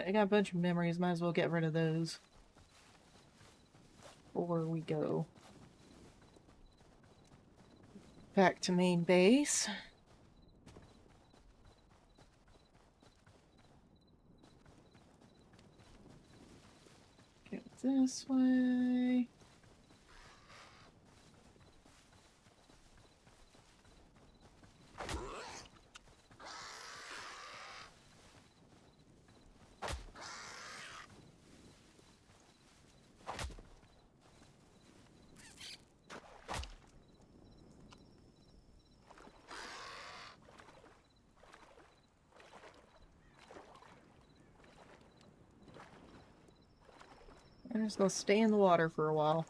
I got a bunch of memories, might as well get rid of those before we go back to main base. Go this way. I'm just gonna stay in the water for a while.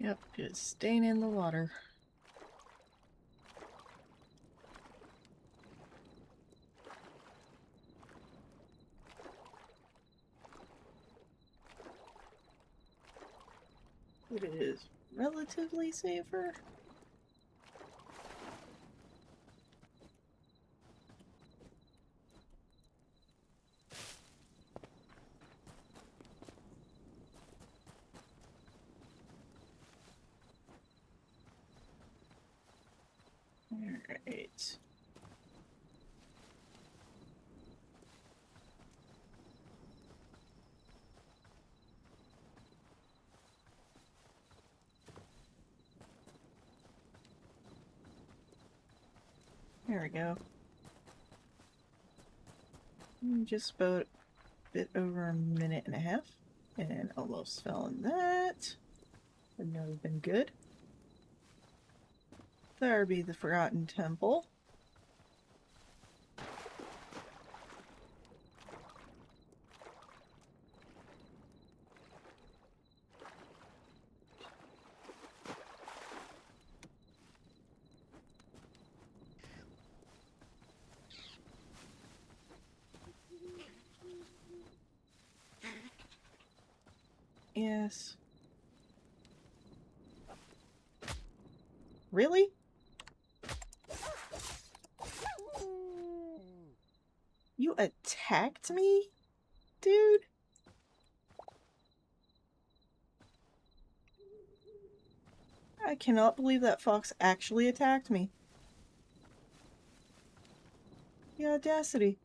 Yep, just staying in the water. It is relatively safer. Alright. There we go. Just about a bit over a minute and a half. And almost fell in that. Would not have been good. There be the Forgotten Temple. Yes. Really? You attacked me? Dude? I cannot believe that fox actually attacked me. The audacity.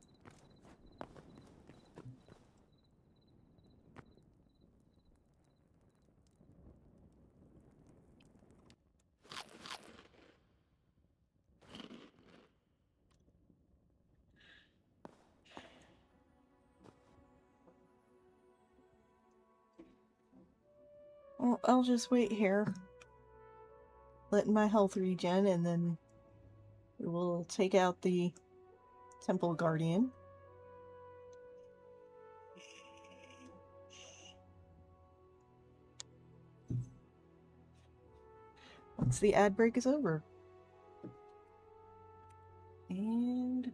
Well, I'll just wait here. Letting my health regen, and then we'll take out the Temple Guardian. Once the ad break is over. And...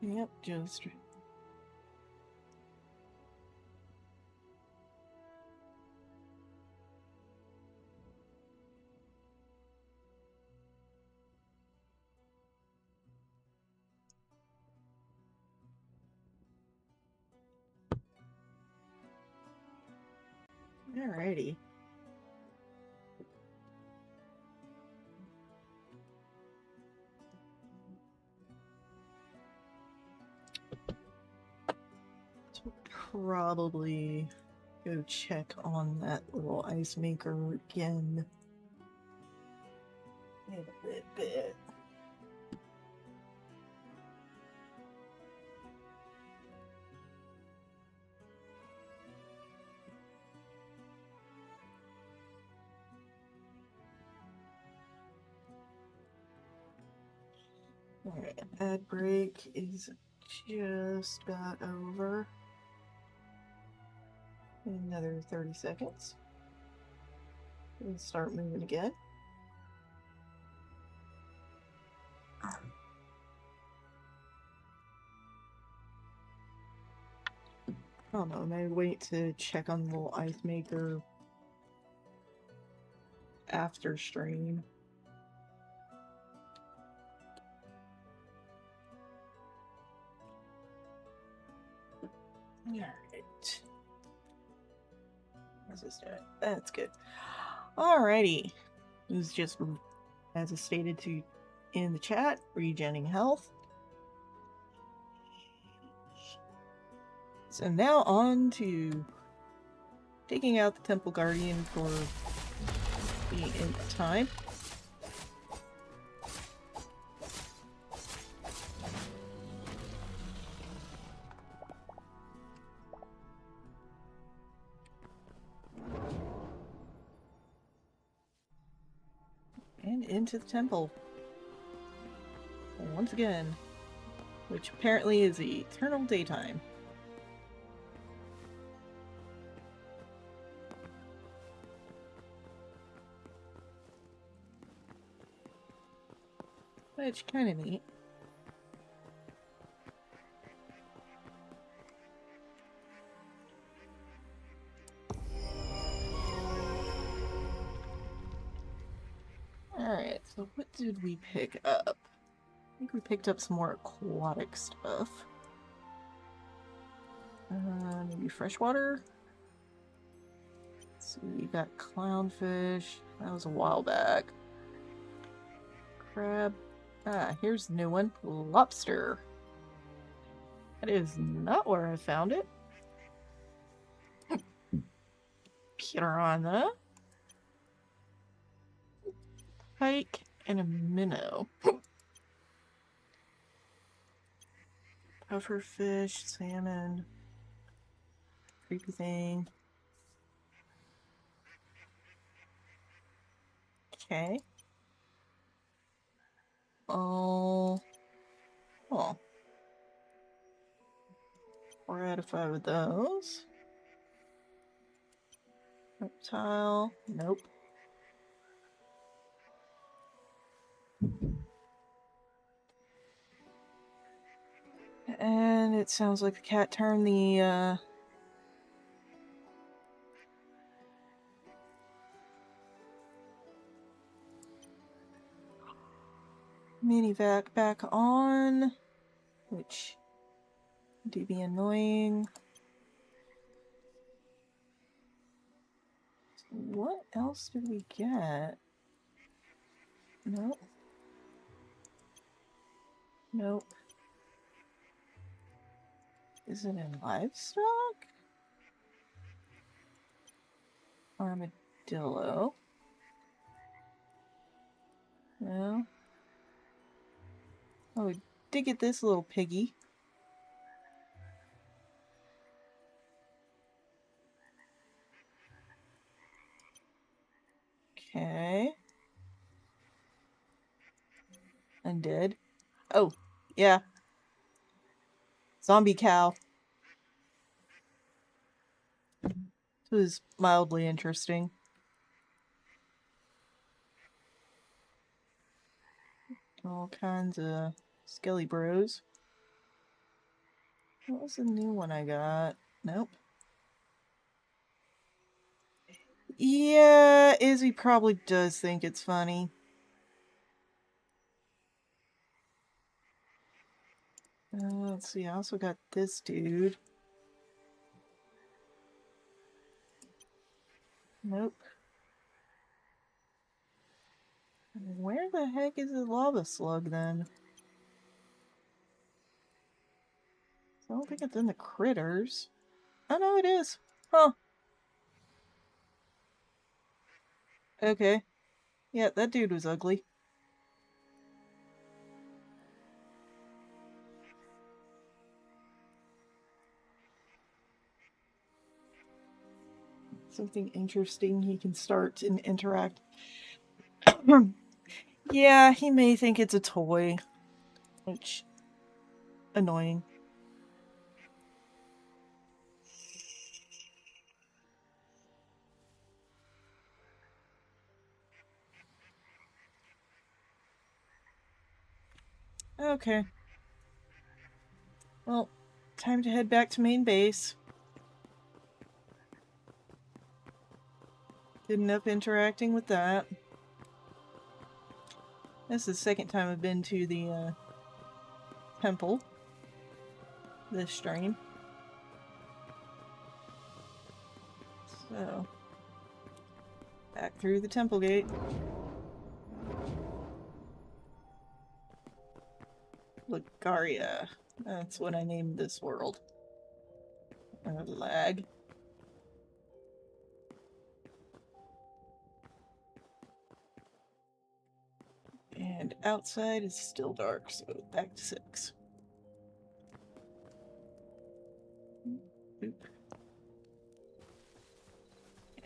Yep, just... Alrighty. So probably go check on that little ice maker again in a bit. Alright, ad break is just about over. Another 30 seconds. We'll start moving again. I don't know, maybe wait to check on the little ice maker after stream. Alright. What's this doing? That's good. Alrighty. It was just, as I stated to in the chat, regenning health. So now on to taking out the Temple Guardian for the nth time. And into the temple. Once once again, which apparently is eternal daytime. Which kind of neat. Alright, so what did we pick up? I think we picked up some more aquatic stuff. Maybe freshwater? Let's see, we got clownfish. That was a while back. Crab. Ah, here's the new one. Lobster. That is not where I found it. Piranha. Pike and a minnow. Pufferfish, salmon. Creepy thing. Okay. Oh. 4 out of 5 of those. Reptile. Nope. And it sounds like the cat turned the, mini vac back on, which do be annoying. What else did we get? Nope. Nope. Is it in livestock? Armadillo. No. Oh, we did get this little piggy. Okay. Undead. Oh, yeah. Zombie cow. This was mildly interesting. All kinds of skelly bros. What was the new one I got? Nope. Yeah, Izzy probably does think it's funny. Let's see, I also got this dude. Nope. Where the heck is the lava slug then? I don't think it's in the critters. Oh no, it is. Huh. Okay. Yeah, that dude was ugly. Something interesting he can start and interact. Yeah, he may think it's a toy. Which... annoying. Okay. Well, time to head back to main base. Did enough interacting with that. This is the second time I've been to the temple this stream. So, back through the temple gate. Lagaria. That's what I named this world. Lag. And outside is still dark, so back to 6. Boop.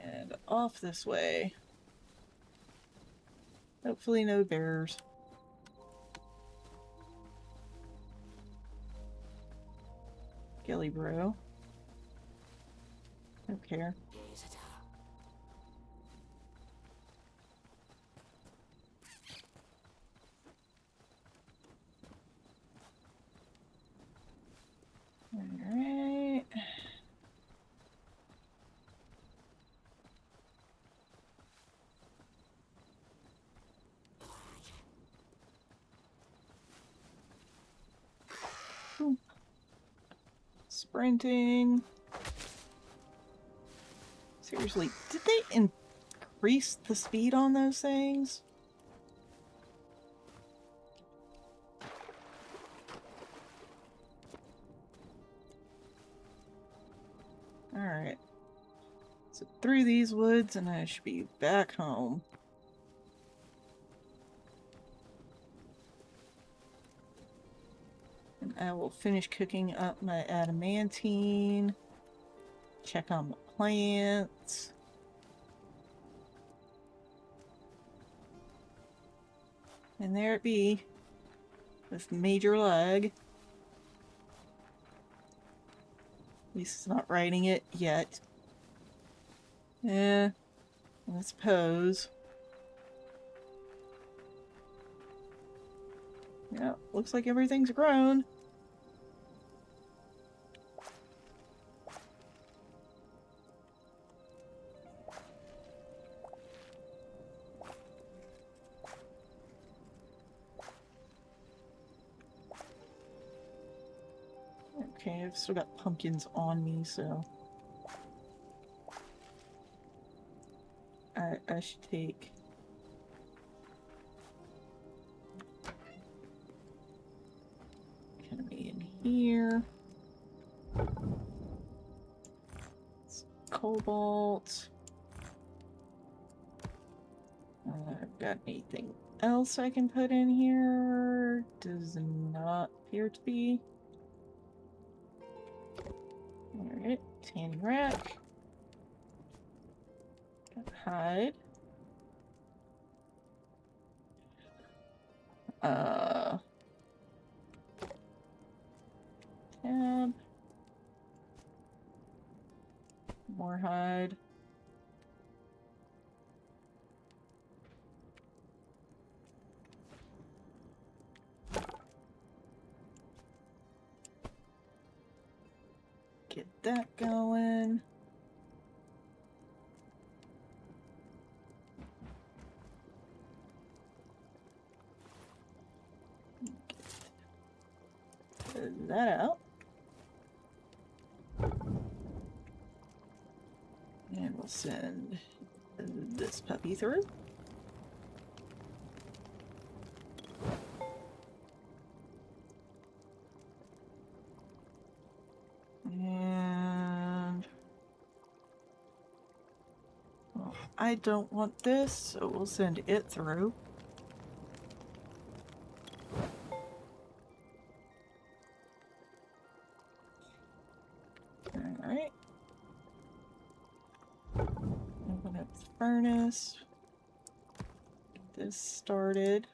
And off this way. Hopefully no bears. Gilly bro. Don't care. Alright. Sprinting. Seriously, did they increase the speed on those things? Alright. So through these woods and I should be back home. And I will finish cooking up my adamantine. Check on the plants. And there it be. With major lag. At least it's not writing it yet. I suppose. Yeah, looks like everything's grown. Okay, I've still got pumpkins on me, so I should take kind of in here. It's cobalt. I've got anything else I can put in here? Does not appear to be. Alright, tanning rack. Got hide. Tab. More hide. Get that going. Get that out. And we'll send this puppy through. And well, I don't want this, so we'll send it through. Alright. Open up the furnace. Get this started.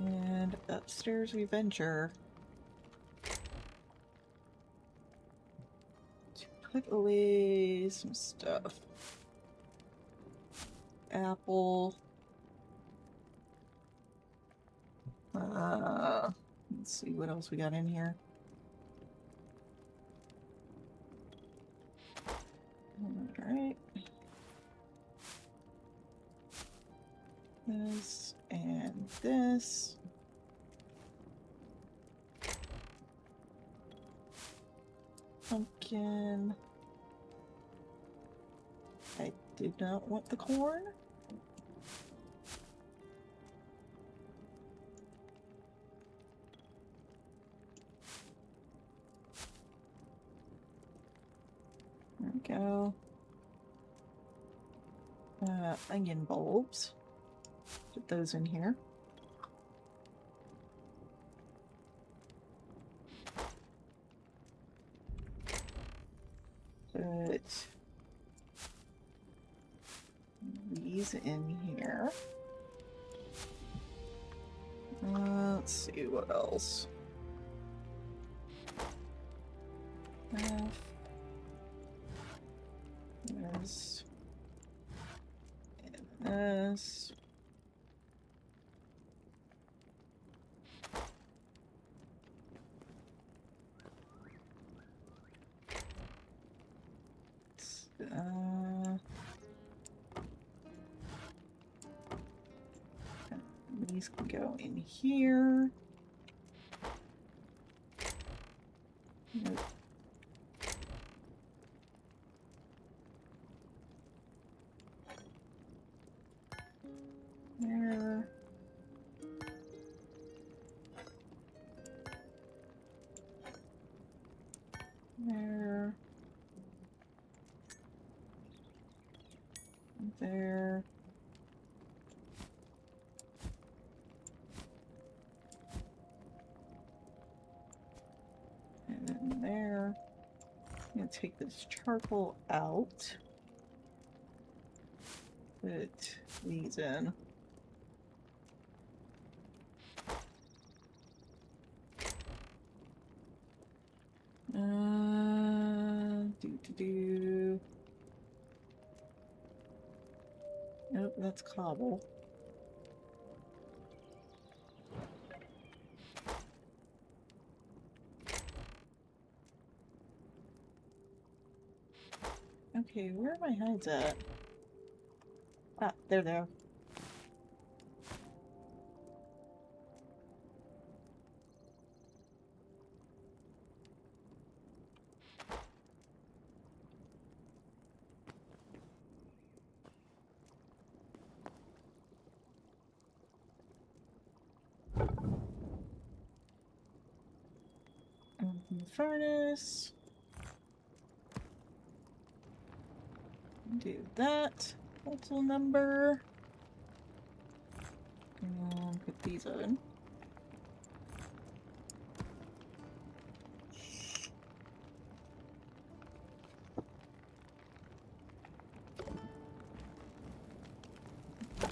And upstairs we venture. To put away some stuff. Apple. Let's see what else we got in here. Alright. This and this. Pumpkin. I did not want the corn. There we go. Onion bulbs. Put those in here. Put these in here. Let's see what else. This. And this. These can go in here. Nope. There. There. There. And then there. I'm gonna take this charcoal out. Put these in. Do. Nope, that's cobble. Okay, where are my hides at? Ah, there they are. Open the furnace. Do that. Total number. And put these in.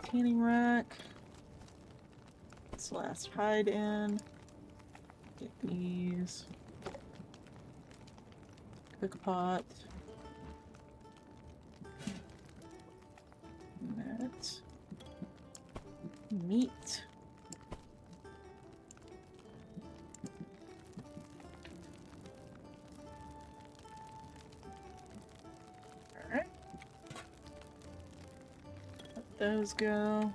Tanning rack. This last hide in. Get these. Cook pot. That. Meat. Alright. Let those go.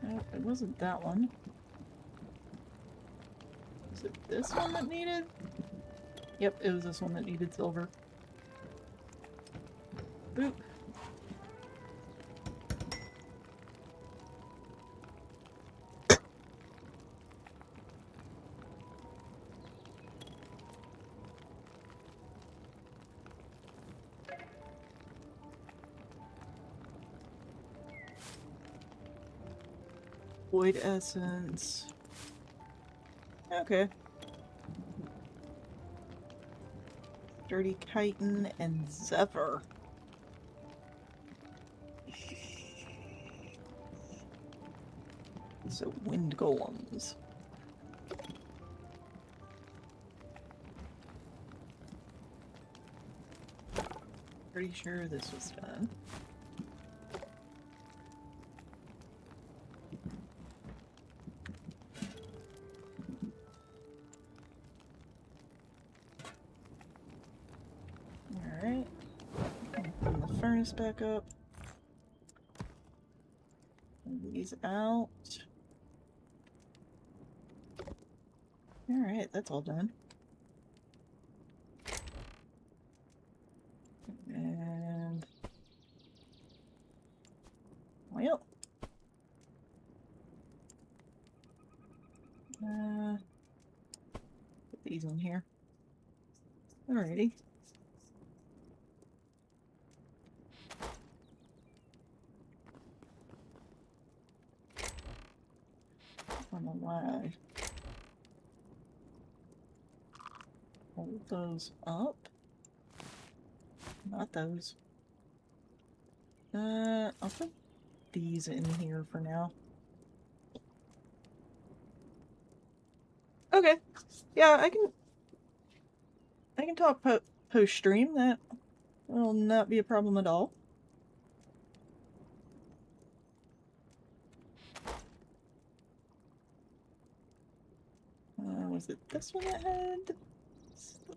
Nope, it wasn't that one. Was it this one that needed? Yep, it was this one that needed silver. Boop. Void essence. Okay. Dirty chitin and zephyr. So wind golems. Pretty sure this was done. Alright. Open the furnace back up. Move these out. Alright, that's all done. And... well... put these in here. Alrighty. On the lag. Hold those up. Not those. I'll put these in here for now. Okay. Yeah, I can talk post stream. That will not be a problem at all. Was it this one that had the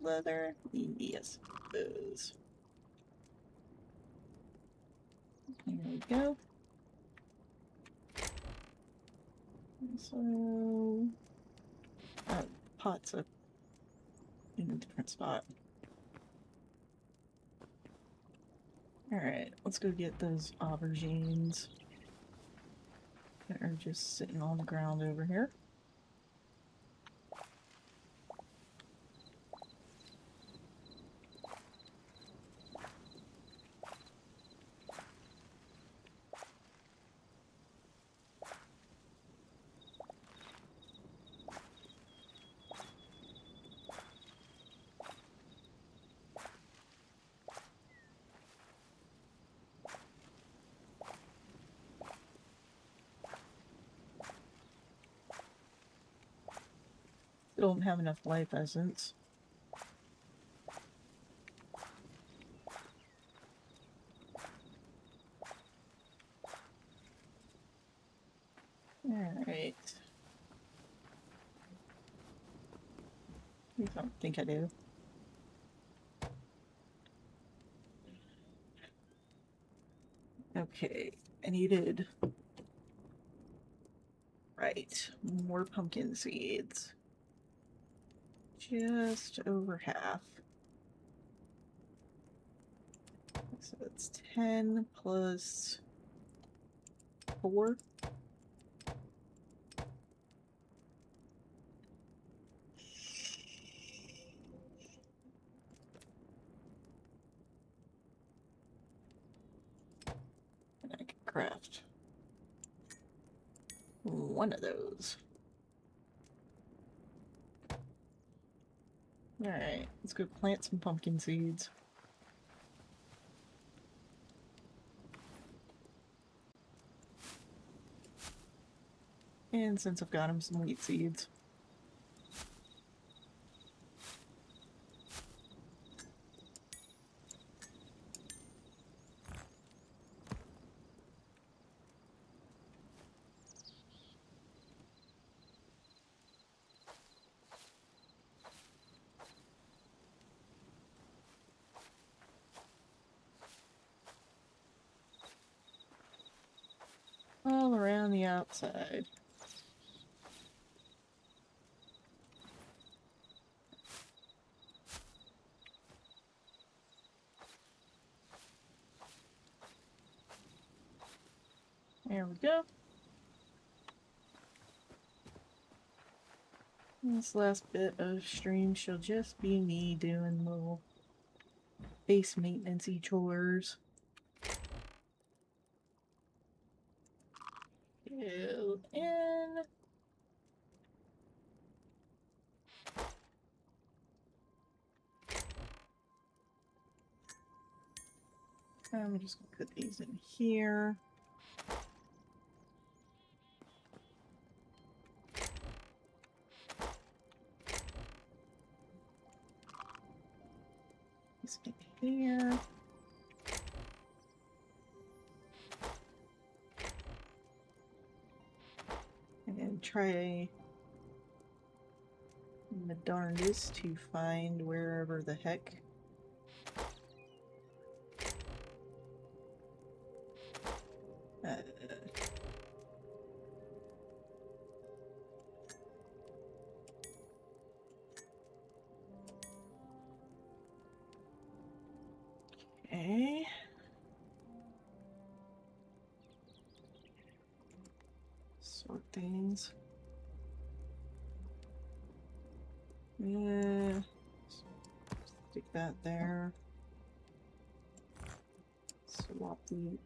leather? Yes, it is. There we go. So, pots up in a different spot. Alright, let's go get those aubergines that are just sitting on the ground over here. Don't have enough life essence. Alright. I don't think I do. Okay, I needed... Right, more pumpkin seeds. Just over half. So it's 10 plus 4. And I can craft one of those. Alright, let's go plant some pumpkin seeds. And since I've got them, some wheat seeds. All around the outside. There we go. This last bit of stream shall just be me doing little base maintenance-y chores. Go in. I'm just gonna put these in here. This in here. And try my darndest to find wherever the heck okay. Sort things. Yeah. Stick that there. Swap the...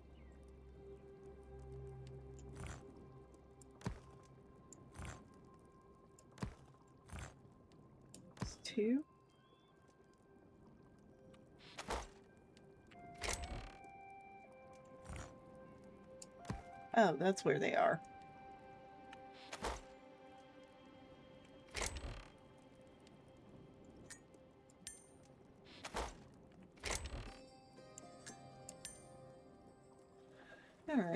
It's 2. Oh, that's where they are.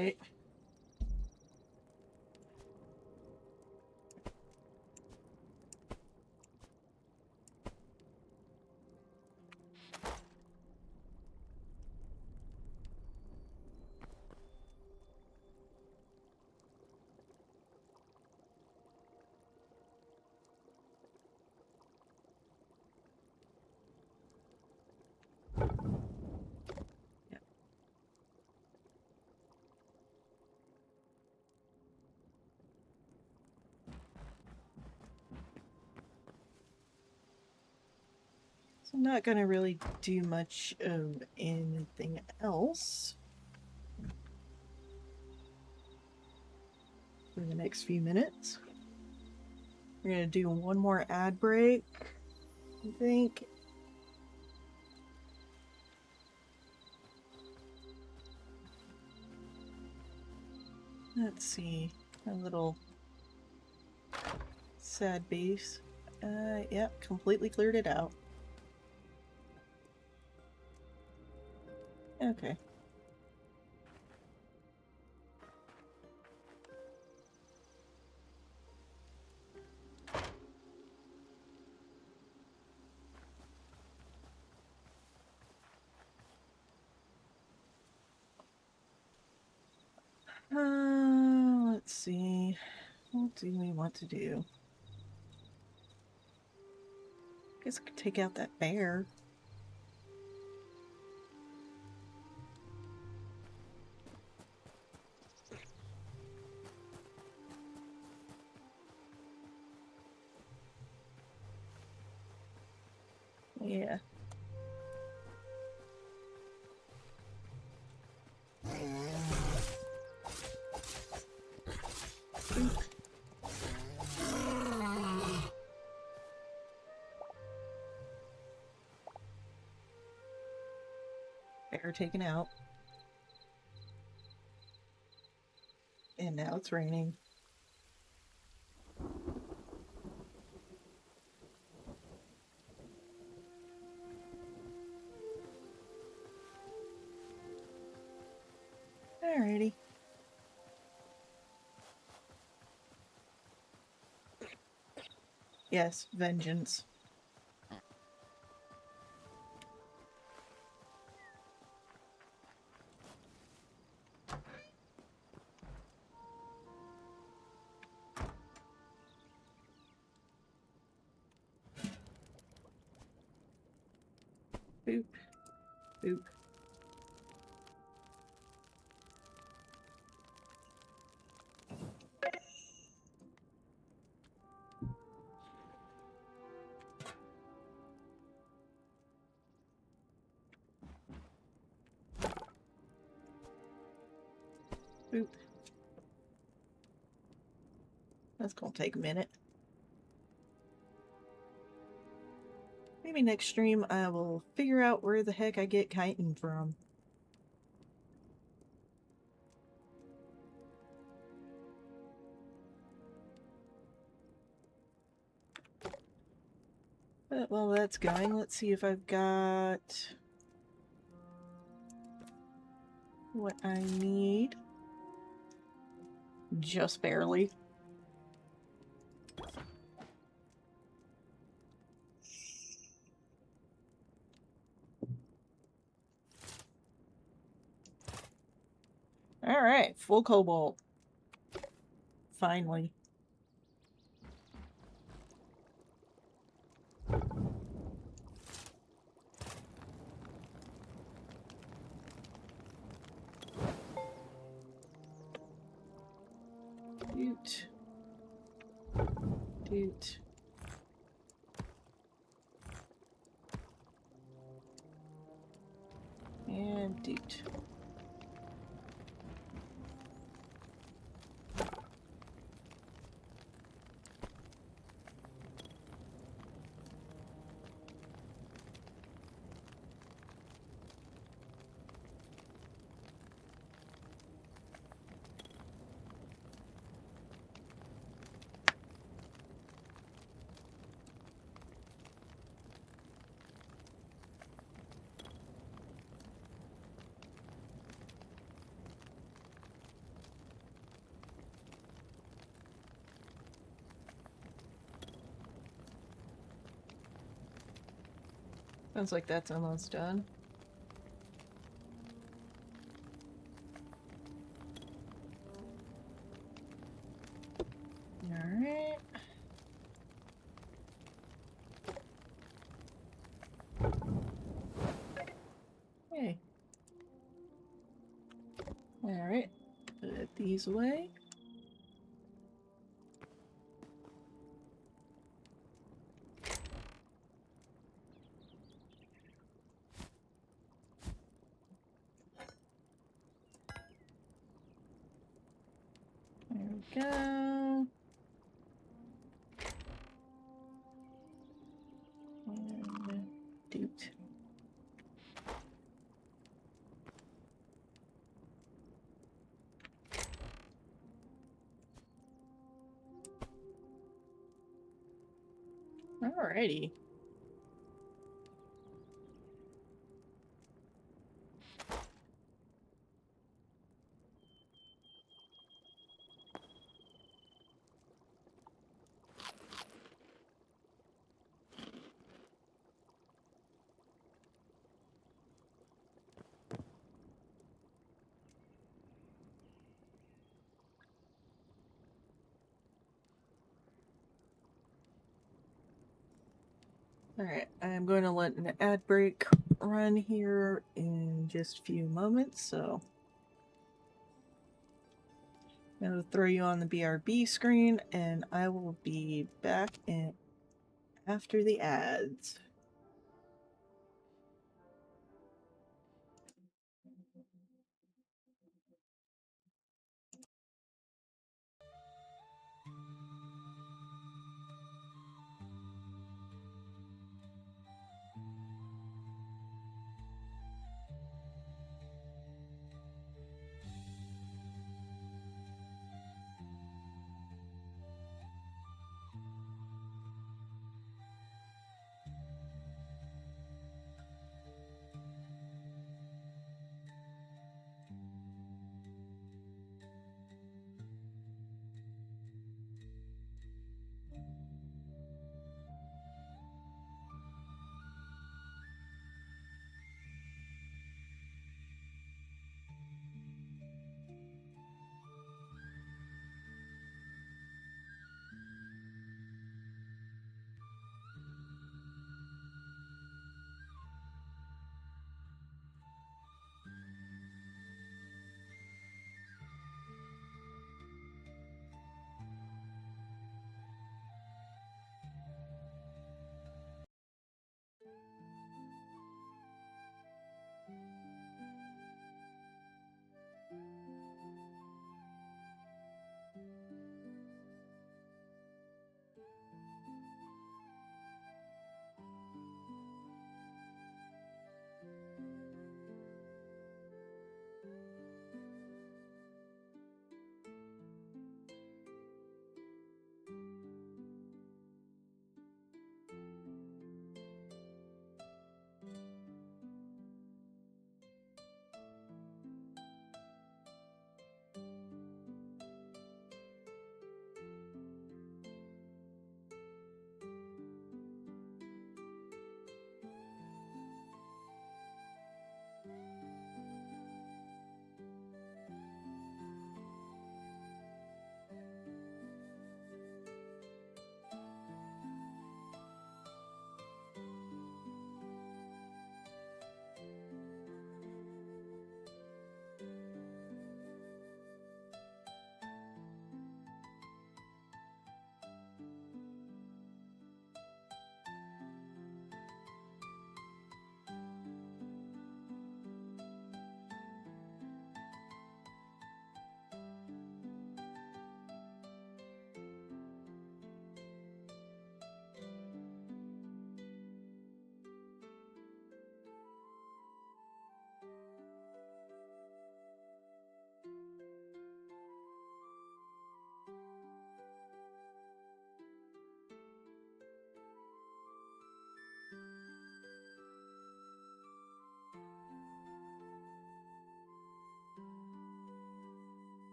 Alright. So I'm not gonna really do much of anything else for the next few minutes. We're gonna do one more ad break, I think. Let's see, a little sad base. Yep, completely cleared it out. Okay. Let's see. What do we want to do? Guess I could take out that bear. Yeah. Bear taken out. And now it's raining. Alrighty. Yes, vengeance. Boop. Boop. Boop. That's gonna take a minute. Maybe next stream I will figure out where the heck I get chitin from. But while that's going, let's see if I've got what I need. Just barely. Alright, full cobalt. Finally. Doot. Doot. And doot. Sounds like that's almost done. Alright. Hey. Alright. Put these away. There we go. And doot. Alrighty. Alright, I'm going to let an ad break run here in just a few moments, so I'm going to throw you on the BRB screen, and I will be back in after the ads.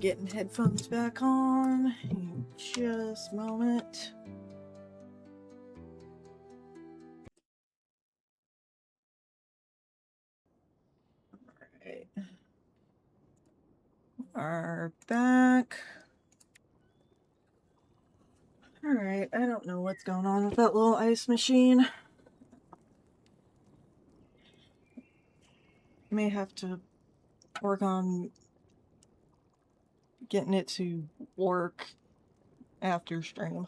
Getting headphones back on in just a moment. Alright. Are back. Alright, I don't know what's going on with that little ice machine. May have to work on getting it to work after stream.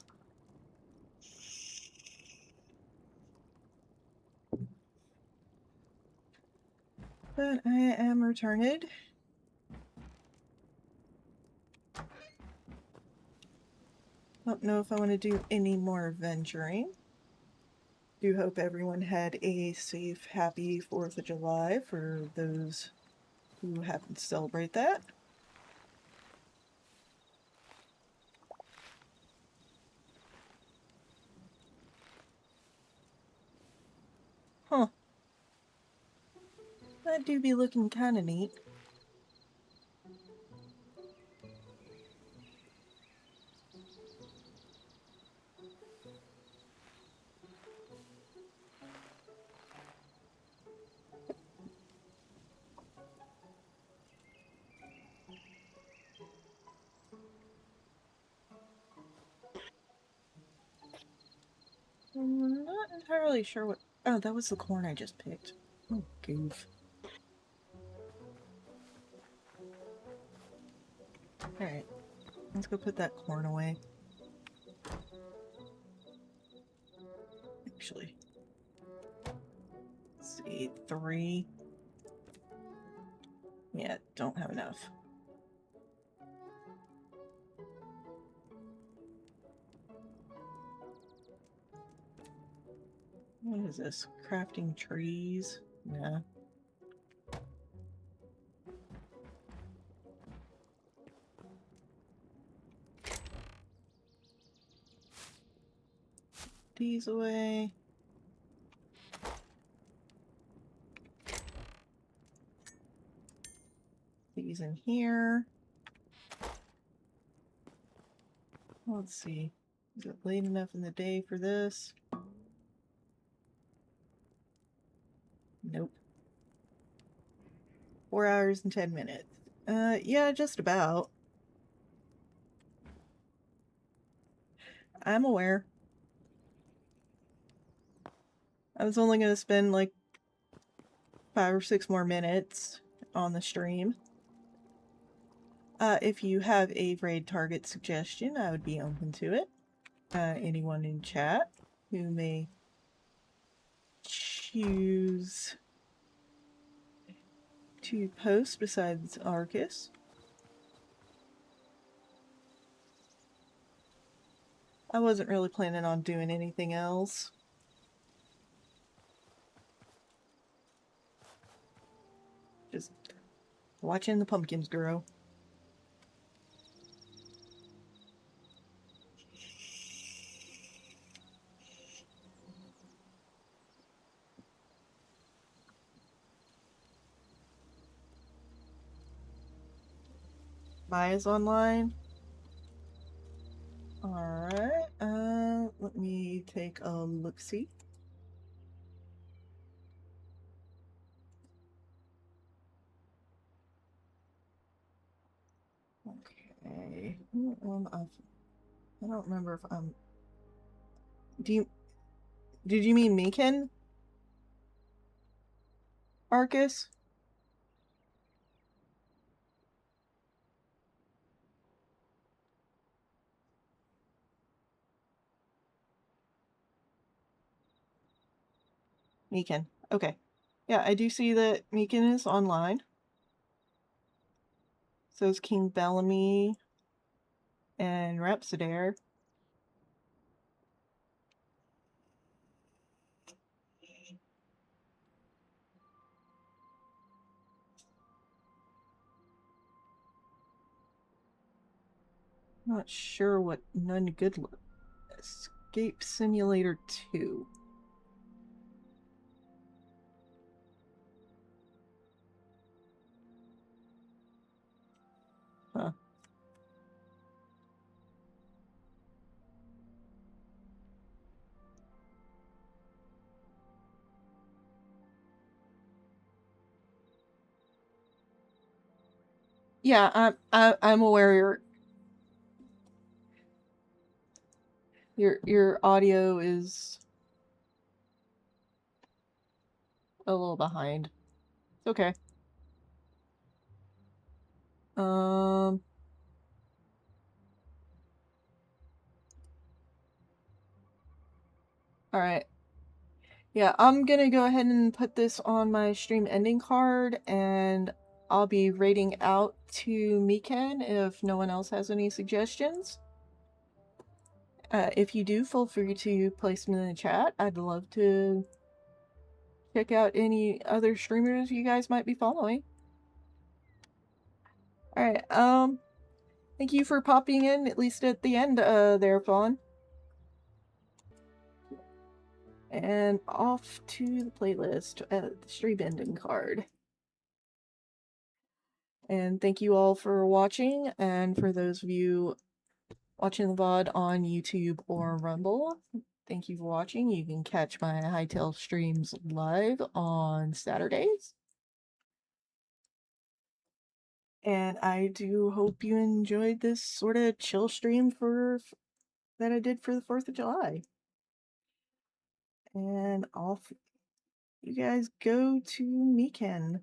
But I am returned. Don't know if I want to do any more venturing. Do hope everyone had a safe, happy 4th of July for those who happen to celebrate that. Huh. That do be looking kinda neat. I'm not entirely sure what... Oh, that was the corn I just picked. Oh, goof. Alright. Let's go put that corn away. Actually. Let's see, 3. Yeah, don't have enough. What is this? Crafting trees? Nah. These away. These in here. Let's see. Is it late enough in the day for this? Nope. 4 hours and 10 minutes. Yeah, just about. I'm aware. I was only gonna spend like 5 or 6 more minutes on the stream. If you have a raid target suggestion, I would be open to it. Anyone in chat who may choose to post besides Arcus. I wasn't really planning on doing anything else. Just watching the pumpkins grow. Maya's online. Alright, let me take a look-see. Okay. I don't remember if I'm... Did you mean Meekin? Arcus? Meekin. Okay. Yeah, I do see that Meekin is online. So is King Bellamy and Rhapsodare. Not sure what none good look. Escape Simulator 2. Huh. Yeah, I'm aware your audio is a little behind. It's okay. All right. Yeah, I'm gonna go ahead and put this on my stream ending card, and I'll be rating out to Mikan if no one else has any suggestions. If you do, feel free to place them in the chat. I'd love to check out any other streamers you guys might be following. Alright, thank you for popping in, at least at the end there, Fawn. And off to the playlist, the stream ending card. And thank you all for watching, and for those of you watching the VOD on YouTube or Rumble, thank you for watching. You can catch my Hytale streams live on Saturdays. And I do hope you enjoyed this sort of chill stream that I did for the 4th of July. And off you guys go to Mikan.